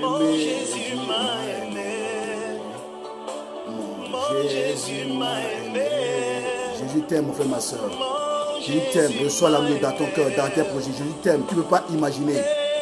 Mon Jésus m'a aimé. Mon Jésus m'a aimé. Jésus t'aime, mon frère, ma soeur. Mon Jésus t'aime. Reçois l'amour dans ton cœur, dans tes projets. Jésus t'aime. Tu ne peux pas imaginer.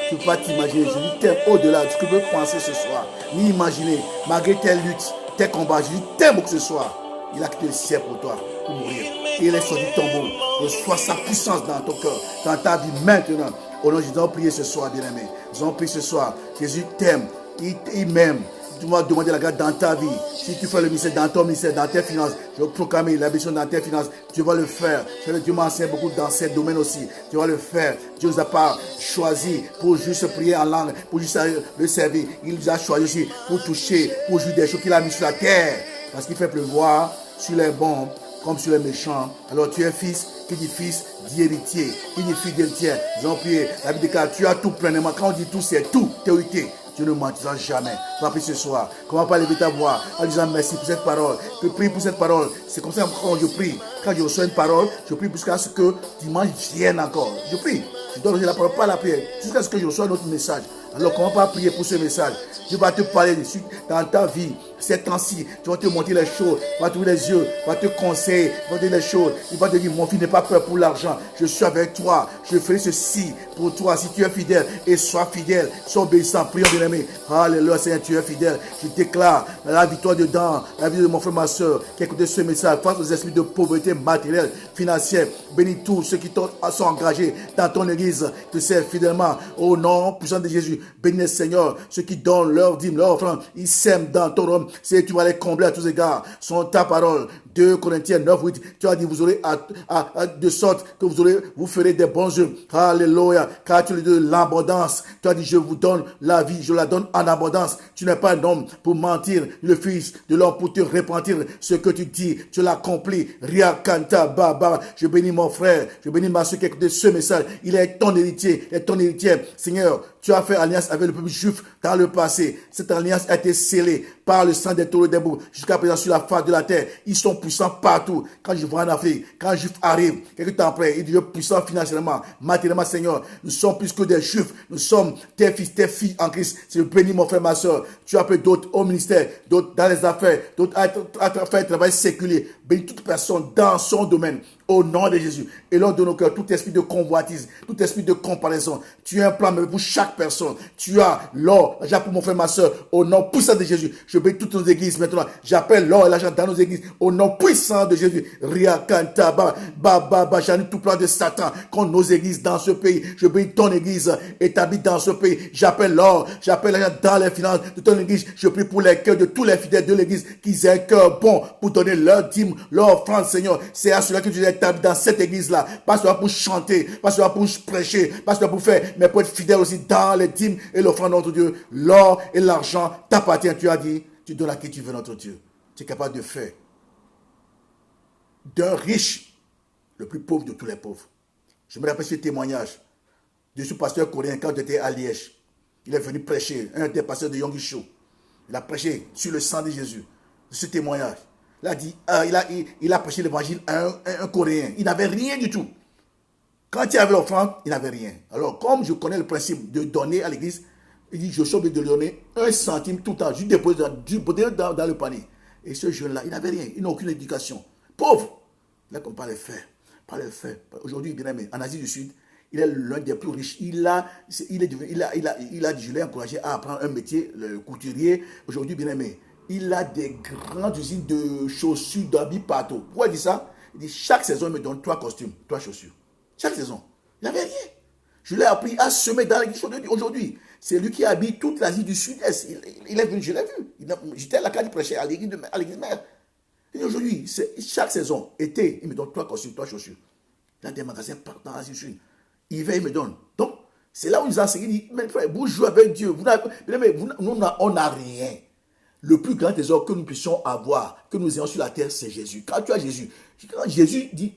Tu ne peux pas t'imaginer. Jésus t'aime au-delà de ce que tu peux penser ce soir. Ni imaginer. Malgré tes luttes, tes combats, Jésus t'aime que ce soir. Il a quitté le ciel pour toi, pour mourir. Et il est sorti du tombeau. Reçois sa puissance dans ton cœur, dans ta vie maintenant. Au nom de Jésus, nous allons prier ce soir, bien-aimé. Nous allons prier ce soir. Jésus t'aime. Il m'aime. Tu vas demander la grâce dans ta vie. Si tu fais le ministère dans ton ministère, dans tes finances, je vais proclamer la bénédiction dans tes finances. Tu vas le faire. Dieu m'a enseigné beaucoup dans ces domaines aussi. Tu vas le faire. Dieu nous a pas choisi pour juste prier en langue, pour juste le servir. Il nous a choisi aussi pour toucher, pour jouer des choses qu'il a mis sur la terre. Parce qu'il fait pleuvoir sur les bons comme sur les méchants. Alors tu es fils, qui dit fils, dit héritier. Qui dit fille d'héritier. Nous allons prier. La Bible déclare, tu as tout pleinement. Quand on dit tout, c'est tout. Théorité. Dieu ne mentira jamais. On va prier ce soir. Comment pas lever ta voix en disant merci pour cette parole. Je prie pour cette parole. C'est comme ça quand je prie. Quand je reçois une parole, je prie jusqu'à ce que dimanche vienne encore. Je prie. Je dois donner la parole, pas la prière. Jusqu'à ce que je reçois notre message. Alors, comment pas prier pour ce message? Dieu va te parler dessus dans ta vie. Ces temps-ci, tu vas te montrer les choses, va t'ouvrir les yeux, va te conseiller, va te dire les choses. Il va te dire, mon fils, n'aie pas peur pour l'argent. Je suis avec toi. Je ferai ceci pour toi. Si tu es fidèle, et sois fidèle, sois obéissant, prions bien aimé. Alléluia, Seigneur, tu es fidèle. Je déclare la victoire dedans, la vie de mon frère, ma soeur, qui a écouté ce message, face aux esprits de pauvreté matérielle, financière. Bénis tous ceux qui sont engagés dans ton église, te servent fidèlement. Au nom puissant de Jésus, bénis les Seigneur, ceux qui donnent leur dîme, leur offrande, ils sèment dans ton homme. C'est tu vas les combler à tous égards. Sont ta parole. 2 Corinthiens 9, 8. Tu as dit, vous aurez de sorte que vous ferez des bons œuvres. Alléluia. Car tu as dit de l'abondance. Tu as dit, je vous donne la vie, je la donne en abondance. Tu n'es pas un homme pour mentir, le fils de l'homme pour te repentir. Ce que tu dis, tu l'accomplis. Ria Kanta Baba. Je bénis mon frère, je bénis ma soeur qui a écouté ce message. Il est ton héritier, il est ton héritier. Seigneur, tu as fait alliance avec le peuple juif dans le passé. Cette alliance a été scellée par le sang des taureaux des boucs jusqu'à présent sur la face de la terre. Ils sont puissants partout. Quand je vois en Afrique, quand un juif arrive, quelques temps après, il devient puissant financièrement, matériellement, Seigneur. Nous sommes plus que des juifs. Nous sommes tes fils, tes filles en Christ. Je bénis mon frère, ma soeur. Tu as appelé d'autres au ministère, d'autres dans les affaires, d'autres à faire un travail séculier. Bénis toute personne dans son domaine. Au nom de Jésus. Et lors de nos cœurs, tout esprit de convoitise, tout esprit de comparaison. Tu as un plan pour chaque personne. Tu as l'or, l'argent pour mon frère, ma soeur. Au nom puissant de Jésus. Je bénis toutes nos églises maintenant. J'appelle l'or et l'argent dans nos églises. Au nom puissant de Jésus. Ria Kanta Baba. J'annule tout plan de Satan contre nos églises dans ce pays. Je bénis ton église établie dans ce pays. J'appelle l'or, j'appelle l'argent dans les finances de ton église. Je prie pour les cœurs de tous les fidèles de l'église qu'ils aient un cœur bon pour donner leur dîme, leur offrande, Seigneur. C'est à cela que tu es établi dans cette église-là. Pas seulement pour chanter, pas seulement pour prêcher, pas seulement pour faire, mais pour être fidèle aussi dans les dîmes et l'offrande de notre Dieu. L'or et l'argent t'appartiennent. Tu as dit, tu donnes à qui tu veux, notre Dieu. Tu es capable de faire d'un riche le plus pauvre de tous les pauvres. Je me rappelle ce témoignage de ce pasteur coréen quand j'étais à Liège. Il est venu prêcher, un des pasteurs de Yonggi-cho. Il a prêché sur le sang de Jésus. Ce témoignage. Il a dit, il a prêché l'évangile à un Coréen. Il n'avait rien du tout. Quand il avait l'offrande, il n'avait rien. Alors, comme je connais le principe de donner à l'église, il dit, je suis obligé de lui donner 1 centime tout le temps. Je dépose dans le panier. Et ce jeune-là, il n'avait rien. Il n'a aucune éducation. Pauvre. Là, comme pas les faire. Pas les faire. Aujourd'hui, bien aimé, en Asie du Sud, il est l'un des plus riches. Je l'ai encouragé à apprendre un métier, le couturier. Aujourd'hui, bien aimé, il a des grandes usines de chaussures, d'habits partout. Pourquoi il dit ça? Il dit, chaque saison, il me donne 3 costumes, 3 chaussures. Chaque saison. Il n'avait rien. Je l'ai appris à semer dans l'église aujourd'hui. C'est lui qui habite toute l'Asie du Sud-Est. Il est venu, je l'ai vu. J'étais à la carte prêcher à l'église mère. Et aujourd'hui, chaque saison, été, il me donne 3 costumes, 3 chaussures. Il a des magasins partout dans l'Asie du Sud. Hiver, il me donne. Donc, c'est là où ils ont enseigné. Il dit, mais frère, vous jouez avec Dieu. On n'a rien. Le plus grand trésor que nous puissions avoir, que nous ayons sur la terre, c'est Jésus. Quand tu as Jésus,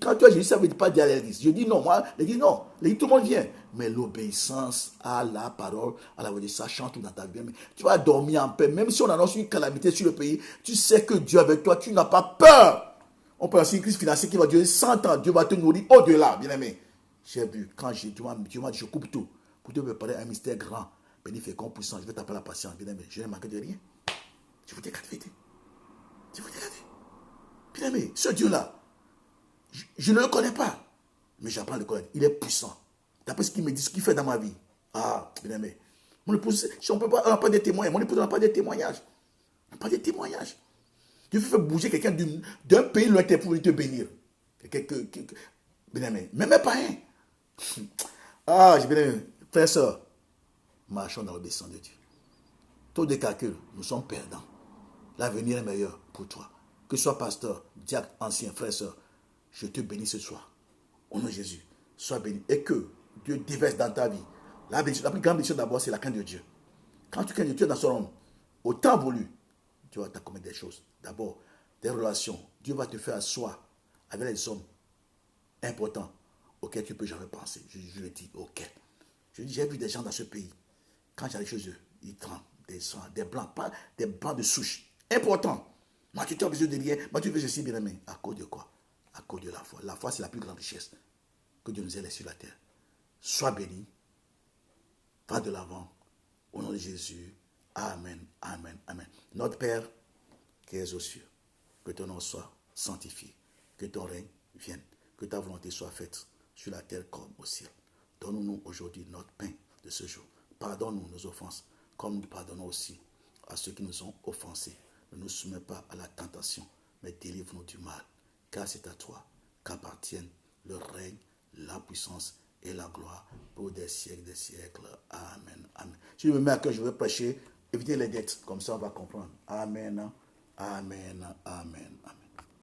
quand tu as Jésus, ça ne veut pas dire à l'église. Je dis non, moi, l'église, non. L'église, tout le monde vient. Mais l'obéissance à la parole, à la voix de ça, chante dans ta vie. Tu vas dormir en paix. Même si on annonce une calamité sur le pays, tu sais que Dieu est avec toi, tu n'as pas peur. On peut lancer une crise financière qui va durer 100 ans. Dieu va te nourrir au-delà, bien aimé. J'ai vu, quand Dieu m'a dit, je coupe tout pour te préparer un mystère grand, béni, fécond, puissant. Je vais t'appeler la patience, bien aimé. Je n'ai manqué de rien. Je vous dis la vérité. Je vous dis la vérité. Bien aimé, ce Dieu-là, je ne le connais pas. Mais j'apprends à le connaître. Il est puissant. D'après ce qu'il me dit, ce qu'il fait dans ma vie. Ah, bien aimé. Mon épouse, si on n'a pas de témoignages. Mon épouse n'a pas de témoignages. On n'a pas de témoignages. Dieu fait bouger quelqu'un d'un pays lointain pour te bénir. Bien aimé. Même mes parents. Ah, j'ai bien aimé. Frère, soeur, marchons dans l'obéissance de Dieu. Taux de calcul, nous sommes perdants. L'avenir est meilleur pour toi. Que ce soit pasteur, diacre, ancien, frère, soeur, je te bénis ce soir. Au nom de Jésus, sois béni. Et que Dieu déverse dans ta vie. La plus grande bénédiction d'abord, c'est la crainte de Dieu. Quand tu crains Dieu, tu es dans son homme. Au temps voulu, tu vas t'accomplir des choses. D'abord, des relations. Dieu va te faire asseoir avec les hommes importants auxquels tu ne peux jamais penser. Je le dis, ok. Je dis, j'ai vu des gens dans ce pays. Quand j'allais chez eux, ils tremblent. Des blancs, pas des blancs de souche. Important. Moi, tu as besoin de rien. Moi, tu veux ceci, bien aimé. À cause de quoi? À cause de la foi. La foi, c'est la plus grande richesse que Dieu nous ait laissée sur la terre. Sois béni. Va de l'avant. Au nom de Jésus. Amen, amen, amen. Notre Père qui es aux cieux, que ton nom soit sanctifié, que ton règne vienne, que ta volonté soit faite sur la terre comme au ciel. Donne-nous aujourd'hui notre pain de ce jour. Pardonne-nous nos offenses, comme nous pardonnons aussi à ceux qui nous ont offensés. Ne nous soumets pas à la tentation, mais délivre-nous du mal, car c'est à toi qu'appartiennent le règne, la puissance et la gloire pour des siècles. Amen. Amen. Si je me mets à cœur, je vais prêcher, éviter les dettes, comme ça on va comprendre. Amen. Amen. Amen. Amen.